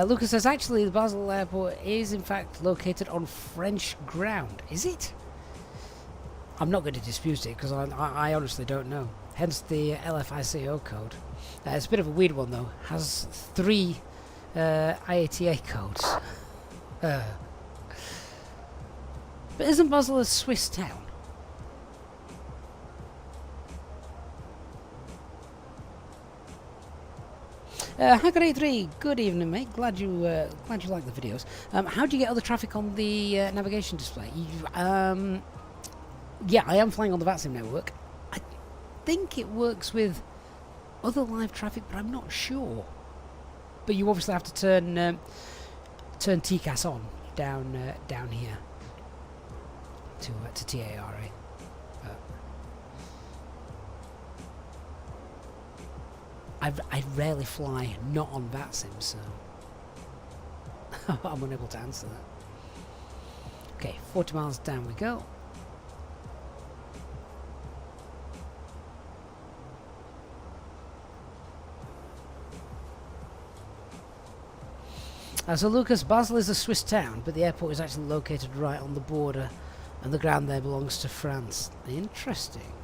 Lucas says, actually, the Basel airport is in fact located on French ground. Is it? I'm not going to dispute it because I honestly don't know. Hence the LFICO code. It's a bit of a weird one though. Has 3 IATA codes. But isn't Basel a Swiss town? Hacker83, good evening, mate. Glad you like the videos. How do you get other traffic on the navigation display? Yeah, I am flying on the VATSIM network. I think it works with other live traffic, but I'm not sure. But you obviously have to turn TCAS on down here to TARA. I rarely fly not on VATSIM, so I'm unable to answer that. Okay, 40 miles down we go. So Lucas, Basel is a Swiss town, but the airport is actually located right on the border, and the ground there belongs to France. Interesting.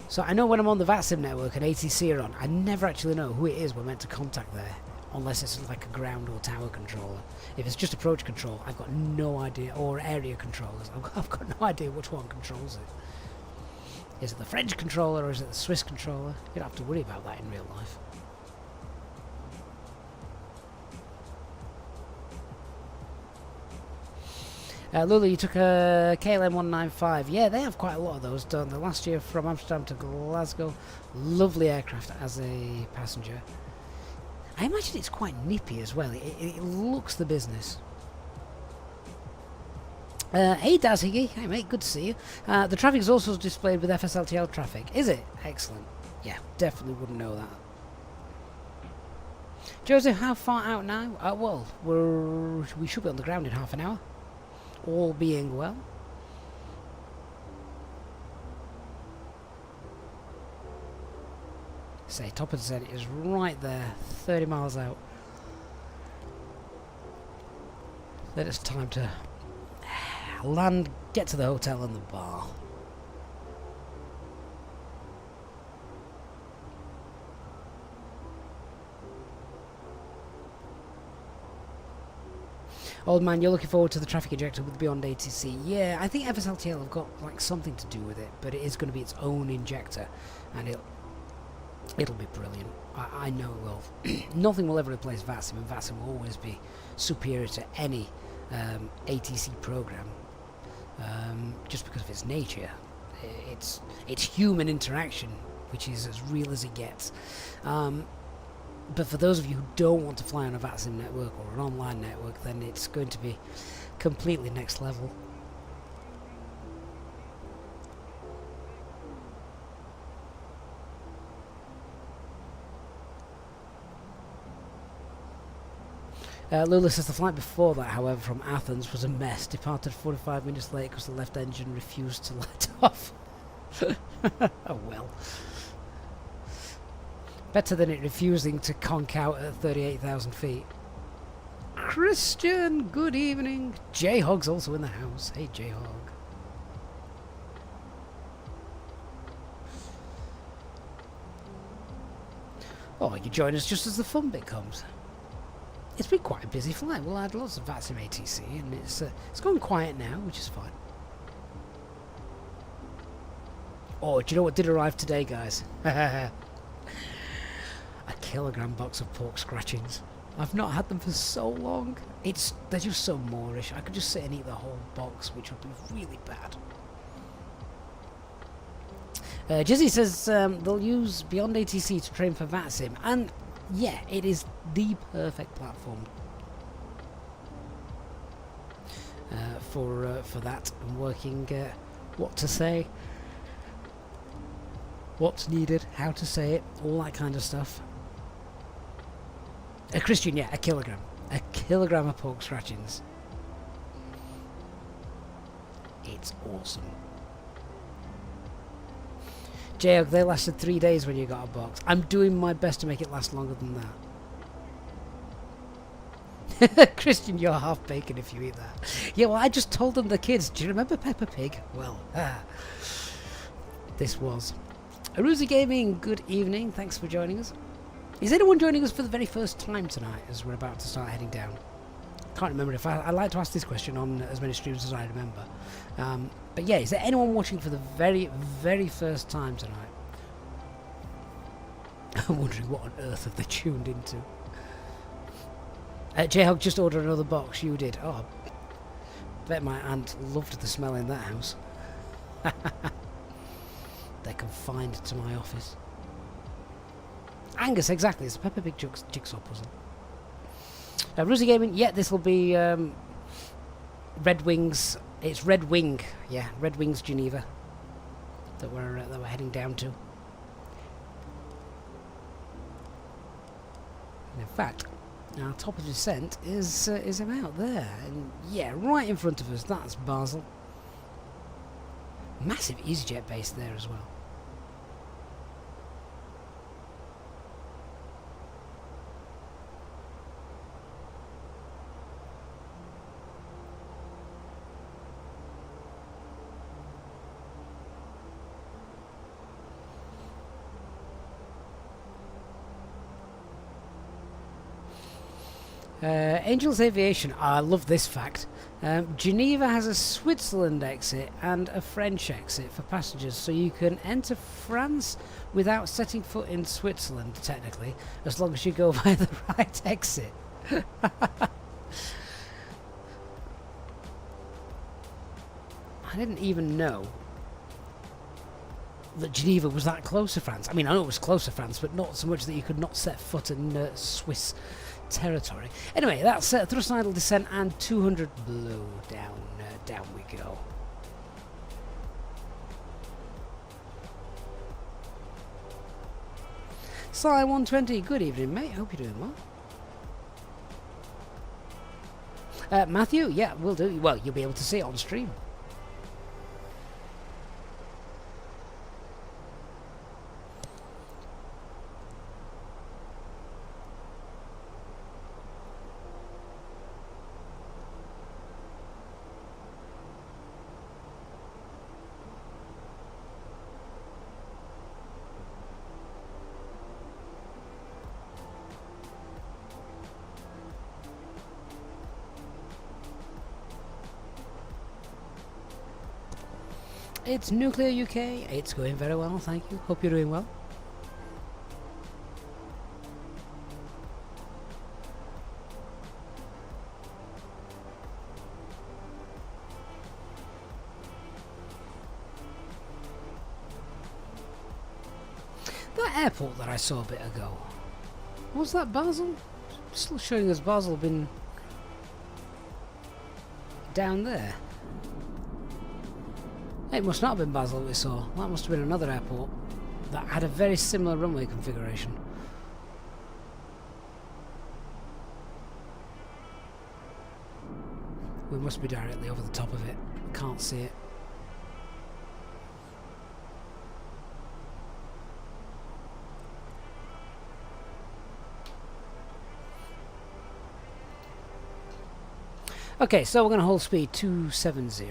So I know when I'm on the VATSIM network and ATC are on, I never actually know who it is we're meant to contact there, unless it's like a ground or tower controller. If it's just approach control, I've got no idea, or area controllers, I've got no idea which one controls it. Is it the French controller or is it the Swiss controller? You don't have to worry about that in real life. Lulu, you took a KLM 195. Yeah, they have quite a lot of those done. The last year from Amsterdam to Glasgow. Lovely aircraft as a passenger. I imagine it's quite nippy as well. It looks the business. Hey Daz Higgy, hey mate, good to see you. The traffic is also displayed with FSLTL traffic. Is it? Excellent. Yeah, definitely wouldn't know that. Joseph, how far out now? Well, we should be on the ground in half an hour. All being well. Say, top of the Zen is right there, 30 miles out. Then it's time to land, get to the hotel and the bar. Old man, you're looking forward to the traffic injector with Beyond ATC. Yeah, I think FSLTL have got like something to do with it, but it is going to be its own injector, and it'll be brilliant. I know it will. Nothing will ever replace VATSIM, and VATSIM will always be superior to any ATC program, just because of its nature. It's human interaction, which is as real as it gets. But for those of you who don't want to fly on a VATSIM network or an online network, then it's going to be completely next level. Lula says the flight before that, however, from Athens was a mess. Departed 45 minutes late because the left engine refused to light off. Oh well. Better than it refusing to conk out at 38,000 feet. Christian, good evening. J-Hog's also in the house. Hey, J-Hog. Oh, you join us just as the fun bit comes. It's been quite a busy flight. We'll add lots of VATSIM ATC, and it's going quiet now, which is fine. Oh, do you know what did arrive today, guys? A kilogram box of pork scratchings. I've not had them for so long. They're just so Moorish. I could just sit and eat the whole box, which would be really bad. Jizzy says they'll use Beyond ATC to train for VATSIM, and yeah, it is the perfect platform for that and working. What to say, what's needed, how to say it, all that kind of stuff. Christian, yeah, a kilogram of pork scratchings. It's awesome. J-Hog, they lasted 3 days when you got a box. I'm doing my best to make it last longer than that. Christian, you're half bacon if you eat that. Yeah, well, I just told them, the kids, do you remember Peppa Pig? Well, this was. Aruzi Gaming, good evening. Thanks for joining us. Is anyone joining us for the very first time tonight as we're about to start heading down? Can't remember if I like to ask this question on as many streams as I remember. But yeah, is there anyone watching for the very, very first time tonight? I'm wondering what on earth have they tuned into. J-Hog just ordered another box. You did. Oh, bet my aunt loved the smell in that house. They're confined to my office. Angus, exactly. It's a Peppa Pig jigsaw puzzle. Ruzy Gaming, yeah, this will be Red Wings. It's Red Wing, yeah, Red Wings Geneva that we're heading down to. And in fact, our top of descent is about there, and yeah, right in front of us. That's Basel. Massive Easyjet base there as well. Angels Aviation, I love this fact. Geneva has a Switzerland exit and a French exit for passengers, so you can enter France without setting foot in Switzerland, technically, as long as you go by the right exit. I didn't even know that Geneva was that close to France. I mean, I know it was close to France, but not so much that you could not set foot in Swiss territory. Anyway, that's thrust idle descent and 200 below. Down we go. Sly 120, good evening, mate. Hope you're doing well. Matthew, yeah, we'll do. Well, you'll be able to see it on stream. It's Nuclear UK. It's going very well, thank you. Hope you're doing well. That airport that I saw a bit ago, was that Basel? Still showing us Basel been down there. It must not have been Basel we saw. That must have been another airport that had a very similar runway configuration. We must be directly over the top of it. Can't see it. Okay, so we're going to hold speed 270.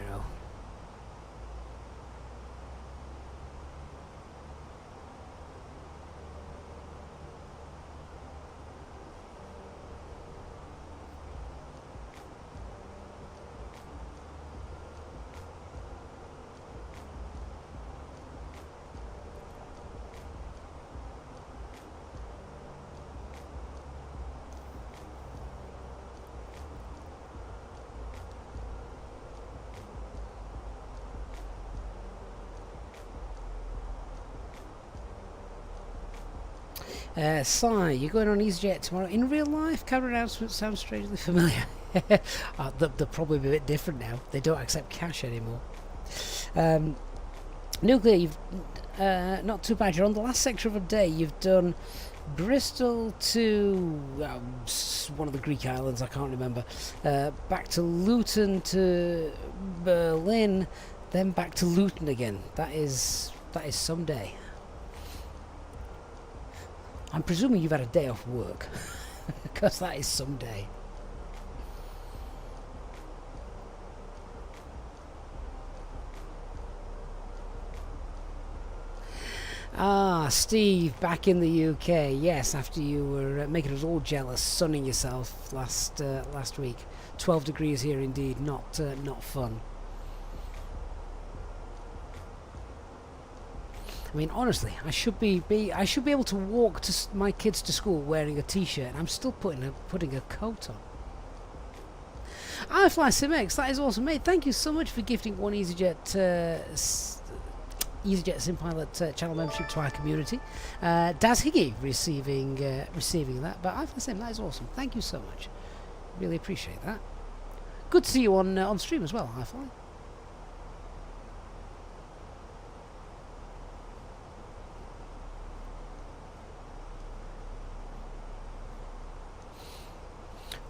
Sai, you're going on Easyjet tomorrow. In real life, camera announcements sound strangely familiar. They're probably a bit different now. They don't accept cash anymore. Nuclear, you've not too bad. You're on the last section of a day. You've done Bristol to one of the Greek islands, I can't remember. Back to Luton to Berlin, then back to Luton again. That is some day. I'm presuming you've had a day off work, because that is some day. Ah, Steve, back in the UK. Yes, after you were making us all jealous, sunning yourself last week. 12 degrees here indeed, not fun. I mean, honestly, I should be able to walk my kids to school wearing a t-shirt, and I'm still putting a coat on. I fly SimX. That is awesome, mate. Thank you so much for gifting one EasyJet SimPilot channel membership to our community. Daz Higgy receiving that, but I fly Sim. That is awesome. Thank you so much. Really appreciate that. Good to see you on stream as well. I fly.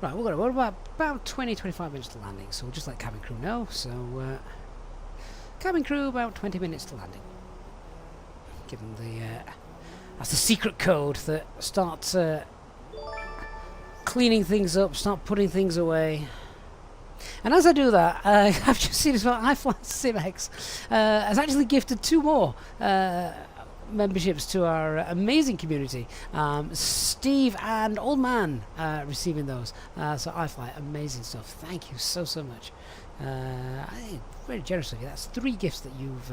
Right, we're about 20-25 minutes to landing, so we'll just let cabin crew know. So, cabin crew, about 20 minutes to landing. Give them that's the secret code that starts cleaning things up, start putting things away. And as I do that, I've just seen as well, iFlySimX has actually gifted 2 more memberships to our amazing community. Steve and Old Man receiving those. So iFly, amazing stuff. Thank you so much. Very generous of you. That's 3 gifts that you've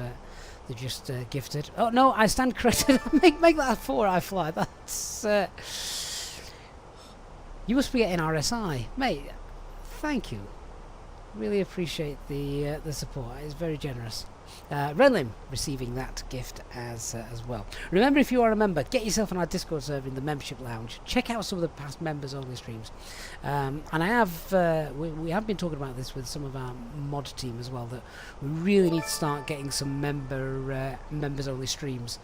just gifted. Oh no, I stand corrected. make that 4 iFly. That's you must be getting RSI, mate. Thank you. Really appreciate the support. It's very generous. Renlim receiving that gift as well. Remember, if you are a member, get yourself on our Discord server in the membership lounge. Check out some of the past members only streams. And I have we have been talking about this with some of our mod team as well, that we really need to start getting some members only streams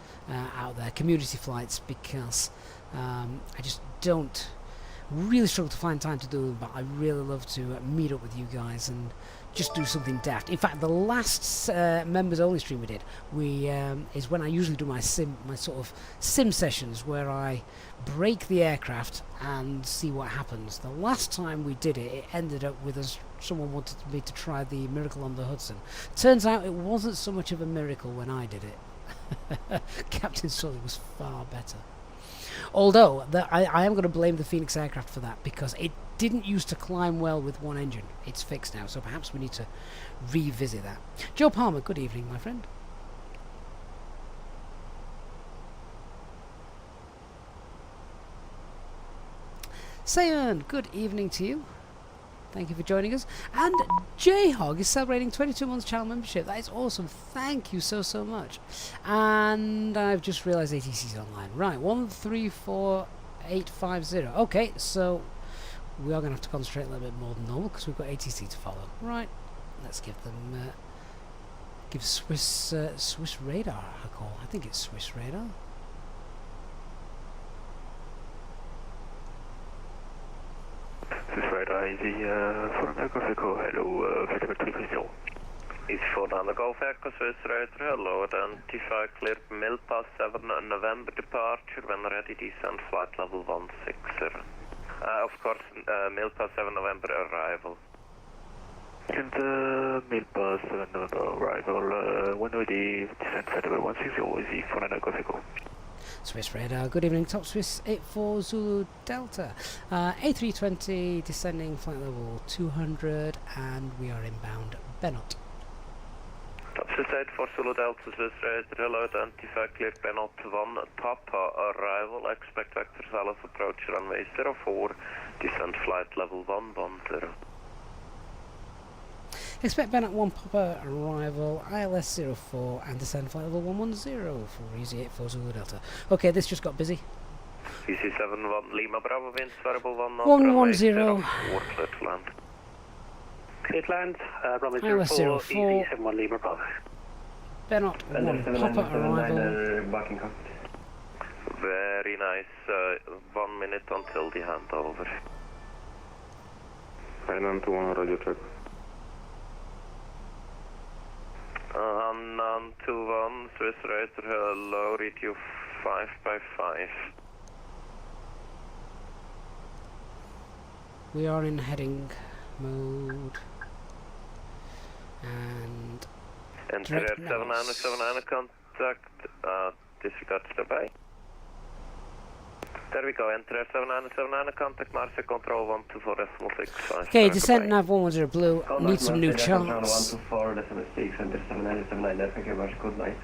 out there, community flights, because I just don't really struggle to find time to do them, but I really love to meet up with you guys and just do something daft. In fact, the last members only stream we did, is when I usually do my sort of sim sessions, where I break the aircraft and see what happens. The last time we did it, it ended up with someone wanted me to try the Miracle on the Hudson. Turns out it wasn't so much of a miracle when I did it. Captain Sully was far better. Although, I am going to blame the Fenix aircraft for that, because it didn't used to climb well with one engine. It's fixed now, so perhaps we need to revisit that. Joe Palmer, good evening, my friend. Sayan, good evening to you. Thank you for joining us. And J-Hog is celebrating 22 months channel membership. That is awesome. Thank you so much. And I've just realised ATC's online. Right, 134850. Okay, so we are going to have to concentrate a little bit more than normal, because we've got ATC to follow. Right, let's give them give Swiss Radar a call. I think it's Swiss Radar. Swiss radar, easy, for the Golf Echo, hello, flight level 330. Easy 49 Golf Echo, Swiss Radar, hello, identify clear Milpa 7 November departure, when ready descend flight level 160. Of course, Milpa 7 November arrival. And Milpa 7 November arrival, when ready descend flight level 160, easy 49 Golf Echo. Swiss Radar, good evening, Top Swiss 84 Zulu Delta. A320 descending flight level 200 and we are inbound Benot. Top Swiss 84 Zulu Delta, Swiss Radar, hello, identify clear Benot 1 Papa arrival, expect vector Salus approach runway 04, descend flight level 110. Expect Benot 1 Papa arrival, ILS 04 and descend flight level 110 for Easy 84 Zulu Delta. Okay, this just got busy. Easy 71 Lima Bravo, winds variable 1 knot, 110. runway 04, clear to land. Clear to land, runway ILS 04, 04. Easy 71 Lima Bravo. Benot 1 Papa arrival. Backing up. Very nice, 1 minute until the handover. Island 1 radio check. Unknown 21, Swiss Radar, hello, read you 5 by 5. We are in heading mode and Enter at 7979 contact, disregard standby. There we go, enter at 7979 contact, Marcia control 124.65. okay, descent nav 110 blue, need some new charts. 124.6, enter 7979, thank you very much, good night.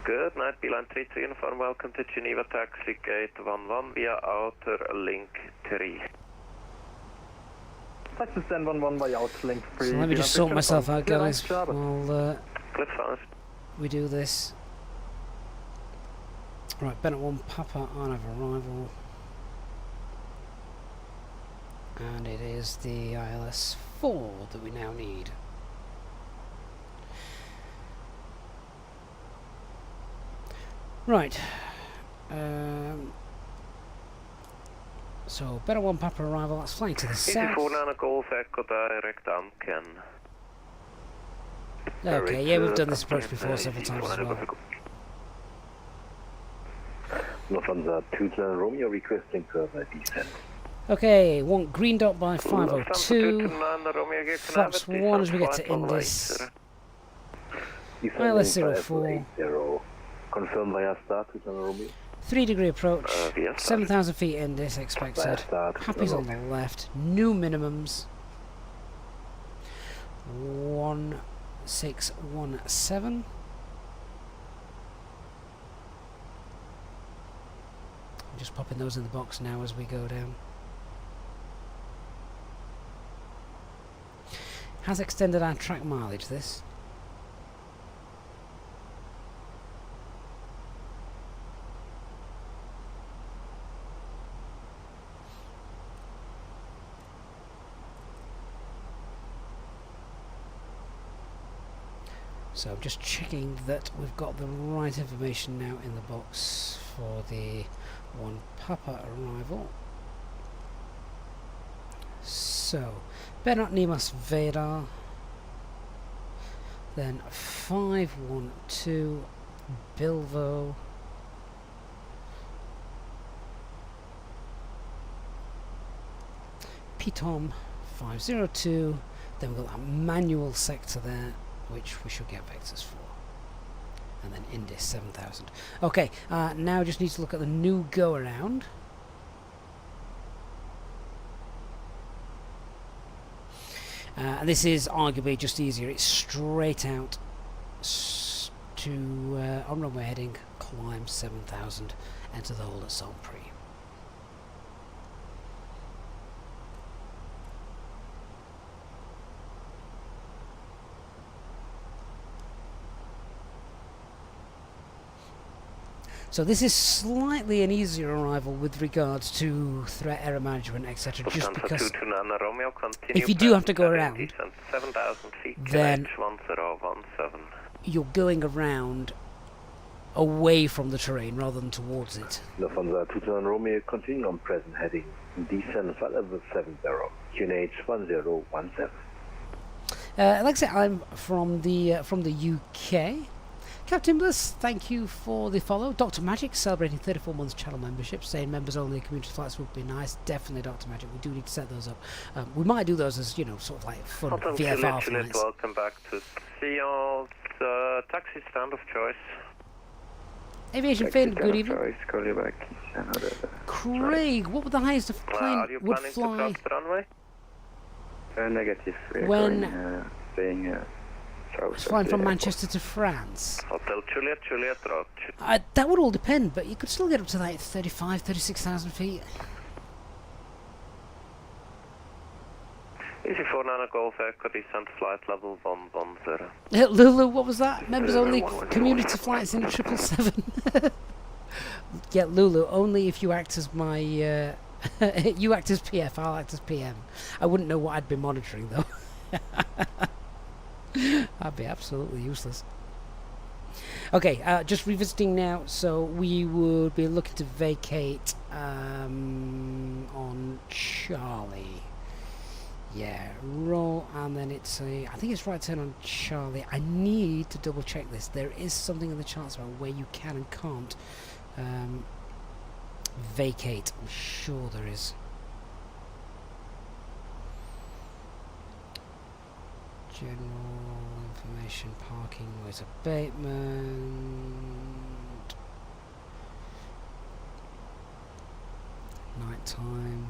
Good night, Beeline 33 uniform, welcome to Geneva, taxi gate 11 via outer link 3. Taxi stand 11 by outer link 3. So let me just sort myself out, guys, while we do this. Right, Bennet 1 Papa on of arrival. And it is the ILS 4 that we now need. Right. So, Bennet 1 Papa arrival, that's flying to the south. 49 Golf Echo direct Amken. Okay, yeah, we've done this approach before several times as well. Lufthansa 2 Romeo requesting further descent. Okay, want green dot by 502. Flaps 1 as we get to Indus. ILS 04. Confirm via start 2 Romeo. 3-degree approach, 7,000 feet Indus expected. Happy's on the left. New minimums. 1617. I'm just popping those in the box now as we go down. Has extended our track mileage, this. So I'm just checking that we've got the right information now in the box for the 1 Papa arrival. So, Benot Nemas Vedar, then 512 Bilvo, Pitom 502, then we've got that manual sector there, which we should get vectors for. And then Indus 7,000. Okay, now just need to look at the new go around. And this is arguably just easier. It's straight out to on runway heading, climb 7,000, enter the hole at Saint-Prix. So this is slightly an easier arrival with regards to threat error management, etc. Just because if you do have to go around, then you're going around away from the terrain rather than towards it. Lufthansa 229 Romeo, continue on present heading, descend flight level 70, QNH 1017. Like I said, I'm from the UK. Captain Bliss, thank you for the follow. Dr. Magic celebrating 34 months channel membership, saying members only community flights would be nice. Definitely, Dr. Magic. We do need to set those up. We might do those as, you know, sort of like fun VFR flights. Welcome back to Seals, taxi stand of choice. Aviation Finn, good evening. Choice, call you back. Craig, what would the highest a plane Are you would planning fly? to cross the runway? Negative. We're When staying south. it's flying from Manchester to France. Hotel Juliet, Road. That would all depend, but you could still get up to like 36,000 feet. Easy 49 Golf Echo, descent flight level 110. Lulu, what was that? Members only community flights in a 777. Yeah, Lulu, only if you act as my... you act as PF, I'll act as PM. I wouldn't know what I'd be monitoring, though. I'd be absolutely useless. Okay, just revisiting now. So we would be looking to vacate on Charlie. Yeah, roll, and then it's a... I think it's right turn on Charlie. I need to double check this. There is something in the charts about where you can and can't vacate. I'm sure there is. General information, parking, noise abatement, night time.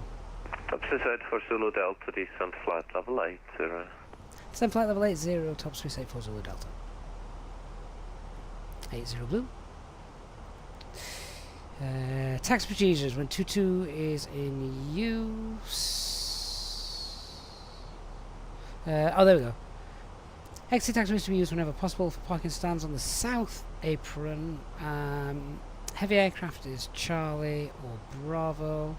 Topside for Zulu Delta, descent flight level 80. Descent flight level 80, top space 84 Zulu Delta. 80 blue. Tax procedures when 22 is in use. Oh, there we go. Exit taxiway is to be used whenever possible for parking stands on the south apron. Heavy aircraft is Charlie or Bravo.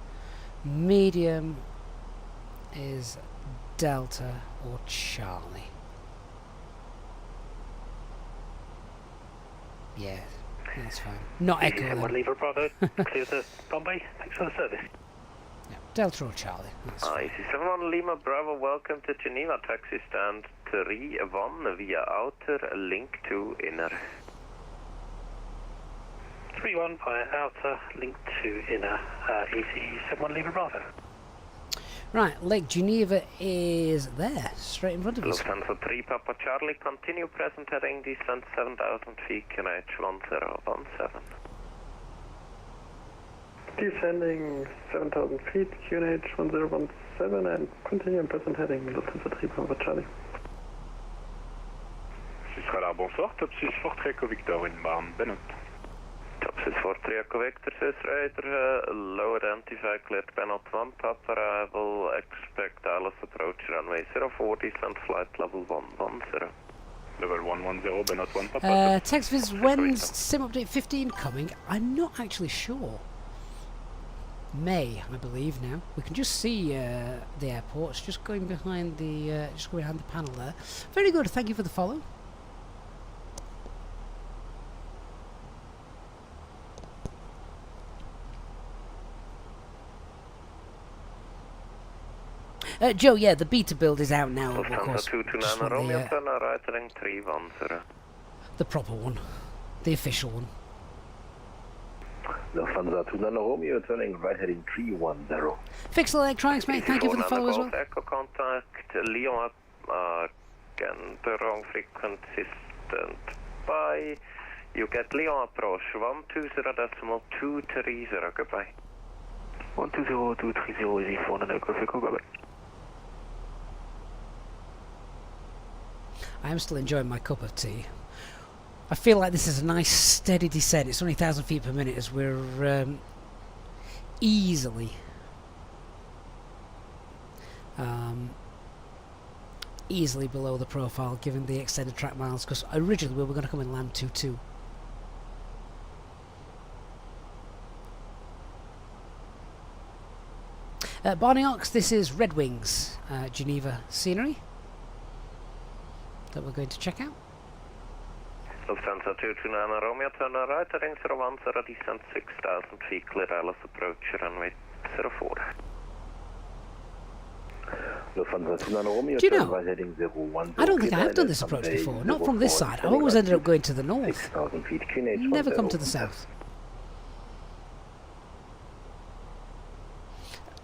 Medium is Delta or Charlie. Yeah, that's fine. Not Echo. Someone leave a Bravo, clear to Bombay. Thanks for the service. Yeah, Delta or Charlie. That's fine. Easy 71 Lima Bravo, welcome to Geneva, taxi stand 3-1 via outer, link to inner. 3-1 via outer, link to inner, Easy 71 Lima Bravo. Right, Lake Geneva is there, straight in front of us. Lufthansa 3 Papa Charlie, continue present heading, descent 7,000 feet, QNH 1017. Descending 7,000 feet, QNH 1017, and continue present heading, Lufthansa 3 Papa Charlie. Radar, bonsoir, top 6 Fort Echo Victor inbound, Bennett. Top 6 Fort Echo Victor, says Raider, low identify, cleared Bennett 1, Papa arrival, expect Dallas approach runway 04, descent flight level 110. Level 110, Bennett 1, Papa. Text viz, when's sim update 15 coming? I'm not actually sure. May, I believe now. We can just see the airports, just going behind the panel there. Very good, thank you for the follow. Joe, yeah, the beta build is out now, of course. The proper one. The official one. Lufthansa 29 Romeo, turning right heading 310. Fixed Electronics, mate, thank you for the follow as well. Echo contact, Lyon, again, the wrong frequency stand by. You get Lyon approach, 120.230, goodbye. 120.230 is E4 and Echo Echo, bye-bye. I am still enjoying my cup of tea. I feel like this is a nice steady descent. It's only 1,000 feet per minute as we're easily below the profile given the extended track miles, because originally we were going to come and land 2-2. Barney Ox, this is Red Wings Geneva scenery that we're going to check out. Lufthansa 229 Romeo, turn right, heading 010, descent 6,000 feet, clear ILS approach, runway 04. Lufthansa 29 Romeo, Do you turn know, right, heading 010. I don't think I have done this approach before. Not from this side. I've always ended up going to the north. 6,000 feet, QNH Never come to the south.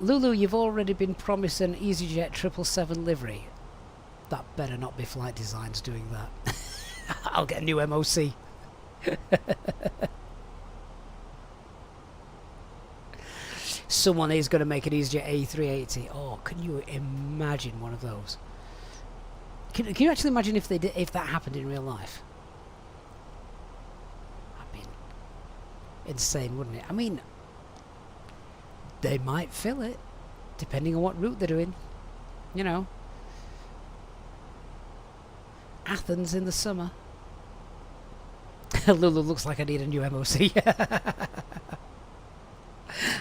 Lulu, you've already been promised an Easyjet 777 livery. That better not be Flight Designs doing that. I'll get a new MOC. Someone is going to make an Easyjet A380. Oh, can you imagine one of those? Can you actually imagine if they did, if that happened in real life? That'd be insane, wouldn't it? I mean, they might fill it, depending on what route they're doing. You know, Athens in the summer. Lulu, looks like I need a new MOC.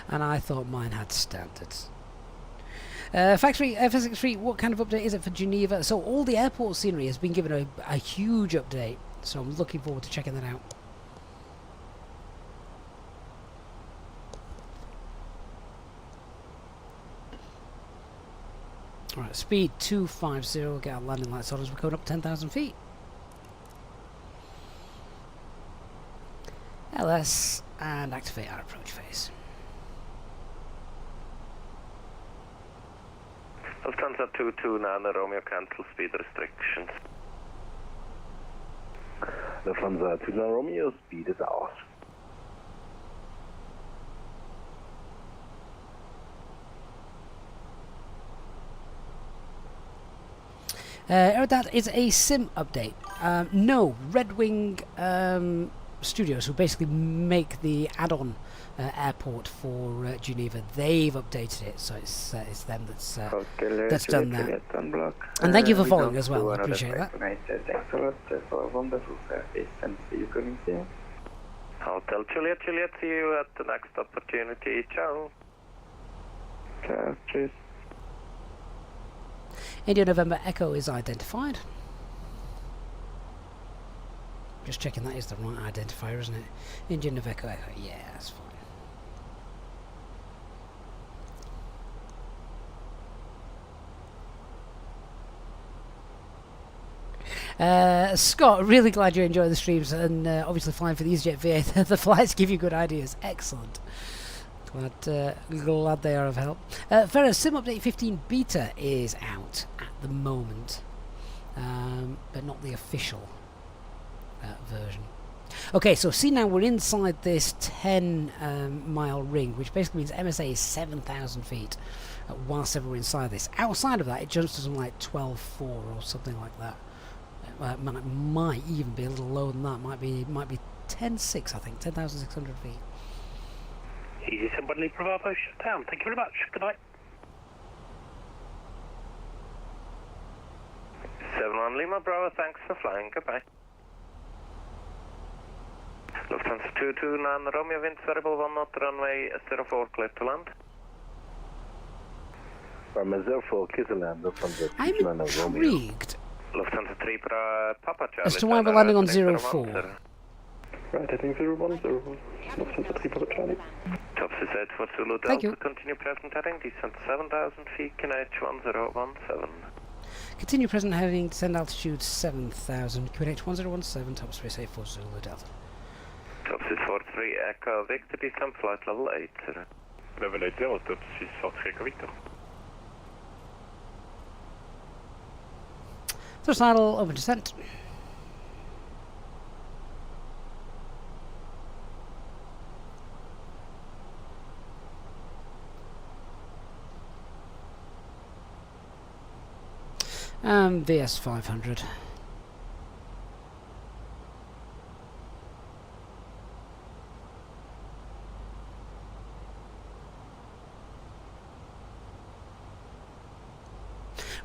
And I thought mine had standards. Factory FSTraffic, what kind of update is it for Geneva? So all the airport scenery has been given a huge update, so I'm looking forward to checking that out. Alright, speed 250, get our landing lights on as we're going up 10,000 feet. LS, and activate our approach phase. Lufthansa 229 Romeo, cancel speed restrictions. Lufthansa 29 Romeo, speed is out. That is a sim update. No, Red Wing Studios, who basically make the add-on airport for Geneva, they've updated it, so it's them that's done that. And thank you for following as well. I appreciate that. Hotel Juliet, Juliet, see you at the next opportunity. Ciao. Ciao, cheers. India November Echo is identified. Just checking that is the right identifier, isn't it? India November Echo, yeah, that's fine. Scott, really glad you enjoy the streams, and obviously flying for the EasyJet VA. The flights give you good ideas. Excellent. Glad they are of help. Ferris, Sim Update 15 Beta is out at the moment, but not the official version. Okay, so see now we're inside this 10-mile ring, which basically means MSA is 7,000 feet whilst ever we're inside this. Outside of that, it jumps to something like 12.4 or something like that. Might even be a little lower than that. Might be 10.6, I think, 10,600 feet. Easy, somebody Bravo shut down. Thank you very much. Good night. 71 Lima Bravo, thanks for flying. Goodbye. Lufthansa 229 Romeo, wind variable 1 knot, runway 04, clear to land. Runway 04, clear to land. Lufthansa 229 Romeo. I'm intrigued Lufthansa 3 Papa Charlie. as to why we're landing on 04. Right, heading 010. Lufthansa 3 Papa Charlie. Top set for Zulu Delta, continue present heading, descent 7,000 feet, QNH 1017. Continue present heading, descend altitude 7,000, QNH 1017, top space 84 Zulu Delta. Top 643 Echo Victor, descent flight level 80. Level 80, top 643 Echo Victor. Thrust idle, open descent. VS 500.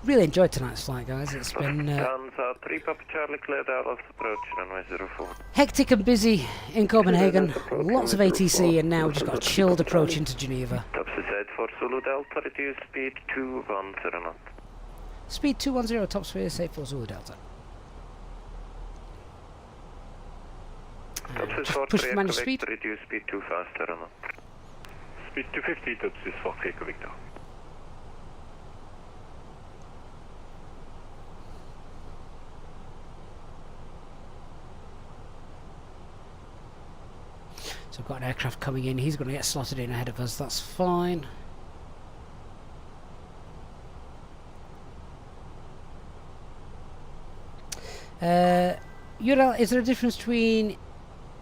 Really enjoyed tonight's flight, guys. It's been 3 Papa Charlie cleared out of approach, runway 04. hectic and busy in Copenhagen. Lots of ATC, and now we've just got a chilled approach into Geneva. Top 8 for Zulu Delta, reduce speed 210 knot. Speed 210, top space 84 Zulu Delta. Push to manage speed. Reduce speed too fast, I don't know. Speed 250, dat is voor Echo Victor. So we've got an aircraft coming in. He's going to get slotted in ahead of us. That's fine. Ural, is there a difference between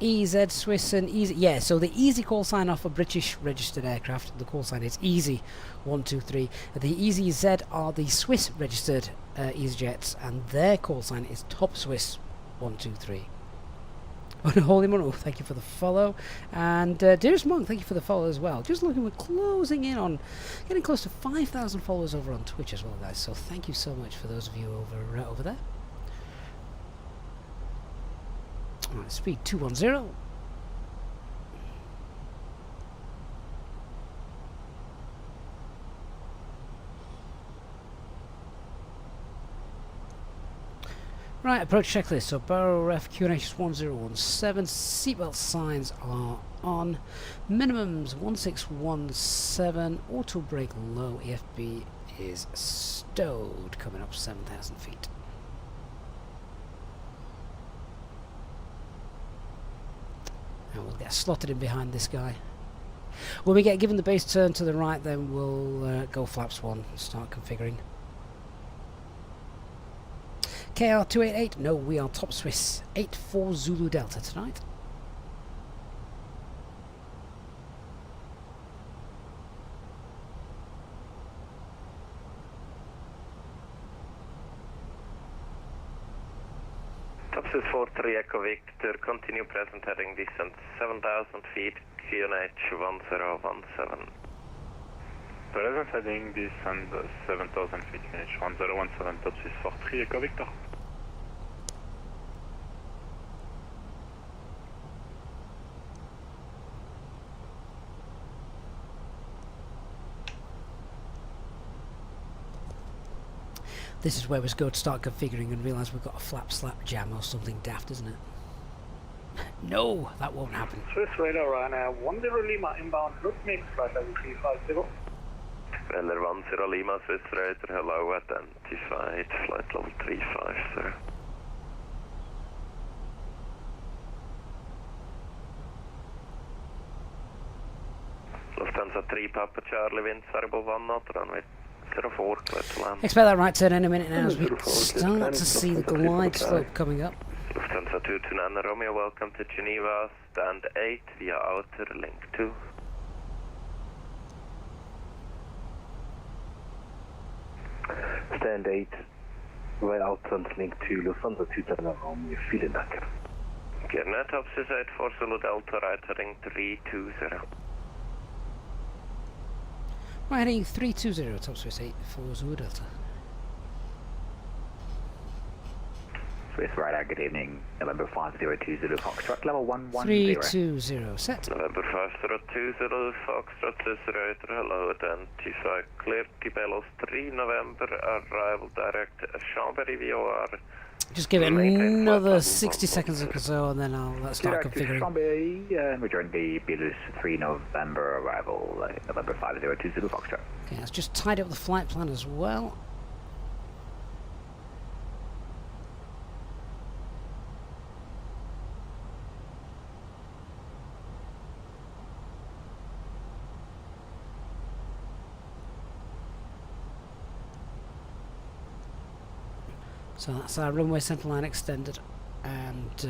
EZ, Swiss and Easy? Yeah, so the Easy call sign off a British registered aircraft. The call sign is Easy 123. The EasyZ are the Swiss registered EasyJets, and their call sign is Top Swiss 123. Holy Mono, thank you for the follow. And Dearest Monk, thank you for the follow as well. Just looking, we're closing in on getting close to 5,000 followers over on Twitch as well, guys. So thank you so much for those of you over there. Alright, speed 210. Right, approach checklist. So barrel ref QNH 1017. Seatbelt signs are on. Minimums 1617. Auto brake low. EFB is stowed. Coming up 7,000 feet. And we'll get slotted in behind this guy. When we get given the base turn to the right, then we'll go flaps 1 and start configuring. KR288, no, we are Top Swiss 84 Zulu Delta tonight. Top Swiss 43 Echo Victor, continue present heading descent 7,000 feet, QNH 1017. Present heading descent 7,000 feet, QNH 1017, Top Swiss 43 Echo Victor. This is where we go to start configuring and realise we've got a flap slap jam or something daft, isn't it? No, that won't happen. Swiss radar Ryanair 10 Lima inbound, look mix, flight level 350. Weller 10 Lima, Swiss radar, hello, identified, flight level 350. Lufthansa 3 Papa Charlie, wind variable 1 knot, runway 04, clear to land. Expect that right turn any minute now as we start to see the glide slope coming up. Lufthansa 229 Romeo, welcome to Geneva, stand 8 via outer link 2. Stand 8, right outer link 2, Lufthansa 229 Romeo, vielen Dank. Gerne, Top Swiss 84 Zulu Delta, right heading 320. Right, heading 320, Top Swiss 84 Zulu Delta. Swiss radar, good evening. November 502 Zulu Foxtrot, level 110. 320, set. November 502 Zulu Foxtrot, Swiss radar, hello, identify, clear, Tibelos 3 November, arrival direct, Chambéry VOR. Just give it another 60 seconds or so and then I'll start configuring. Chambéry, and return the Belarus 3 November arrival, November 502 Zulu Foxtrot. Okay, let's just tidy up the flight plan as well. So that's our runway centre line extended and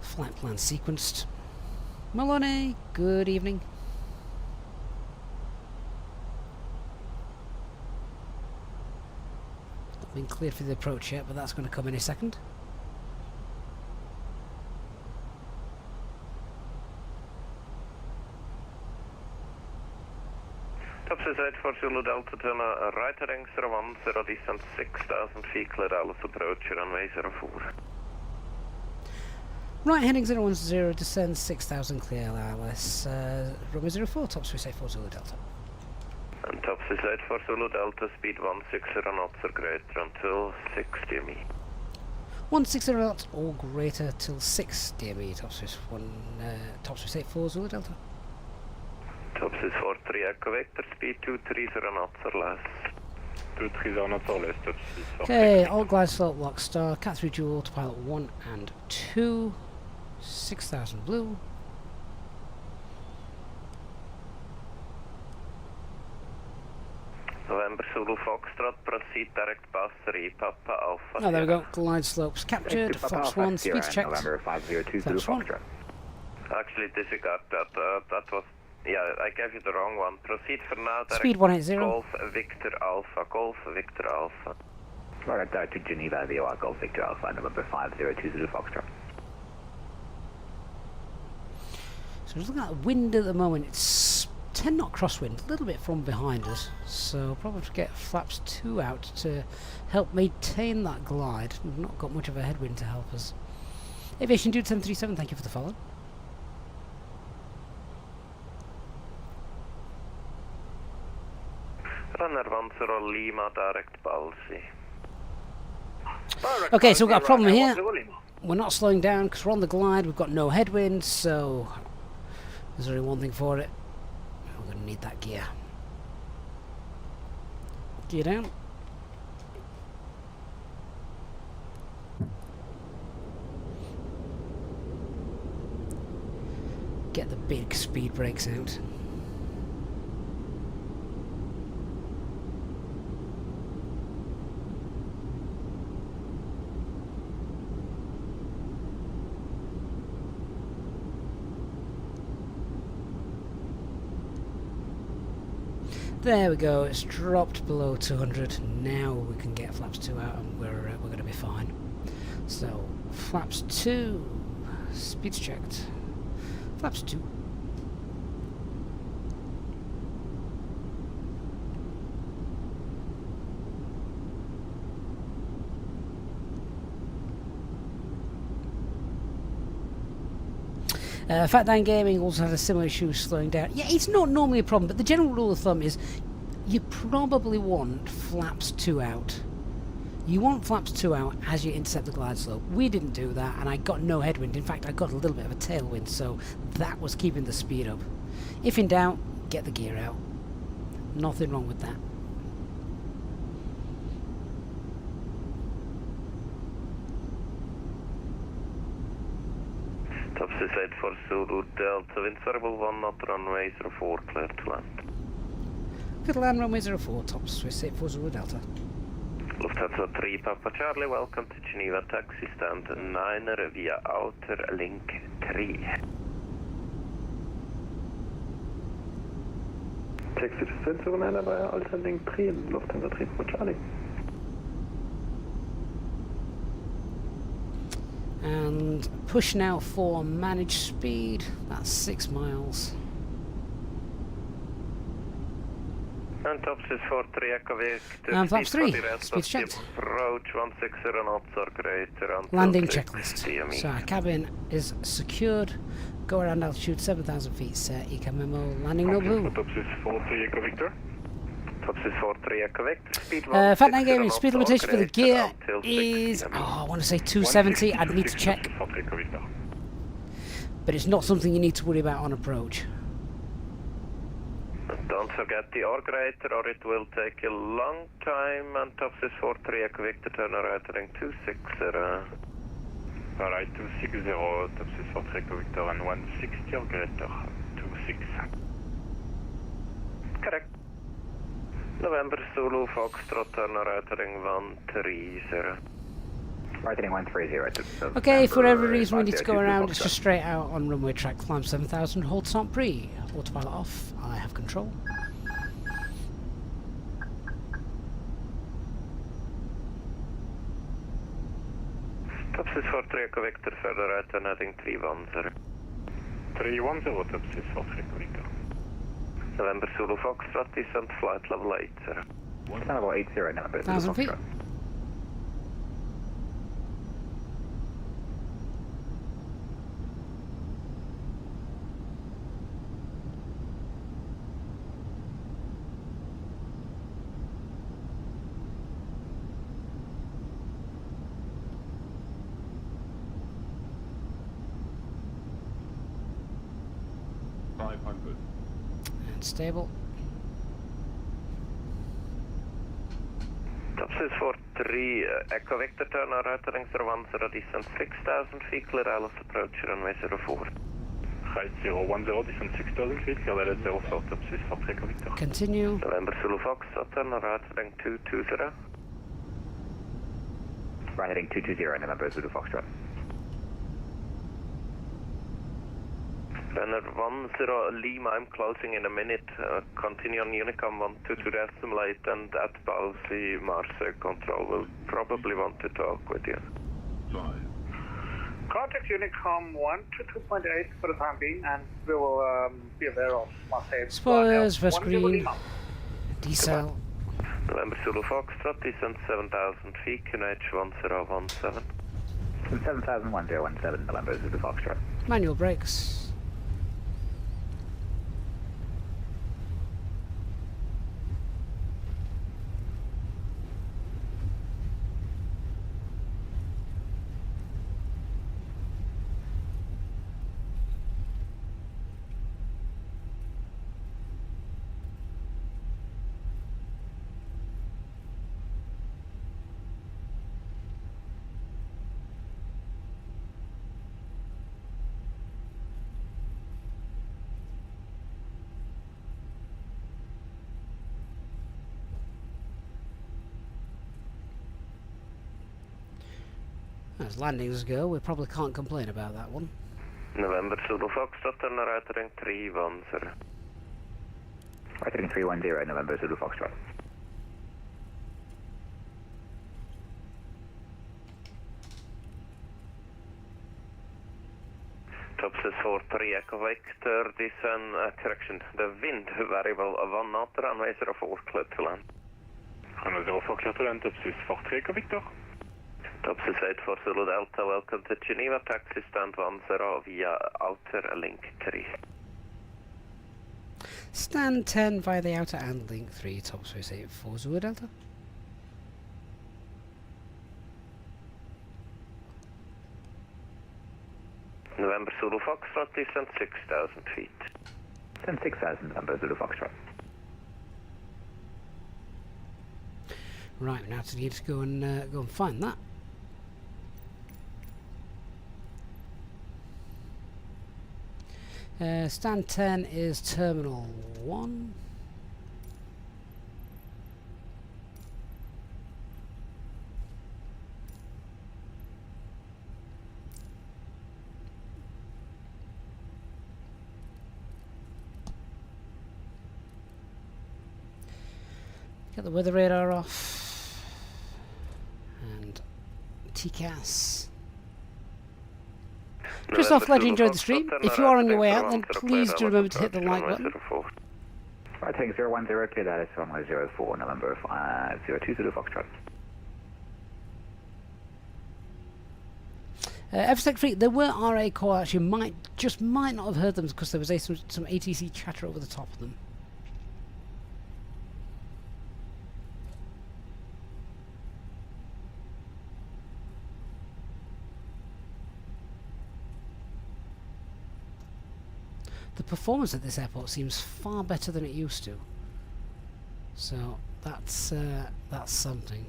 flight plan sequenced. Maloney, good evening. Not been cleared for the approach yet, but that's going to come in a second. Top Swiss 84 Zulu Delta, turn right heading 010, descent 6,000 feet, clear Alice approach, runway 04. Right heading 010, descend 6,000, clear Alice, runway 04, Top Swiss 84 Zulu Delta. And Top Swiss 84 Zulu Delta, speed 160 knots or greater until 60 me. 160 knots or greater till 6 DME, top Swiss 84 Zulu Delta. Top Swiss 43 Echo Victor, speed 230 knots or less. 230 knots or less, Top Swiss 43. Okay, all glide slope, lock star, Cat 3 dual, autopilot 1 and 2, 6000 blue. November Zulu Foxtrot, proceed direct pass 3, Papa Alpha. Oh, there we go, glide slopes captured, Fox 1, speed checked. November 502 Zulu Foxtrot. Actually, disregard that. That was, yeah, I gave you the wrong one. Proceed for now. Direct Speed 180. Golf Victor Alpha. Golf Victor Alpha. Right, to Geneva, VOR Golf Victor Alpha, November 502 Zulu Foxtrot. So just looking at the wind at the moment, it's 10 knot crosswind, a little bit from behind us. So probably to get flaps 2 out to help maintain that glide. We've not got much of a headwind to help us. Aviation Dude 737, thank you for the follow. Runner 10 Lima, direct Balsi. Okay, so we've got a problem here. We're not slowing down because we're on the glide. We've got no headwind, so there's only one thing for it. We're going to need that gear. Gear down. Get the big speed brakes out. There we go, it's dropped below 200. Now we can get flaps 2 out and we're going to be fine. So, flaps 2, speed's checked. Flaps 2. Fat Dan Gaming also had a similar issue slowing down. Yeah, it's not normally a problem, but the general rule of thumb is you probably want flaps 2 out. You want flaps 2 out as you intercept the glide slope. We didn't do that, and I got no headwind. In fact, I got a little bit of a tailwind, so that was keeping the speed up. If in doubt, get the gear out. Nothing wrong with that. Top Swiss 84 Zulu Delta, wind variable 1 knot, runway 04, clear to land. Good land, runway 04, top Swiss 84 Zulu Delta. Lufthansa 3 Papa Charlie, welcome to Geneva, taxi stand 9er via outer link 3. Taxi descent 09 via outer link 3, Lufthansa 3 Papa Charlie. And push now for managed speed, that's 6 miles. And top Swiss 43 Echo Victor, And flaps 3, speed checked. Approach 160 knots or greater until Landing 6 checklist. DME. So our cabin is secured. Go around altitude 7,000 feet, set ECA memo, landing no blue. Top Swiss 43 Echo Victor. Top Swiss 43 Echo Victor, speed Fat Dan Gaming, speed limitation for the gear is, I want to say 270, I'd need to check. But it's not something you need to worry about on approach. Don't forget the or greater, or it will take a long time. And top Swiss 43 Echo Victor, turn right heading 260. Alright, 260, top Swiss 43 Echo Victor, and 160 or greater, 26. Correct. November Zulu Foxtrot, turn right heading 130. Right heading 130. Okay, for whatever reason we need to go around, it's just straight out on runway track, climb 7000, hold Saint Prix. Autopilot off, I have control. Top Swiss 43 Echo Victor, further right and heading 310. 310, top Swiss 43 Echo Victor. November Zulu Foxtrot, descent flight level 80. Descent level 80 now, but 1,000 feet. 500. And stable. Topsis 43, Echo Victor turn right heading 010, descent 6,000 feet, clear ILS approach runway 04. Right 010, descent 6,000 feet, clear ILS 04, Topsis 43, Echo Victor. Continue. November Zulu Fox, turn right heading 220. Right heading 220, November Zulu Foxtrot. Runner 10 Lima, I'm closing in a minute. Continue on Unicom 122.8 and at Balsi, Marseille Control will probably want to talk with you. 5. Contact Unicom 122.8 for the time being, and we will be aware of Marseille. Spoilers, first green. Decel. November Zulu Foxtrot, descent 7,000 feet, QNH 1017. 7,1017, November Zulu Foxtrot. Manual brakes. As landings go, we probably can't complain about that one. November Zulu Foxtrot, turn right heading 310. Right heading 310, November Zulu Foxtrot. Topsis 43, Echo Victor, descent, correction, the wind variable 1 knot, runway 04, clear to land. Runway 04, clear to land, Topsis 43, Echo Victor. Topsis 84 Zulu Delta, welcome to Geneva, taxi stand 10 via outer link 3. Stand 10 via the outer and link 3, Topsis 84 Zulu Delta. November Zulu Foxtrot, descent 6,000 feet. Descent 6,000, November Zulu Foxtrot. Right, now to need to go and find that. Stand 10 is Terminal 1. Get the weather radar off. And TCAS. Christoph, glad you enjoyed the stream. If you are on your way out, then please do remember to hit the like button. Right, heading 010, clear that is runway 04, November 502 Zulu Foxtrot. FSTraffic, there were RA calls. You might not have heard them because there was some ATC chatter over the top of them. The performance at this airport seems far better than it used to. So that's something.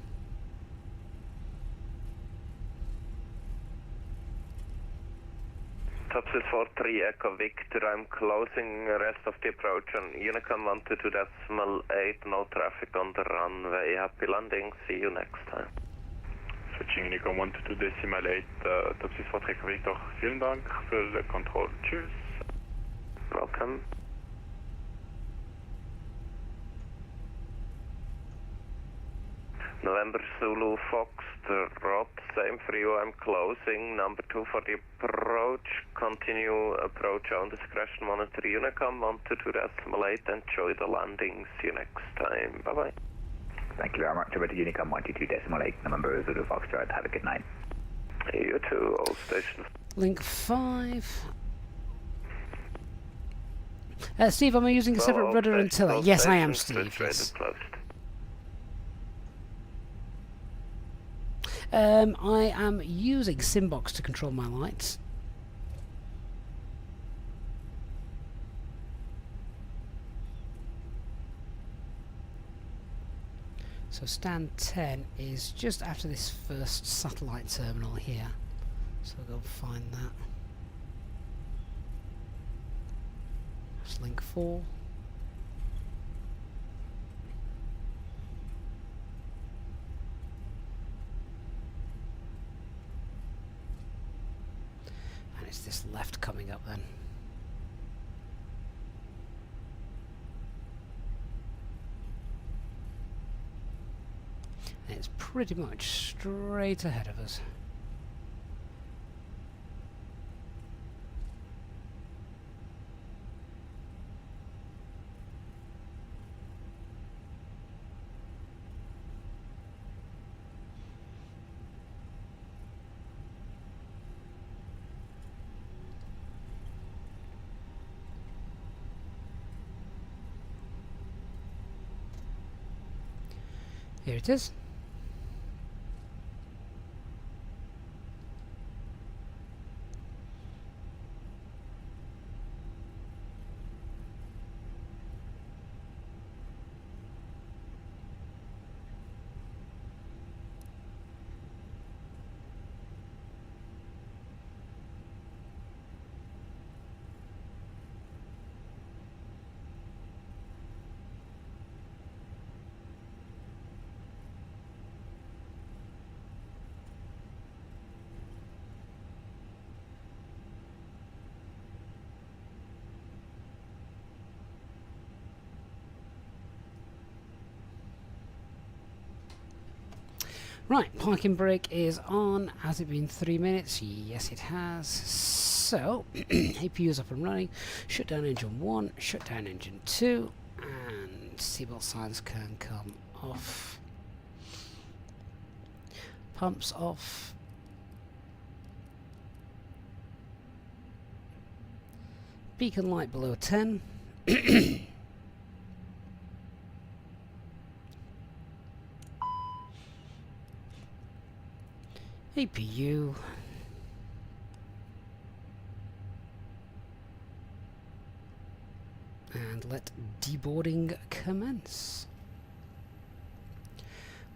Topsis 43 Echo Victor, I'm closing rest of the approach on Unicom 122.8, no traffic on the runway. Happy landing, see you next time. Switching Unicom 122.8, Topsis 43 Echo Victor, vielen Dank für the control. Tschüss. Welcome. November Zulu Foxtrot, same for you, I'm closing. Number 2 for the approach. Continue approach on discretion, monitor Unicom 122.8. Enjoy the landing. See you next time. Bye bye. Thank you very much. Over to Unicom 122.8, November Zulu Foxtrot. Have a good night. You too, all stations. Link 5. Steve, am I using a separate rudder and tiller? Yes, I am, Steve. Yes. I am using Simbox to control my lights. So stand 10 is just after this first satellite terminal here. So we'll go find that. That's link 4. And it's this left coming up then. And it's pretty much straight ahead of us. Here it is. Right, parking brake is on. Has it been 3 minutes? Yes, it has. So, APU is up and running. Shut down engine 1, shut down engine 2, and seatbelt signs can come off. Pumps off. Beacon light below 10. APU. And let deboarding commence.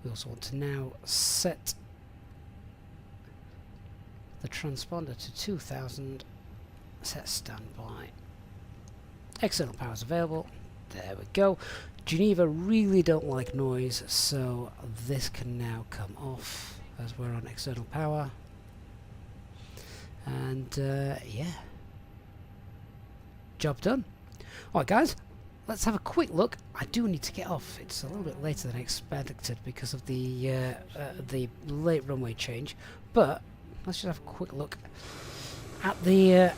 We also want to now set the transponder to 2000. Set standby. External power is available. There we go. Geneva really don't like noise, so this can now come off as we're on external power. And yeah, job done. Alright guys, let's have a quick look. I do need to get off. It's a little bit later than expected because of the late runway change, but let's just have a quick look at the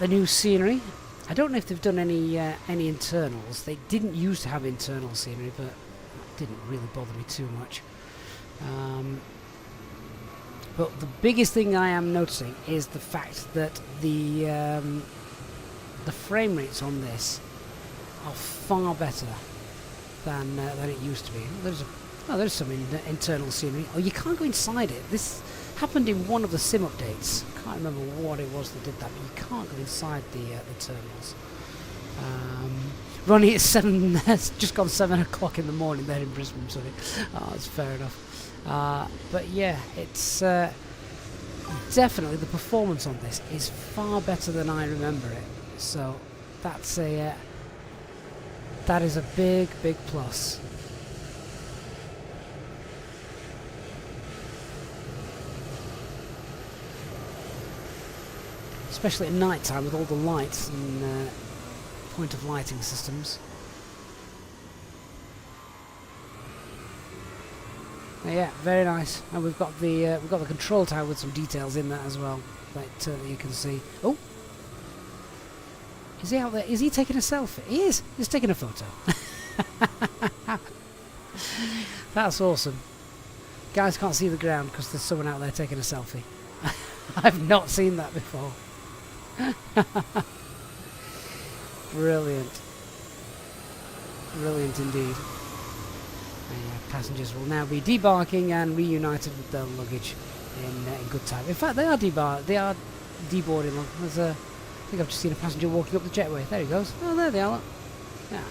new scenery. I don't know if they've done any internals. They didn't used to have internal scenery, but it didn't really bother me too much. But the biggest thing I am noticing is the fact that the frame rates on this are far better than it used to be. There's some internal scenery. Oh, you can't go inside it. This happened in one of the sim updates. I can't remember what it was that did that, but you can't go inside the terminals. Running at 7, just gone 7 o'clock in the morning there in Brisbane, sorry. Oh, that's fair enough. But yeah, it's definitely the performance on this is far better than I remember it. So that's that is a big plus. Especially at night time with all the lights and point of lighting systems. Yeah, very nice. And we've got the control tower with some details in that as well, that you can see. Oh, is he out there? Is he taking a selfie? He is. He's taking a photo. That's awesome. Guys can't see the ground because there's someone out there taking a selfie. I've not seen that before. Brilliant. Brilliant indeed. Passengers will now be debarking and reunited with their luggage in good time. In fact, they are deboarding. I think I've just seen a passenger walking up the jetway. There he goes. Oh, there they are. Yeah,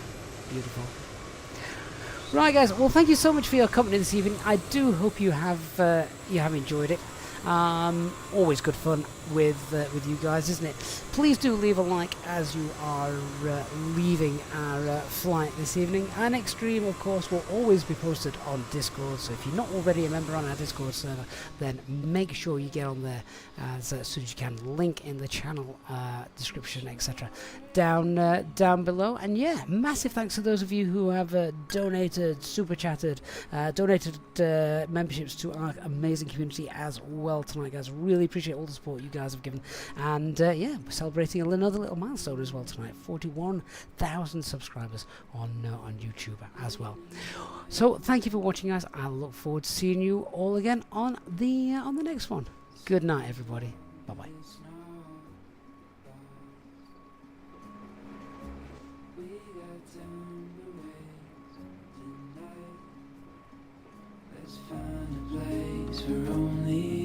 beautiful. Right, guys. Well, thank you so much for your company this evening. I do hope you have enjoyed it. Always good fun with you guys, isn't it? Please do leave a like as you are leaving our flight this evening. And Extreme, of course, will always be posted on Discord. So if you're not already a member on our Discord server, then make sure you get on there as soon as you can. Link in the channel description, etc. down below. And yeah, massive thanks to those of you who have donated, super chatted, donated memberships to our amazing community as well tonight, guys. Really appreciate all the support you guys have given. And yeah, we're celebrating another little milestone as well tonight. 41,000 subscribers on YouTube as well. So thank you for watching, guys. I look forward to seeing you all again on the next one. Good night, everybody. Bye bye. We're only